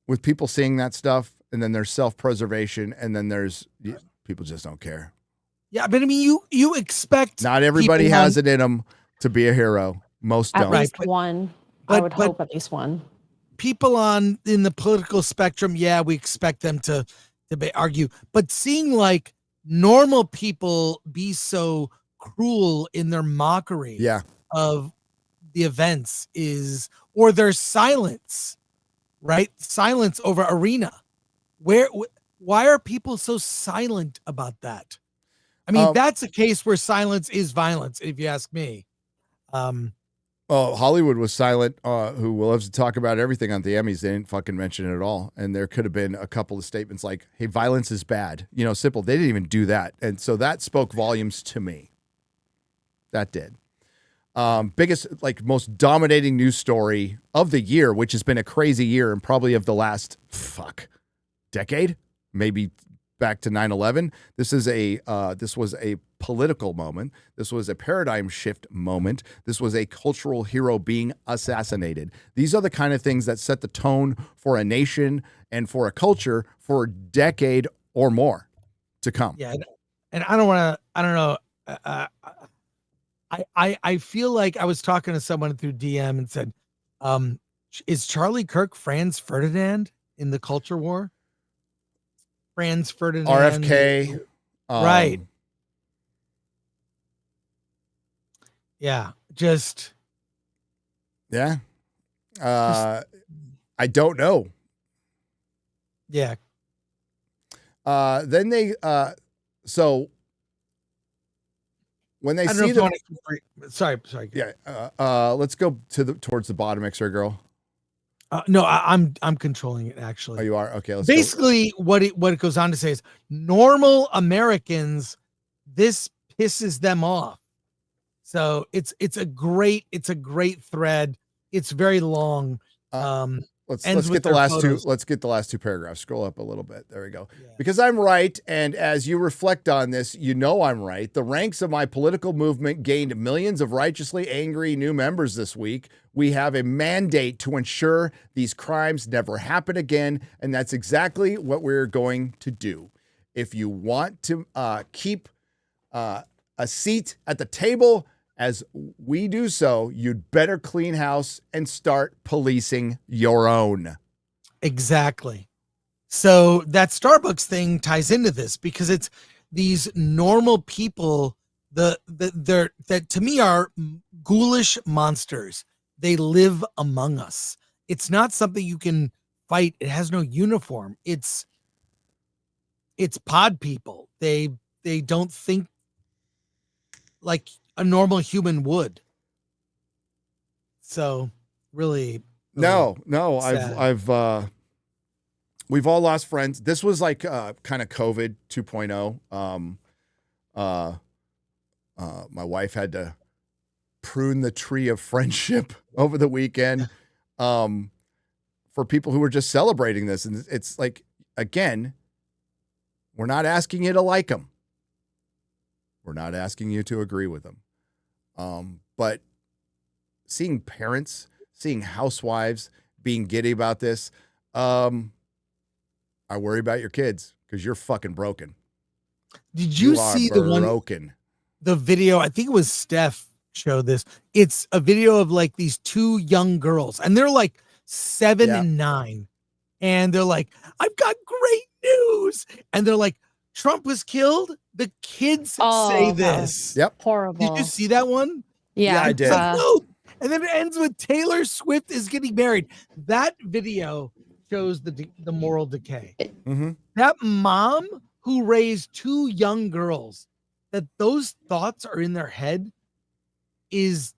with people seeing that stuff, and then there's self-preservation, and then there's people just don't care. Yeah, but I mean, you expect not everybody has it in them to be a hero. Most don't. At least one. I would hope at least one. People in the political spectrum, yeah, we expect them to argue, but seeing like normal people be so cruel in their mockery of the events or their silence, right? Silence over Irina. Why are people so silent about that? I mean, that's a case where silence is violence, if you ask me. Hollywood was silent, who loves to talk about everything on the Emmys. They didn't fucking mention it at all. And there could have been a couple of statements like, hey, violence is bad. You know, simple. They didn't even do that. And so that spoke volumes to me. That did. Biggest, like most dominating news story of the year, which has been a crazy year and probably of the last, decade, maybe back to 9/11. This was a political moment. This was a paradigm shift moment. This was a cultural hero being assassinated. These are the kind of things that set the tone for a nation and for a culture for a decade or more to come. Yeah. And I don't know. I feel like I was talking to someone through DM and said, is Charlie Kirk Franz Ferdinand in the culture war? Franz Ferdinand. RFK. Right. Yeah. Just. Yeah. I don't know. Yeah. Then they, so when they see the, sorry. Yeah. Let's go towards the bottom, X-Ray Girl. No, I'm controlling it actually. Oh, you are? Okay. Let's basically go. what it goes on to say is normal Americans, this pisses them off. So it's a great thread. It's very long. Let's get the last two paragraphs. Scroll up a little bit. There we go. Yeah. Because I'm right, and as you reflect on this, you know I'm right. The ranks of my political movement gained millions of righteously angry new members this week. We have a mandate to ensure these crimes never happen again, and that's exactly what we're going to do. If you want to keep a seat at the table as we do so, you'd better clean house and start policing your own. Exactly. So that Starbucks thing ties into this because it's these normal people that to me are ghoulish monsters. They live among us. It's not something you can fight. It has no uniform. It's pod people. They don't think like a normal human would. So really no, sad. we've all lost friends. This was like kind of COVID 2.0. My wife had to prune the tree of friendship over the weekend for people who were just celebrating this. And it's like, again, we're not asking you to like them. We're not asking you to agree with them. But seeing parents, seeing housewives being giddy about this, I worry about your kids because you're fucking broken. Did you see the broken. The video? I think it was Steph show this. It's a video of like these two young girls, and they're like 7 and 9, and they're like, "I've got great news," and they're like, "Trump was killed." The kids say this. Yep. Horrible. Did you see that one? Yeah, I did. No. And then it ends with Taylor Swift is getting married. That video shows the moral decay. Mm-hmm. That mom who raised two young girls, that those thoughts are in their head, it's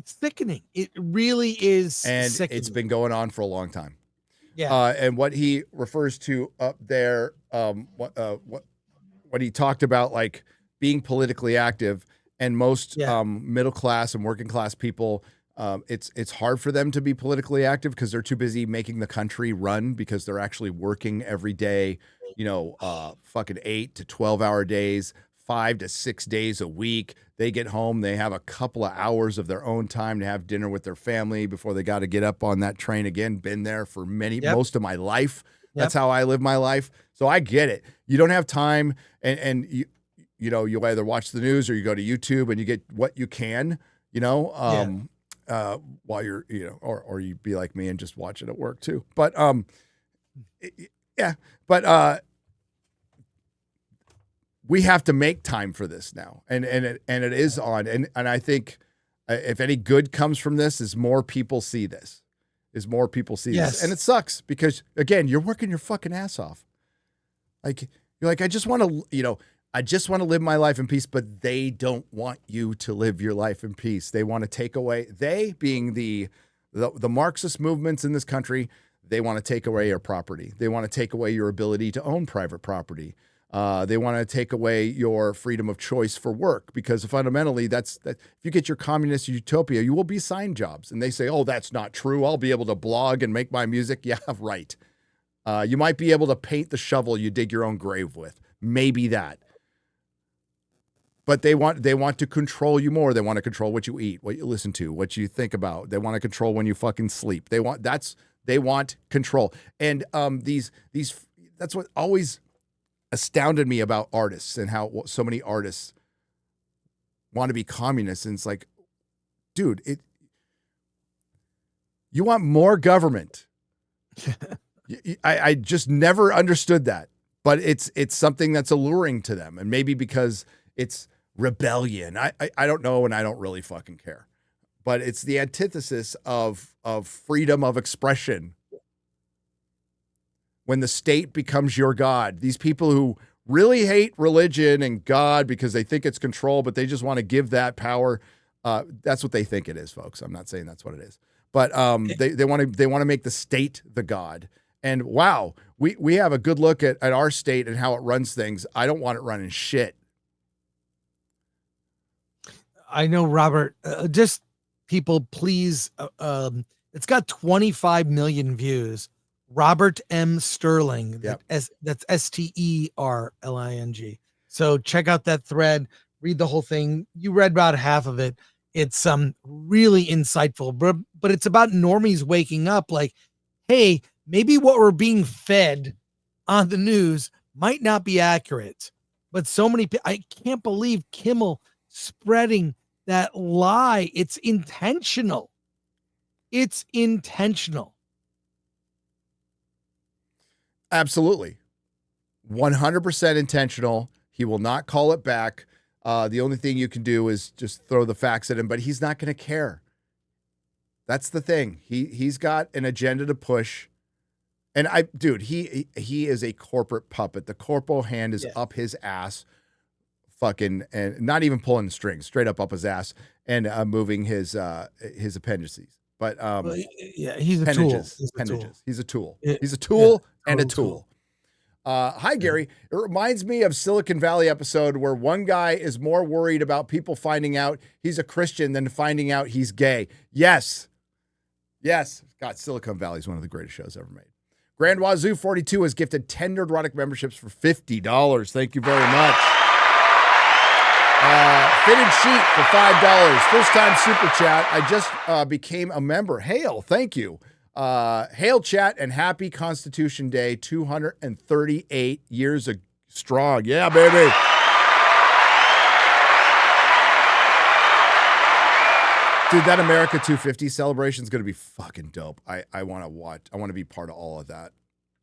sickening. It really is. And sickening. it's been going on for a long time. Yeah. And what he refers to up there, what he talked about, like being politically active, and most middle class and working class people, it's hard for them to be politically active because they're too busy making the country run, because they're actually working every day, fucking 8 to 12-hour days, 5 to 6 days a week. They get home, they have a couple of hours of their own time to have dinner with their family before they got to get up on that train again. Been there for most of my life. That's how I live my life. So I get it. You don't have time, and you'll either watch the news or you go to YouTube and you get what you can, while you're, or you be like me and just watch it at work too. But we have to make time for this now, and it is on, and I think if any good comes from this is more people see this, this, and it sucks because again, you're working your fucking ass off. Like you're like, I just want to live my life in peace, but they don't want you to live your life in peace. They want to take away, they being the Marxist movements in this country, they want to take away your property. They want to take away your ability to own private property. They want to take away your freedom of choice for work, because fundamentally that's if you get your communist utopia, you will be assigned jobs. And they say, oh, that's not true. I'll be able to blog and make my music. Yeah, right. You might be able to paint the shovel you dig your own grave with. Maybe that. But they want to control you more. They want to control what you eat, what you listen to, what you think about. They want to control when you fucking sleep. They want control. And that's what always astounded me about artists, and how so many artists want to be communists. And it's like, dude, you want more government. I just never understood that, but it's something that's alluring to them, and maybe because it's rebellion. I don't know, and I don't really fucking care, but it's the antithesis of freedom of expression. When the state becomes your God, these people who really hate religion and God because they think it's control, but they just want to give that power. That's what they think it is, folks. I'm not saying that's what it is, but they want to make the state the God. And wow, we have a good look at our state and how it runs things. I don't want it running shit. I know, Robert. Just people, please. It's got 25 million views. Robert M. Sterling. Yep. That's Sterling. So check out that thread. Read the whole thing. You read about half of it. It's really insightful, but it's about normies waking up. Like, hey, maybe what we're being fed on the news might not be accurate. But so many people, I can't believe Kimmel spreading that lie. It's intentional. It's intentional. Absolutely. 100% intentional. He will not call it back. The only thing you can do is just throw the facts at him, but he's not going to care. That's the thing. He's got an agenda to push. And he is a corporate puppet. The corporal hand is up his ass, fucking, and not even pulling the strings, straight up his ass, and moving his appendices. But he's a tool. He's a tool. He's a tool and a tool. Hi, Gary. It reminds me of Silicon Valley episode where one guy is more worried about people finding out he's a Christian than finding out he's gay. Yes. God, Silicon Valley is one of the greatest shows ever made. Grand Wazoo 42 has gifted 10 Nerdrotic memberships for $50. Thank you very much. Fitted sheet for $5. First time super chat. I just became a member. Hail, thank you. Hail chat and happy Constitution Day, 238 years strong. Yeah, baby. Dude, that America 250 celebration is going to be fucking dope. I want to watch. I want to be part of all of that.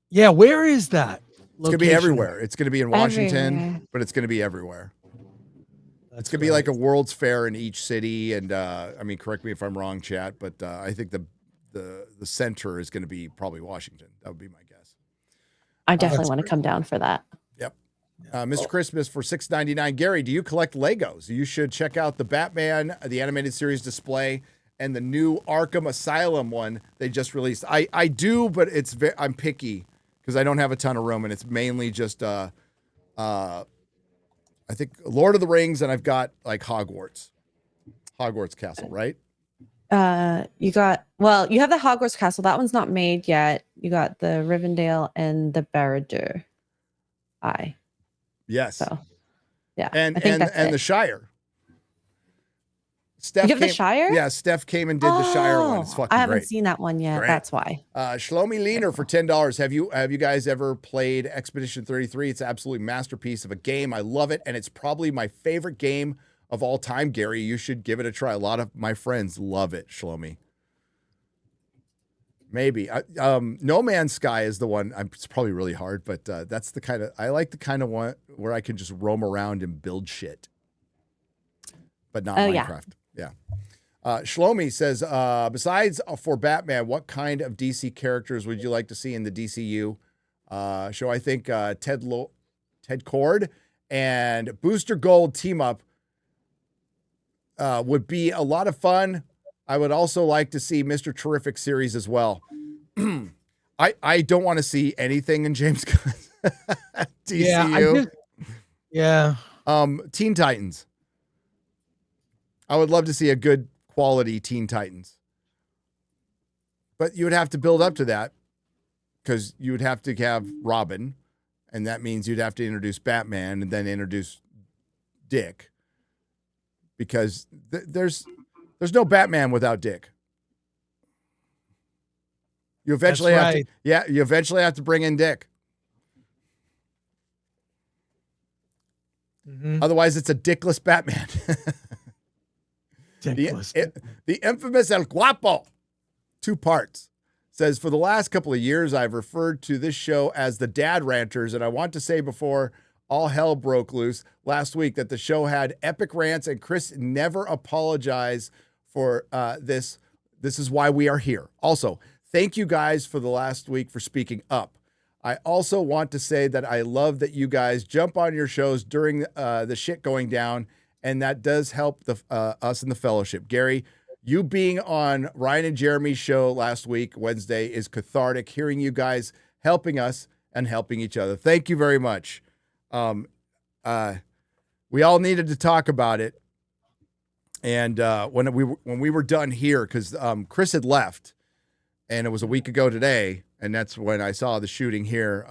Yeah, where is that? It's going to be everywhere. It's going to be in Washington, Everywhere. but it's going to be everywhere. That's It's going to be like a World's Fair in each city. And I mean, correct me if I'm wrong, chat, but I think the center is going to be probably Washington. That would be my guess. I definitely want to come down for that. Yep. Mr. Christmas for $6.99. Gary, do you collect Legos? You should check out the Batman, the animated series display, and the new Arkham Asylum one they just released. I do, but I'm picky because I don't have a ton of room, and it's mainly just I think Lord of the Rings, and I've got like Hogwarts Castle, right? You have the Hogwarts Castle. That one's not made yet. You got the Rivendell and the Barad-dûr. Yes. So, yeah. And I think that's it. the Shire. Steph You have the Shire? Yeah, Steph came and did the Shire one. It's fucking I haven't great. seen that one yet. Great. That's why. Shlomi Leaner for $10. Have you guys ever played Expedition 33? It's an absolute masterpiece of a game. I love it, and it's probably my favorite game of all time. Gary, you should give it a try. A lot of my friends love it, Shlomi. Maybe. No Man's Sky is the one. It's probably really hard, but that's the kind of I like the kind of one where I can just roam around and build shit, but not Minecraft. Yeah. Shlomi says, besides for Batman, what kind of DC characters would you like to see in the DCU show? I think Ted Kord and Booster Gold team up would be a lot of fun. I would also like to see Mr. Terrific series as well. I don't want to see anything in James Gunn's DCU. Yeah. Teen Titans. I would love to see a good quality Teen Titans. But you would have to build up to that because you would have to have Robin, and that means you'd have to introduce Batman and then introduce Dick. Because there's no Batman without Dick. You eventually have to, you eventually have to bring in Dick. Mm-hmm. Otherwise, it's a dickless Batman. The infamous El Guapo, 2 parts, says, for the last couple of years, I've referred to this show as the Dad Ranters, and I want to say before all hell broke loose last week that the show had epic rants, and Chris never apologized for this. This is why we are here. Also, thank you guys for the last week for speaking up. I also want to say that I love that you guys jump on your shows during the shit going down, and that does help us in the fellowship. Gary, you being on Ryan and Jeremy's show last week, Wednesday, is cathartic. Hearing you guys helping us and helping each other. Thank you very much. We all needed to talk about it. And when we were done here, because Chris had left, and it was a week ago today, and that's when I saw the shooting here.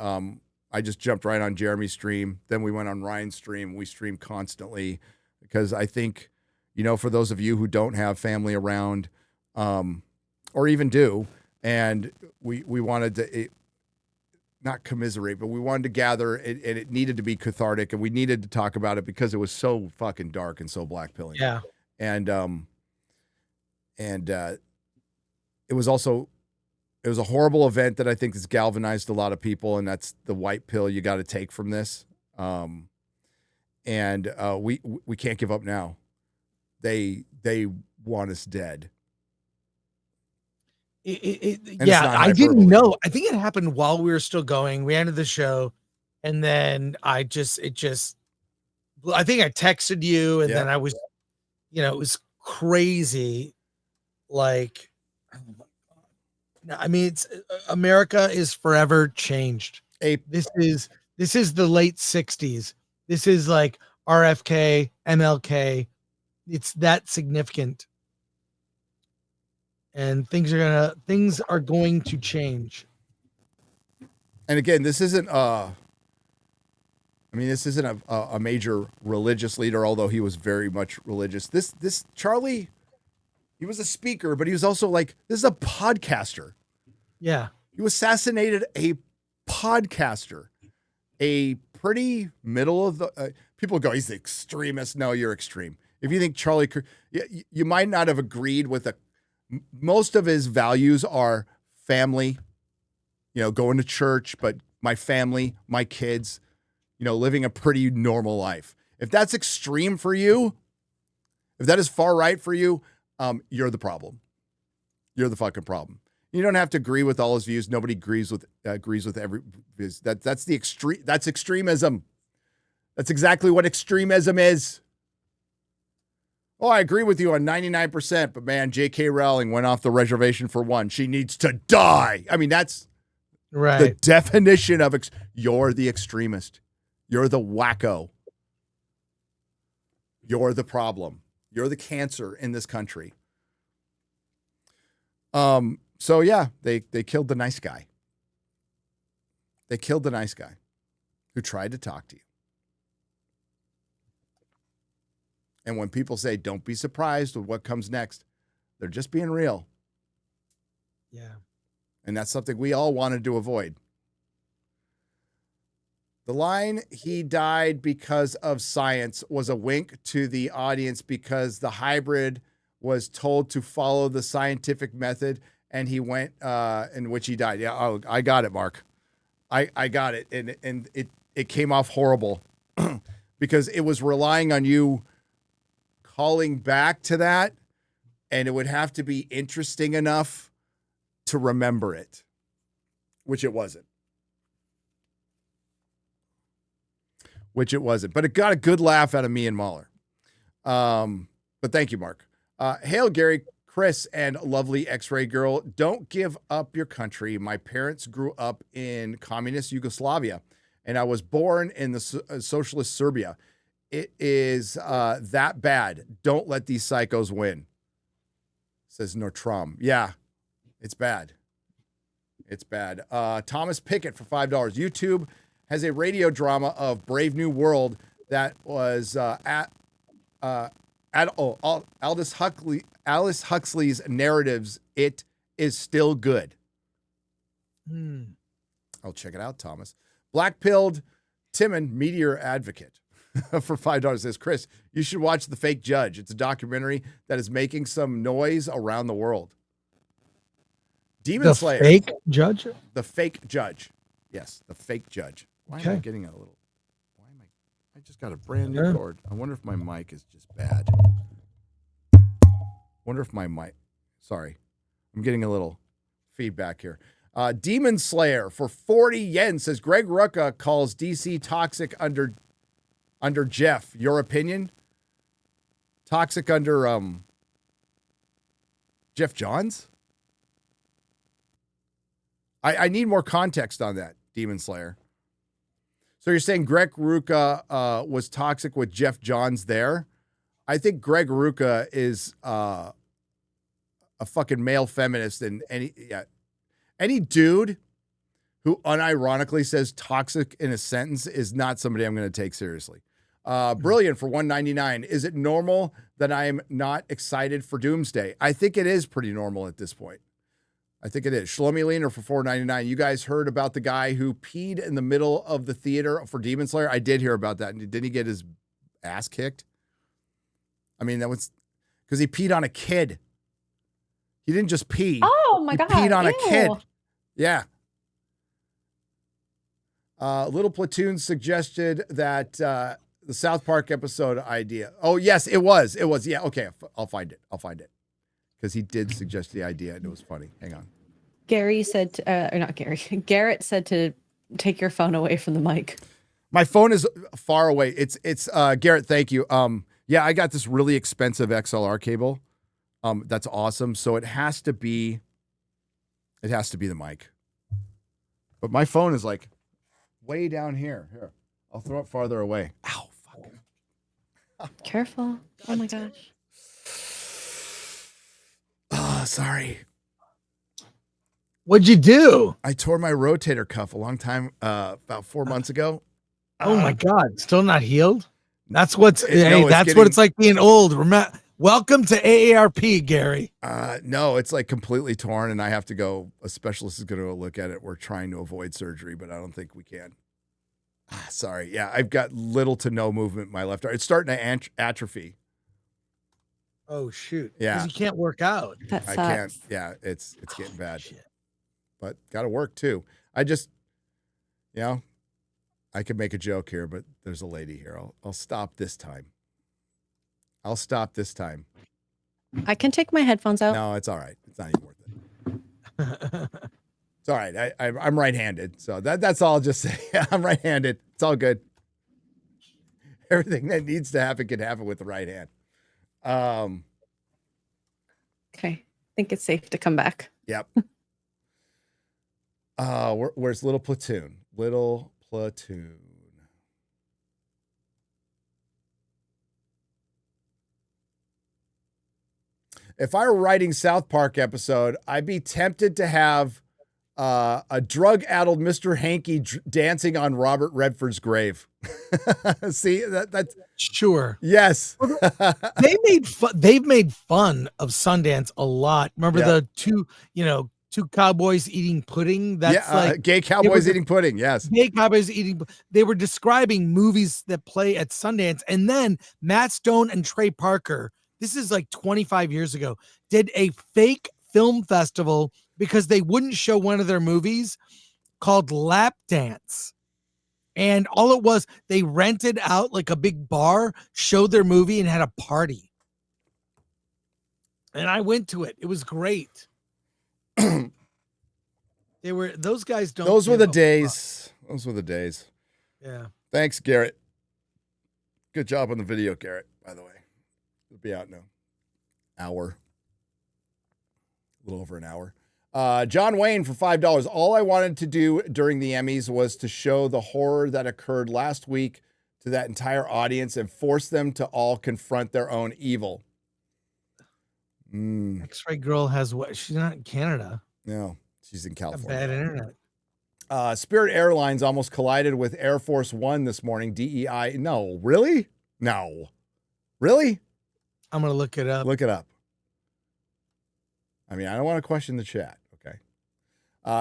I just jumped right on Jeremy's stream. Then we went on Ryan's stream. We stream constantly because I think, for those of you who don't have family around, or even do, and we wanted to not commiserate, but we wanted to gather, and it needed to be cathartic, and we needed to talk about it because it was so fucking dark and so black pilling. Yeah. And it was a horrible event that I think has galvanized a lot of people, and that's the white pill you got to take from this. We can't give up now. They want us dead. I didn't know. I think it happened while we were still going. We ended the show, and then I think I texted you, and then I was, it was crazy. Like, oh my God. I mean, America is forever changed. This is the late 60s. This is like RFK, MLK. It's that significant. And things are going to change. And again, this isn't a major religious leader, although he was very much religious. This Charlie, he was a speaker, but he was also this is a podcaster. Yeah. You assassinated a podcaster, a pretty middle of the people go, he's the extremist. No, you're extreme. If you think Charlie Kirk, you might not have agreed with most of his values are family, going to church, but my family, my kids, living a pretty normal life. If that's extreme for you, if that is far right for you, you're the problem. You're the fucking problem. You don't have to agree with all his views. Nobody agrees with every views. That's the extreme. That's extremism. That's exactly what extremism is. Oh, I agree with you on 99%, but man, J.K. Rowling went off the reservation for one. She needs to die. I mean, that's Right. the definition of you're the extremist. You're the wacko. You're the problem. You're the cancer in this country. So yeah, they killed the nice guy. They killed the nice guy who tried to talk to you. And when people say, don't be surprised with what comes next, they're just being real. Yeah. And that's something we all wanted to avoid. The line, he died because of science, was a wink to the audience because the hybrid was told to follow the scientific method and he went, in which he died. Yeah, oh, I got it, Mark. I got it. And it came off horrible because it was relying on you calling back to that, and it would have to be interesting enough to remember it, which it wasn't. But it got a good laugh out of me and Mahler. But thank you, Mark. Hail, Gary, Chris, and lovely X-Ray girl. Don't give up your country. My parents grew up in communist Yugoslavia, and I was born in the socialist Serbia. It is that bad. Don't let these psychos win, says Nortram. Yeah, it's bad. It's bad. Thomas Pickett for $5. YouTube has a radio drama of Brave New World that was Alice Huxley's narratives. It is still good. I'll check it out, Thomas. Black-pilled Timon, meteor advocate. For $5 says, Chris, you should watch The Fake Judge. It's a documentary that is making some noise around the world. Demon Slayer. The fake judge? The Fake Judge. Yes, The Fake Judge. Why am I getting I just got a brand new cord. I wonder if my mic is just bad. Sorry. I'm getting a little feedback here. Demon Slayer for 40 yen says, Greg Rucka calls DC toxic under Jeff. Your opinion? Toxic under Jeff Johns? I need more context on that, Demon Slayer. So you're saying Greg Rucka was toxic with Jeff Johns there? I think Greg Rucka is a fucking male feminist, and any dude who unironically says toxic in a sentence is not somebody I'm going to take seriously. Brilliant for $1.99. Is it normal that I'm not excited for Doomsday? I think it is pretty normal at this point. I think it is. Shlomi Leaner for $4.99. You guys heard about the guy who peed in the middle of the theater for Demon Slayer? I did hear about that. Didn't he get his ass kicked? I mean, that was because he peed on a kid. He didn't just pee. Oh my God. He peed on a Ew. kid. Yeah. Little Platoon suggested that the South Park episode idea. Oh, yes, it was. It was. Yeah, okay. I'll find it. Because he did suggest the idea, and it was funny. Hang on. Gary said, or not Gary, Garrett said to take your phone away from the mic. My phone is far away. It's Garrett, thank you. Yeah, I got this really expensive XLR cable. That's awesome. So it has to be the mic. But my phone is like way down here. Here, I'll throw it farther away. Ow, fuck. Careful. Oh my gosh. Oh, sorry. What'd you do? I tore my rotator cuff a long time, about 4 months ago. Oh my God. Still not healed? That's what's No, that's what it's like being old. Welcome to AARP, Gary. No, it's like completely torn, and I have to go. A specialist is going to go look at it. We're trying to avoid surgery, but I don't think we can. Sorry. Yeah, I've got little to no movement in my left arm. It's starting to atrophy. Oh shoot. Yeah. Because you can't work out. That I sucks. can't. Yeah, it's getting bad. Shit. But got to work too. I just, I could make a joke here, but there's a lady here. I'll stop this time. I'll stop this time. I can take my headphones out. No, it's all right. It's not even worth it. It's all right. I'm right-handed, so that's all I'll just say. I'm right-handed. It's all good. Everything that needs to happen can happen with the right hand. Okay. I think it's safe to come back. Yep. Where's Little Platoon? Little Platoon. If I were writing South Park episode, I'd be tempted to have a drug-addled Mr. Hanky dancing on Robert Redford's grave. See, that's Sure. yes. They've made fun of Sundance a lot. Remember Yeah. the two cowboys eating pudding? That's like gay cowboys eating pudding. Yes. gay cowboys eating. They were describing movies that play at Sundance, and then Matt Stone and Trey Parker, this is like 25 years ago, did a fake film festival because they wouldn't show one of their movies called Lap Dance. And all it was, they rented out like a big bar, showed their movie, and had a party. And I went to it. It was great. Those guys don't. Those were the give a days. Those were the days. fuck. Yeah. Thanks, Garrett. Good job on the video, Garrett, by the way. It'll be out in an hour. A little over an hour. John Wayne for $5. All I wanted to do during the Emmys was to show the horror that occurred last week to that entire audience and force them to all confront their own evil. X-Ray Girl has what? She's not in Canada. No, she's in Got California. bad internet. Spirit Airlines almost collided with Air Force One this morning. DEI. No, really? No. Really? I'm going to look it up. Look it up. I mean, I don't want to question the chat. Okay.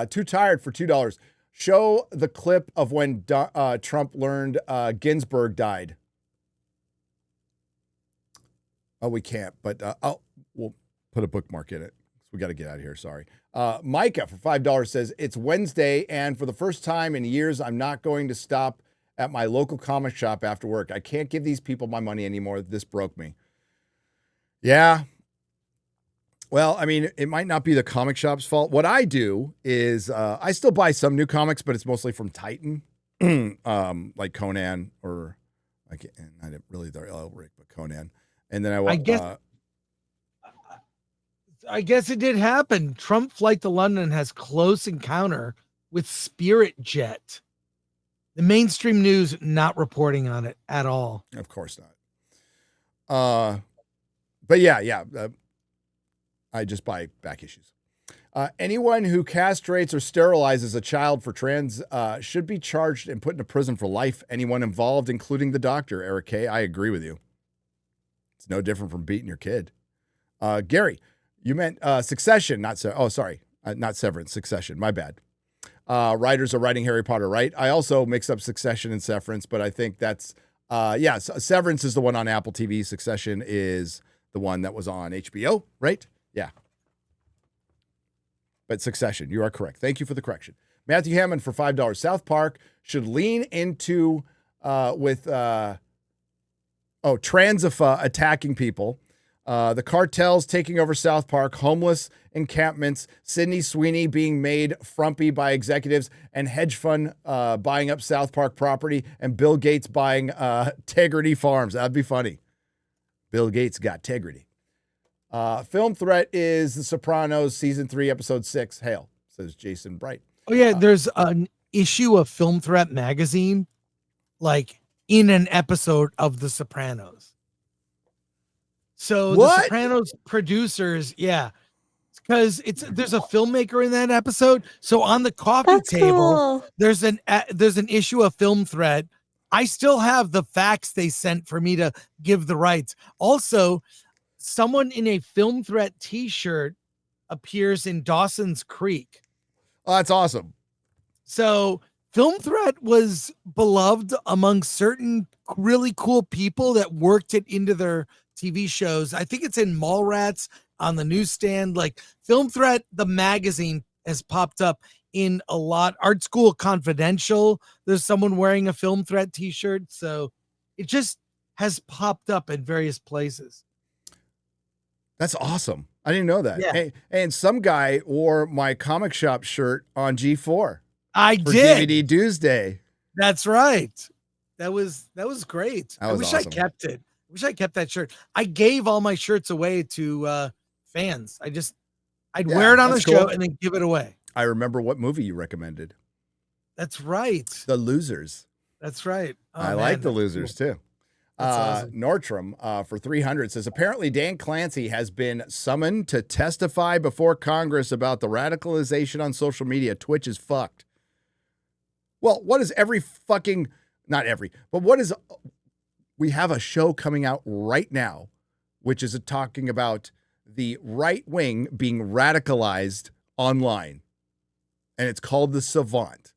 Too tired for $2. Show the clip of when Trump learned Ginsburg died. Oh, we can't, but we'll put a bookmark in it. We got to get out of here. Sorry. Micah for $5 says, it's Wednesday, and for the first time in years, I'm not going to stop at my local comic shop after work. I can't give these people my money anymore. This broke me. Yeah. Well, I mean, it might not be the comic shop's fault. What I do is I still buy some new comics, but it's mostly from Titan, like Conan or like, and I didn't really the Elric, but Conan. And then I guess it did happen. Trump flight to London has close encounter with Spirit Jet. The mainstream news not reporting on it at all. Of course not. But yeah. I just buy back issues. Anyone who castrates or sterilizes a child for trans should be charged and put into prison for life. Anyone involved, including the doctor, Eric K. I agree with you. It's no different from beating your kid. Gary, you meant Succession, not Severance, Succession. My bad. Writers are writing Harry Potter, right? I also mix up Succession and Severance, but I think that's, Severance is the one on Apple TV. Succession is the one that was on HBO, right? Yeah. But Succession, you are correct. Thank you for the correction. Matthew Hammond for $5. South Park should lean into Transifa attacking people, the cartels taking over South Park, homeless encampments, Sydney Sweeney being made frumpy by executives, and hedge fund buying up South Park property, and Bill Gates buying Tegrity Farms. That'd be funny. Bill Gates got Tegrity. Film threat is The Sopranos season 3, episode 6. Hail, says Jason Bright. Oh yeah, there's an issue of Film Threat magazine, like in an episode of The Sopranos. So What? The Sopranos producers, yeah, because there's a filmmaker in that episode. So on the coffee That's table, cool. there's an issue of Film Threat. I still have the facts they sent for me to give the rights. Also, someone in a Film Threat T-shirt appears in Dawson's Creek. Oh, that's awesome. So Film Threat was beloved among certain really cool people that worked it into their TV shows. I think it's in Mallrats on the newsstand. Like Film Threat, the magazine has popped up in a lot. Art School Confidential, there's someone wearing a Film Threat T-shirt. So it just has popped up in various places. That's awesome. I didn't know that. Yeah. And some guy wore my comic shop shirt on G4. I for did. DVD Tuesday. That's right. That was great. That was I wish awesome. I kept it. I wish I kept that shirt. I gave all my shirts away to fans. I'd wear it on a that's show cool. and then give it away. I remember what movie you recommended. That's right. The Losers. That's right. Oh, I like The Losers too. That's awesome. Nordstrom for 300 says, apparently Dan Clancy has been summoned to testify before Congress about the radicalization on social media. Twitch is fucked. Well, what is we have a show coming out right now, which is talking about the right wing being radicalized online. And it's called The Savant.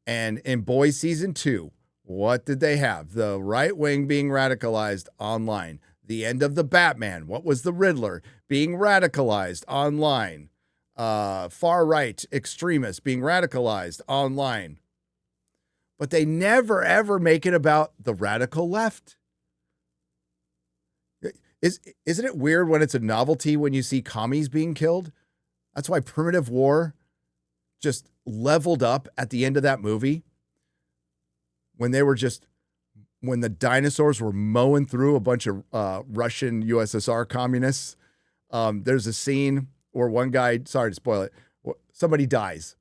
And in Boys Season 2, what did they have? The right wing being radicalized online. The end of the Batman. What was the Riddler being radicalized online? Far right extremists being radicalized online. But they never, ever make it about the radical left. Isn't it weird when it's a novelty when you see commies being killed? That's why Primitive War just leveled up at the end of that movie. When the dinosaurs were mowing through a bunch of Russian USSR communists. There's a scene where one guy, sorry to spoil it, somebody dies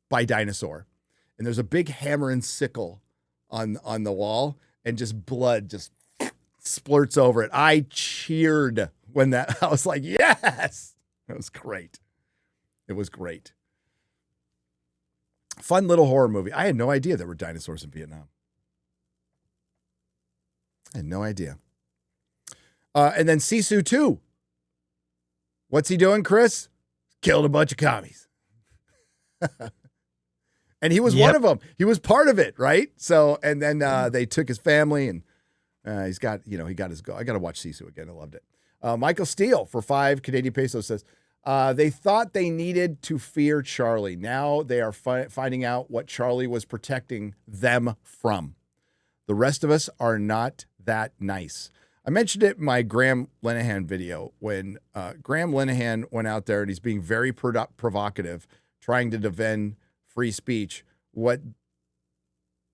by dinosaur. And there's a big hammer and sickle on the wall, and just blood just splurts over it. I cheered when I was like, yes! It was great. It was great. Fun little horror movie. I had no idea there were dinosaurs in Vietnam. I had no idea. And then Sisu 2. What's he doing, Chris? Killed a bunch of commies. And he was one of them. He was part of it, right? So, and then they took his family, and he got his go. I got to watch Sisu again. I loved it. Michael Steele for 5 Canadian pesos says, they thought they needed to fear Charlie. Now they are finding out what Charlie was protecting them from. The rest of us are not that nice. I mentioned it in my Graham Linehan video when Graham Linehan went out there and he's being very provocative, trying to defend free speech. What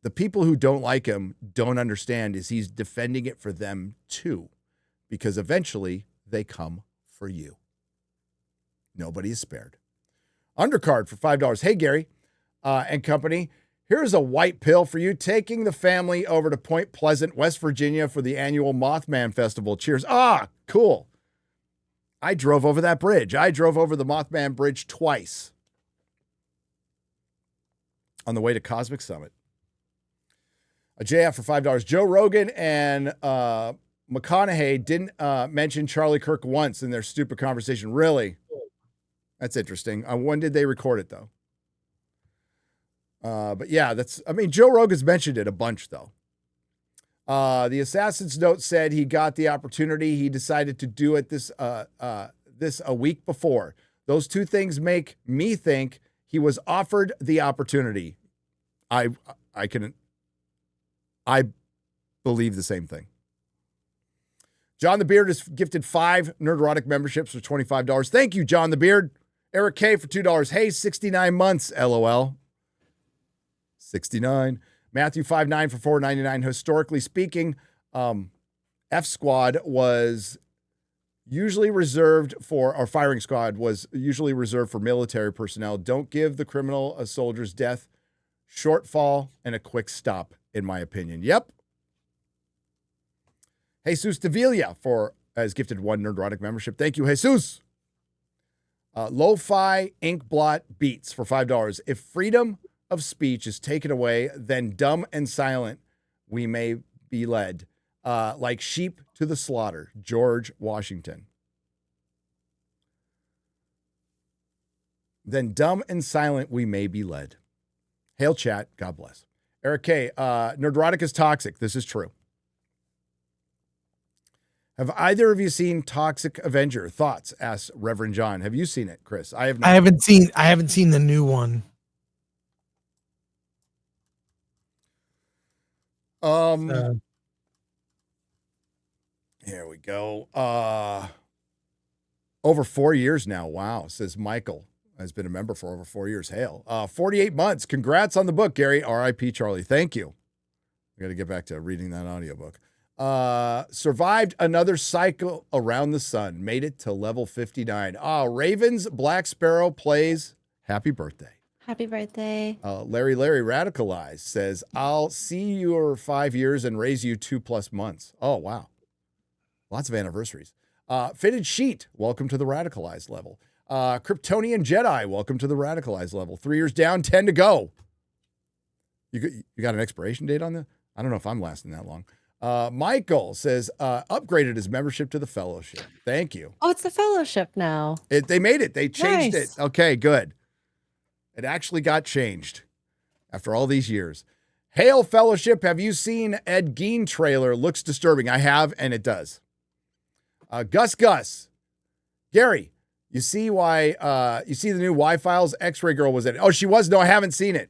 the people who don't like him don't understand is he's defending it for them too, because eventually they come for you. Nobody is spared. Undercard for $5. Hey, Gary and company. Here's a white pill for you, taking the family over to Point Pleasant, West Virginia for the annual Mothman Festival. Cheers. Ah, cool. I drove over that bridge. I drove over the Mothman Bridge twice on the way to Cosmic Summit. A JF for $5. Joe Rogan and McConaughey didn't mention Charlie Kirk once in their stupid conversation. Really? That's interesting. When did they record it, though? But yeah, Joe Rogan's mentioned it a bunch, though. The Assassin's Note said he got the opportunity. He decided to do it this a week before. Those two things make me think he was offered the opportunity. I believe the same thing. John the Beard is gifted 5 Nerdrotic memberships for $25. Thank you, John the Beard. Eric K for $2. Hey, 69 months, LOL. 69. Matthew 5.9 for $4.99. Historically speaking, F Squad was usually reserved for, or firing squad was usually reserved for military personnel. Don't give the criminal a soldier's death, shortfall, and a quick stop, in my opinion. Yep. Jesus Davila has gifted 1 Nerdrotic membership. Thank you, Jesus. Lo-Fi Inkblot Beats for $5. If freedom of speech is taken away, then dumb and silent we may be led, like sheep to the slaughter. George Washington. Then dumb and silent we may be led. Hail chat. God bless. Eric K. Nerdrotic is toxic. This is true. Have either of you seen Toxic Avenger? Thoughts? Asks Reverend John. Have you seen it, Chris? I have not. I haven't seen the new one. Here we go. Over 4 years now. Wow, says Michael. Has been a member for over 4 years. Hail. 48 months. Congrats on the book, Gary. R.I.P. Charlie. Thank you. I got to get back to reading that audiobook. Survived another cycle around the sun. Made it to level 59. Ravens Black Sparrow plays. Happy birthday. Happy birthday. Larry Radicalized says, I'll see your 5 years and raise you 2+ months. Oh, wow. Lots of anniversaries. Fitted Sheet, welcome to the Radicalized level. Kryptonian Jedi, welcome to the Radicalized level. 3 years down, 10 to go. You got an expiration date on that? I don't know if I'm lasting that long. Michael says, upgraded his membership to the Fellowship. Thank you. Oh, it's the Fellowship now. They made it. They changed Nice. it. Okay, good. It actually got changed after all these years. Hail Fellowship, have you seen Ed Gein trailer? Looks disturbing. I have, and it does. Gus. Gary, you see the new Y-Files? X-Ray Girl was in it. Oh, she was? No, I haven't seen it.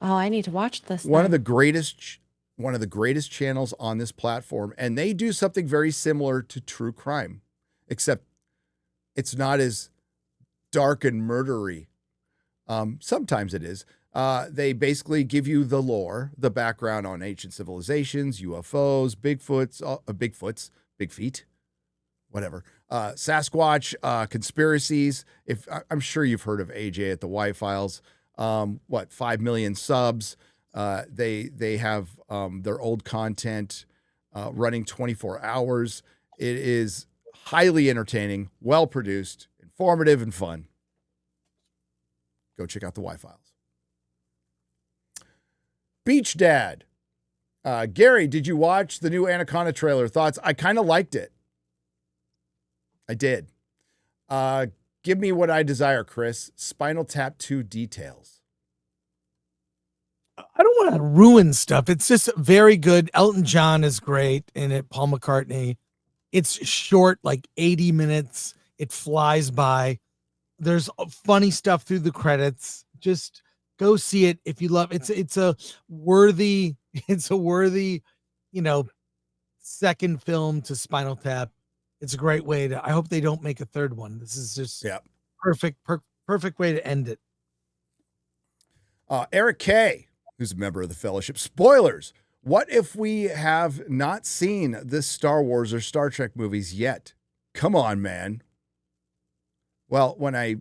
Oh, I need to watch this. One of then. the greatest channels on this platform, and they do something very similar to true crime, except it's not as dark and murdery. Sometimes it is. They basically give you the lore, the background on ancient civilizations, UFOs, Bigfoots, big feet, whatever. Sasquatch, conspiracies. I'm sure you've heard of AJ at the Y-Files. 5 million subs. They have their old content running 24 hours. It is highly entertaining, well produced, informative, and fun. Go check out the Y-Files. Beach Dad. Gary, did you watch the new Anaconda trailer? Thoughts? I kind of liked it. I did. Give me what I desire, Chris. Spinal Tap 2 details. I don't want to ruin stuff. It's just very good. Elton John is great in it. Paul McCartney. It's short, like 80 minutes. It flies by. There's funny stuff through the credits. Just go see it if you love. It's a worthy, second film to Spinal Tap. It's a great way to. I hope they don't make a third one. This is just perfect way to end it. Eric K, who's a member of the Fellowship. Spoilers. What if we have not seen this Star Wars or Star Trek movies yet? Come on, man. Well, when I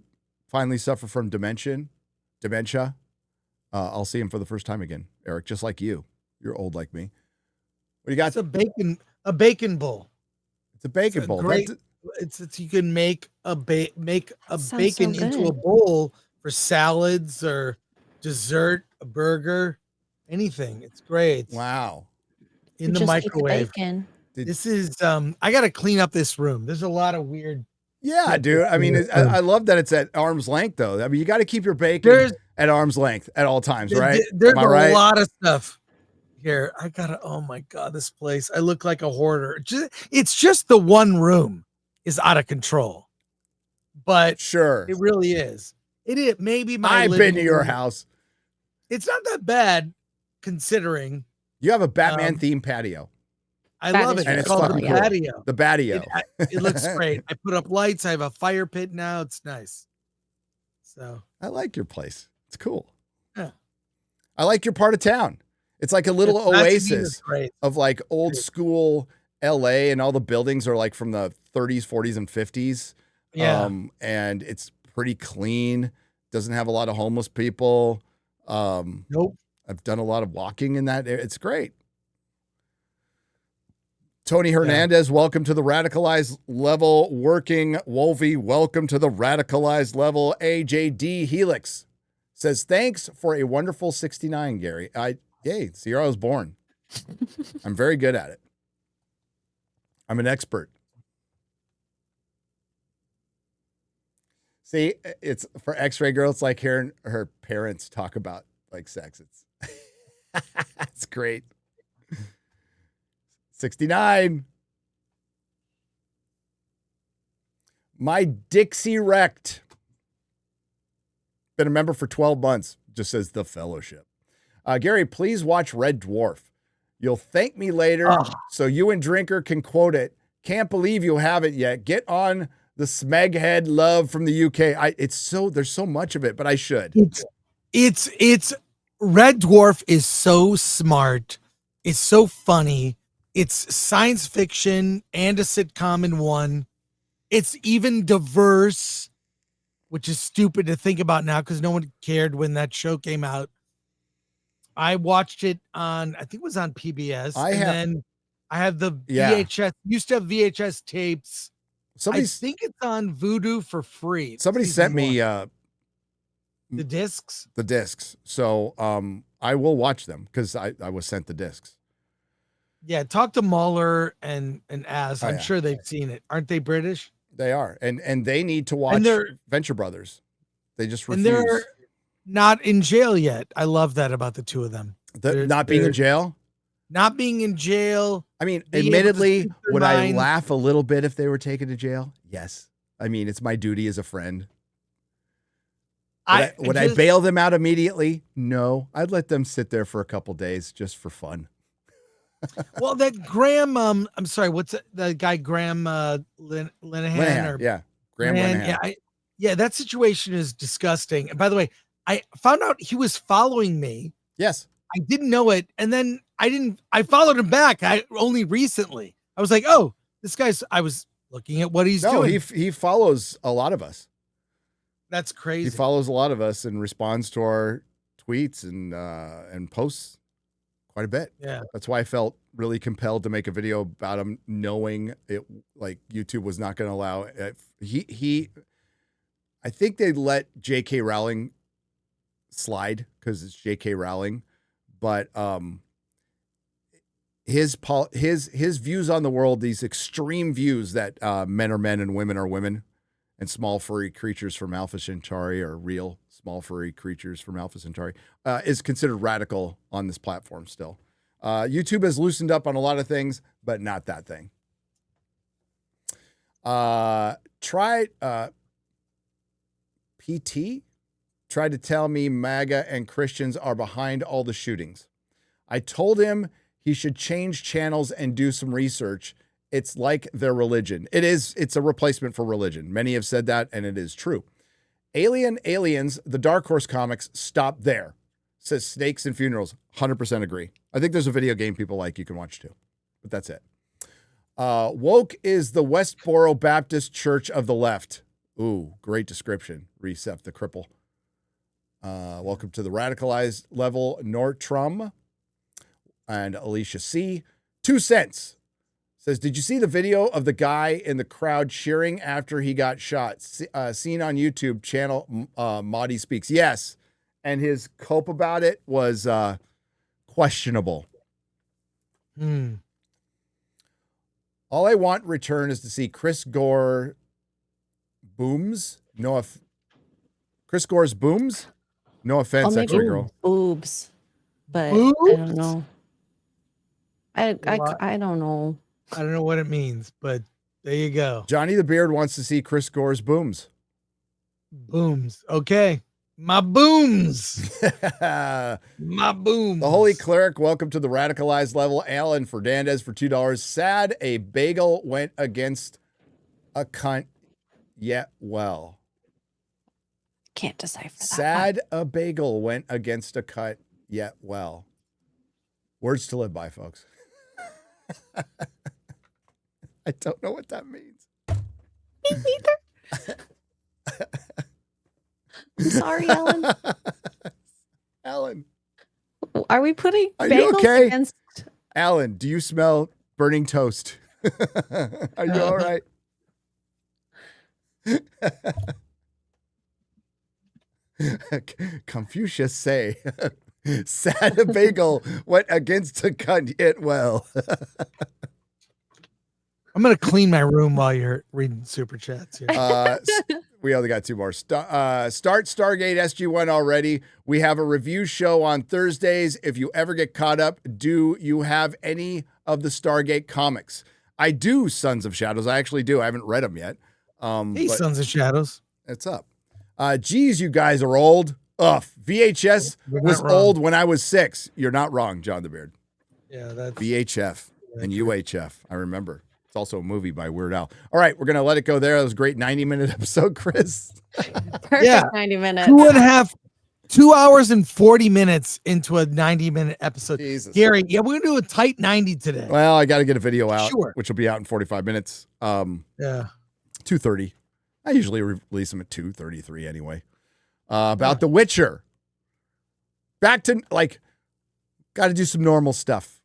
finally suffer from dementia, I'll see him for the first time again, Eric, just like you. You're old like me. What do you got? It's a bacon bowl. It's a bacon bowl. Great. It's you can make a bacon so into a good. bowl for salads or dessert, a burger, anything. It's great. Wow. In the Just eat microwave. bacon. This is I got to clean up this room. There's a lot of weird. Yeah, dude. I mean, I love that it's at arm's length, though. I mean, you got to keep your bacon at arm's length at all times, right? There's Am I right? a lot of stuff here. I gotta. Oh my god, this place! I look like a hoarder. It's just the one room is out of control, but Sure, it really is. It is maybe my. I've been to your house. It's not that bad, considering you have a Batman themed patio. I That love is it. And It's it's called fucking the cool. patio. The patio. It looks great. I put up lights. I have a fire pit now. It's nice. So I like your place. It's cool. Yeah. I like your part of town. It's like a little oasis of like old school LA, and all the buildings are like from the 30s, 40s, and 50s. Yeah. And it's pretty clean. Doesn't have a lot of homeless people. Nope. I've done a lot of walking in that area. It's great. Tony Hernandez, welcome to the radicalized level. Working Wolfie, welcome to the radicalized level. AJD Helix says, thanks for a wonderful 69, Gary. Yay, see where I was born. I'm very good at it. I'm an expert. See, it's for X-Ray Girl, it's like hearing her parents talk about like sex. It's great. 69. My Dixie wrecked. Been a member for 12 months. Just says the fellowship. Gary, please watch Red Dwarf. You'll thank me later so you and Drinker can quote it. Can't believe you haven't yet. Get on the Smeghead love from the UK. There's so much of it, but I should. It's Red Dwarf is so smart. It's so funny. It's science fiction and a sitcom in one. It's even diverse, which is stupid to think about now because no one cared when that show came out. I watched it on, I think it was on PBS. Then I have the VHS, used to have VHS tapes. I think it's on Vudu for free. Somebody sent me the discs. The discs. So I will watch them because I was sent the discs. Yeah, talk to Mahler and Az. I'm sure they've seen it. Aren't they British? They are. And they need to watch Venture Brothers. They just refuse. And they're not in jail yet. I love that about the two of them. Not being in jail? Not being in jail. I mean, admittedly, would I laugh a little bit if they were taken to jail? Yes. I mean, it's my duty as a friend. Would I bail them out immediately? No. I'd let them sit there for a couple days just for fun. Well, that Graham, I'm sorry, what's the guy, Graham Linehan? Graham Linehan. Yeah, that situation is disgusting. And by the way, I found out he was following me. Yes. I didn't know it. And then I followed him back. Only recently. I was like, oh, I was looking at what he's doing. He follows a lot of us. That's crazy. He follows a lot of us and responds to our tweets and posts quite a bit. Yeah. That's why I felt really compelled to make a video about him, knowing it, like YouTube was not going to allow it. I think they let J.K. Rowling slide because it's J.K. Rowling, but his views on the world, these extreme views that men are men and women are women, and small furry creatures from Alpha Centauri are real small furry creatures from Alpha Centauri, is considered radical on this platform still. YouTube has loosened up on a lot of things, but not that thing. PT tried to tell me MAGA and Christians are behind all the shootings. I told him he should change channels and do some research. It's like their religion. It's a replacement for religion. Many have said that, and it is true. Aliens, the Dark Horse comics, stop there. Says Snakes and Funerals. 100% agree. I think there's a video game people like you can watch too, but that's it. Woke is the Westboro Baptist Church of the left. Ooh, great description. Recep the cripple. Welcome to the radicalized level, Nortrum and Alicia C. 2 cents. Says, did you see the video of the guy in the crowd cheering after he got shot? Seen on YouTube channel, Maudie Speaks. Yes. And his cope about it was questionable. All I want in return is to see Chris Gore booms. Chris Gore's booms? No offense, actually, girl. Boobs. But Boobs? I don't know. I don't know. I don't know what it means, but there you go. Johnny the Beard wants to see Chris Gore's booms. Booms. Okay. My booms. My booms. The Holy Cleric, welcome to the radicalized level. Alan Fernandez for $2. Sad a bagel went against a cunt yet well. Can't decipher that. Sad a bagel went against a cut yet well. Words to live by, folks. I don't know what that means. Me neither. I'm sorry, Ellen. Alan. Are we putting Are bagels you okay? against... Alan, do you smell burning toast? Are you all right? Confucius say, sad a bagel went against a cunt yet well. I'm going to clean my room while you're reading super chats here. We only got 2 more. Start Stargate SG-1 already. We have a review show on Thursdays. If you ever get caught up, do you have any of the Stargate comics? I do, Sons of Shadows. I actually do. I haven't read them yet. Hey, Sons of Shadows. It's up. Geez, you guys are old. Ugh. VHS You're not was wrong. old when I was 6. You're not wrong, John the Beard. Yeah, that's VHF and UHF. I remember. It's also a movie by Weird Al. All right, we're going to let it go there. That was a great 90-minute episode, Chris. Perfect 90 minutes. 2 hours and 40 minutes into a 90-minute episode. Jesus. Gary, yeah, we're going to do a tight 90 today. Well, I got to get a video out, Sure. which will be out in 45 minutes. Yeah. 2:30. I usually release them at 2:33 anyway. About The Witcher. Back to got to do some normal stuff.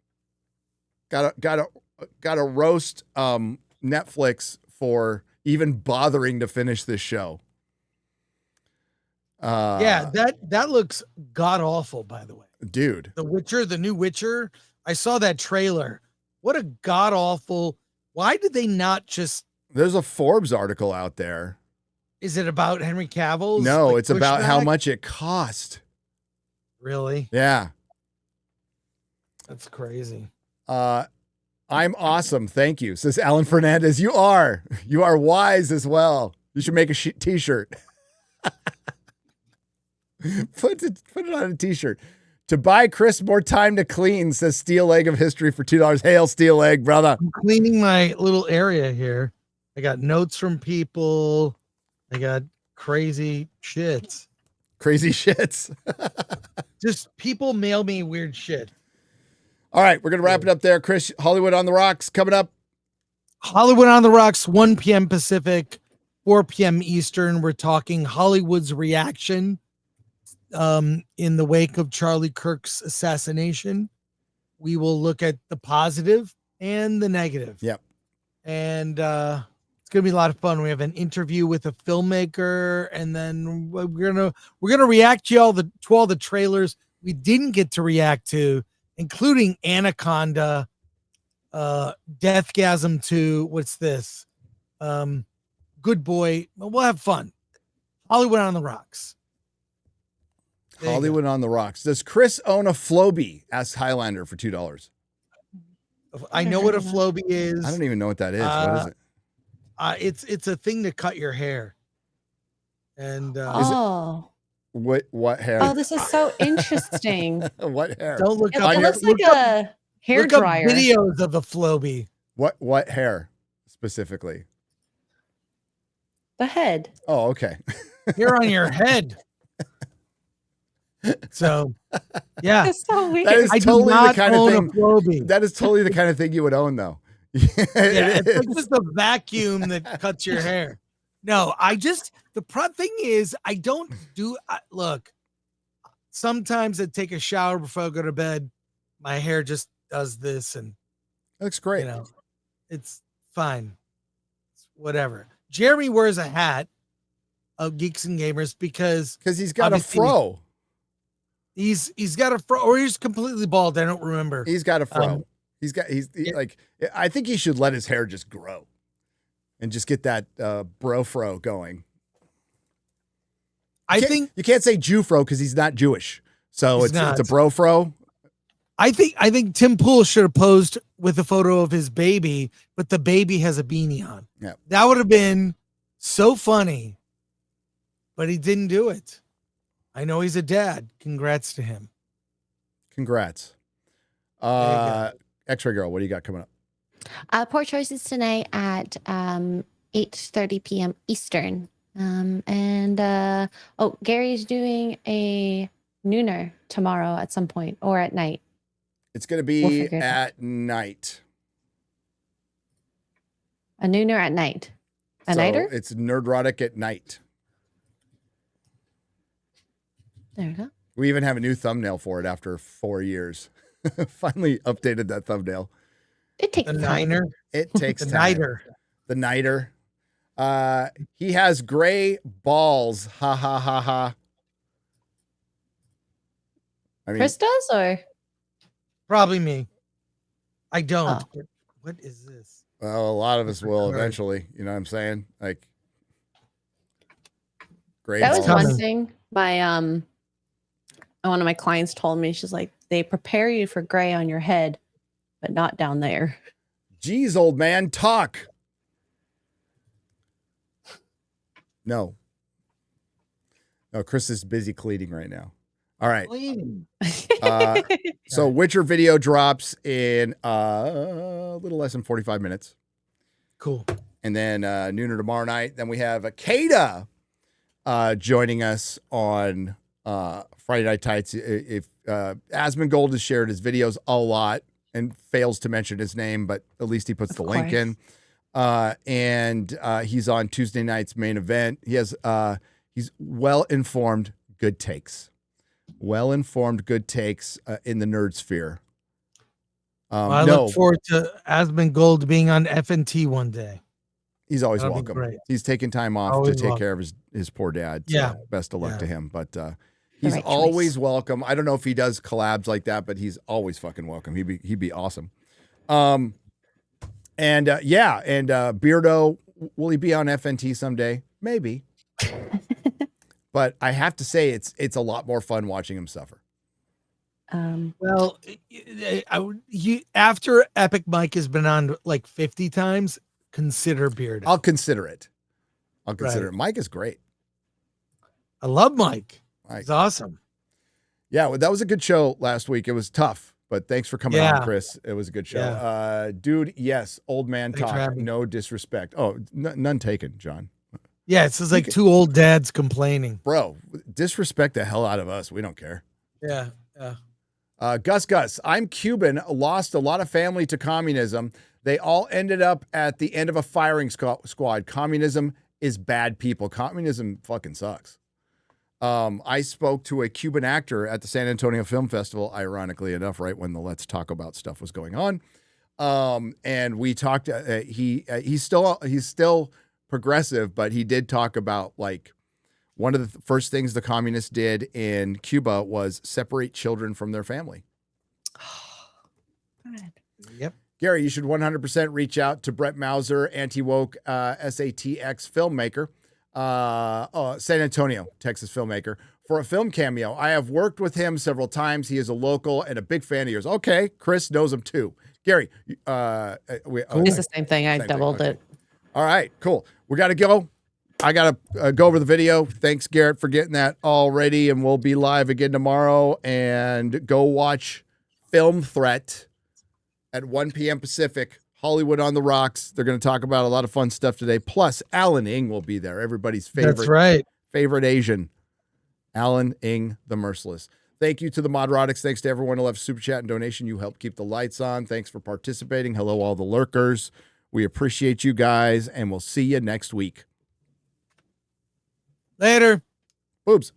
Got to roast Netflix for even bothering to finish this show. Yeah, that looks god awful, by the way. Dude. The Witcher, the new Witcher. I saw that trailer. What a god awful. Why did they not just? There's a Forbes article out there. Is it about Henry Cavill's? No, it's about how pushback? much it cost. Really? Yeah. That's crazy. I'm awesome. Thank you. Says Alan Fernandez. You are wise as well. You should make a T-shirt. Put it on a T-shirt. To buy Chris more time to clean, says Steel Egg of History for $2. Hail, Steel Egg, brother. I'm cleaning my little area here. I got notes from people. I got crazy shits. Crazy shits. Just people mail me weird shit. All right, we're going to wrap it up there. Chris, Hollywood on the Rocks coming up. Hollywood on the Rocks, 1 p.m. Pacific, 4 p.m. Eastern. We're talking Hollywood's reaction in the wake of Charlie Kirk's assassination. We will look at the positive and the negative. Yep. And it's gonna be a lot of fun. We have an interview with a filmmaker, and then we're gonna react to all the trailers we didn't get to react to, including Anaconda, Deathgasm 2. What's this? Good Boy. We'll have fun. Hollywood on the Rocks. There you Hollywood on the Rocks. Does Chris own a Floby? Asks Highlander for $2. go. I know what a Floby is. I don't even know what that is. What is it? It's a thing to cut your hair. And What hair? Oh, this is so interesting. What hair? don't look It, up. it looks like a hair look up dryer. videos of a Floby. What hair specifically? The head. Oh, okay. Hair on your head. So, yeah. It's so weird. That is I do totally the not kind of own a thing. Floby. That is totally the kind of thing you would own, though. Yeah, It it's like is. just a vacuum that cuts your hair. No, the thing is, I don't do, look, sometimes I take a shower before I go to bed. My hair just does this, and Looks great. it's fine. It's whatever. Jeremy wears a hat of Geeks and Gamers because He's got a obviously fro. he's got a fro, or he's completely bald. I don't remember. He's got a fro. Yeah. Like, I think he should let his hair just grow and just get that bro fro going. I think you can't say Jew fro because he's not Jewish. So He's not. it's a bro fro. I think Tim Pool should have posed with a photo of his baby, but the baby has a beanie on. Yeah. That would have been so funny, but he didn't do it. I know he's a dad. Congrats to him. Congrats. There you X-Ray Girl, what do you got coming up? Poor Choices tonight at 8:30 p.m. Eastern. Gary's doing a nooner tomorrow at some point or at night. It's going to We'll be figure it out. at night. A nooner at night. A So nighter? it's Nerdrotic at night. There we go. We even have a new thumbnail for it after 4 years. Finally updated that thumbnail. It takes The time. niner. It takes The time. niter. The niter. He has gray balls. Ha ha ha ha. I mean, Chris does, or Probably me. I don't. Oh. But what is this? well, a lot of us will All right. eventually. You know what I'm saying? Like, gray that was balls. one thing. One of my clients told me, she's like, they prepare you for gray on your head, but not down there. Geez, old man, talk. No. No, Chris is busy cleaning right now. All right. So Witcher video drops in a little less than 45 minutes. Cool. And then nooner tomorrow night. Then we have Akeda joining us on Friday Night Tights. If Asmongold has shared his videos a lot and fails to mention his name, but at least he puts the link in. And he's on Tuesday night's main event. He has he's well-informed, good takes. Well-informed, good takes in the nerd sphere. I look forward to Asmongold being on FNT one day. He's always That'll be welcome. great. He's taking time off Always to take welcome. care of his poor dad. So Yeah. best of luck Yeah. to him. But he's right always choice. welcome. I don't know if he does collabs like that, but he's always fucking welcome. He'd be awesome. And Beardo, will he be on FNT someday? Maybe. But I have to say it's a lot more fun watching him suffer. Well, after Epic Mike has been on like 50 times, consider Beard. I'll consider it. It. Mike is great. I love Mike. Mike. He's awesome. Yeah, well, that was a good show last week. It was tough, but thanks for coming on, Yeah. Chris. It was a good show. Yeah. Dude, yes, old man Thanks for talk. having me. No disrespect. Oh, none taken, John. Yeah, it's just like two old dads complaining. Bro, disrespect the hell out of us. We don't care. Yeah. Gus, I'm Cuban, lost a lot of family to communism. They all ended up at the end of a firing squad. Communism is bad people. Communism fucking sucks. I spoke to a Cuban actor at the San Antonio Film Festival, ironically enough, right when the Let's Talk About stuff was going on. And we talked, he's still progressive, but he did talk about like one of the first things the communists did in Cuba was separate children from their family. Yep. Gary, you should 100% reach out to Brett Mauser, anti-woke SATX filmmaker, San Antonio, Texas filmmaker, for a film cameo. I have worked with him several times. He is a local and a big fan of yours. Okay, Chris knows him too. Gary, It's the same thing. I Same thing, doubled okay. it. All right, cool. We got to go. I got to go over the video. Thanks, Garrett, for getting that all ready. And we'll be live again tomorrow. And go watch Film Threat at 1 p.m. Pacific, Hollywood on the Rocks. They're going to talk about a lot of fun stuff today. Plus, Alan Ng will be there. Everybody's favorite, That's right. favorite Asian. Alan Ng, the Merciless. Thank you to the Nerdrotics. Thanks to everyone who left super chat and donation. You help keep the lights on. Thanks for participating. Hello, all the lurkers. We appreciate you guys, and we'll see you next week. Later. Boobs.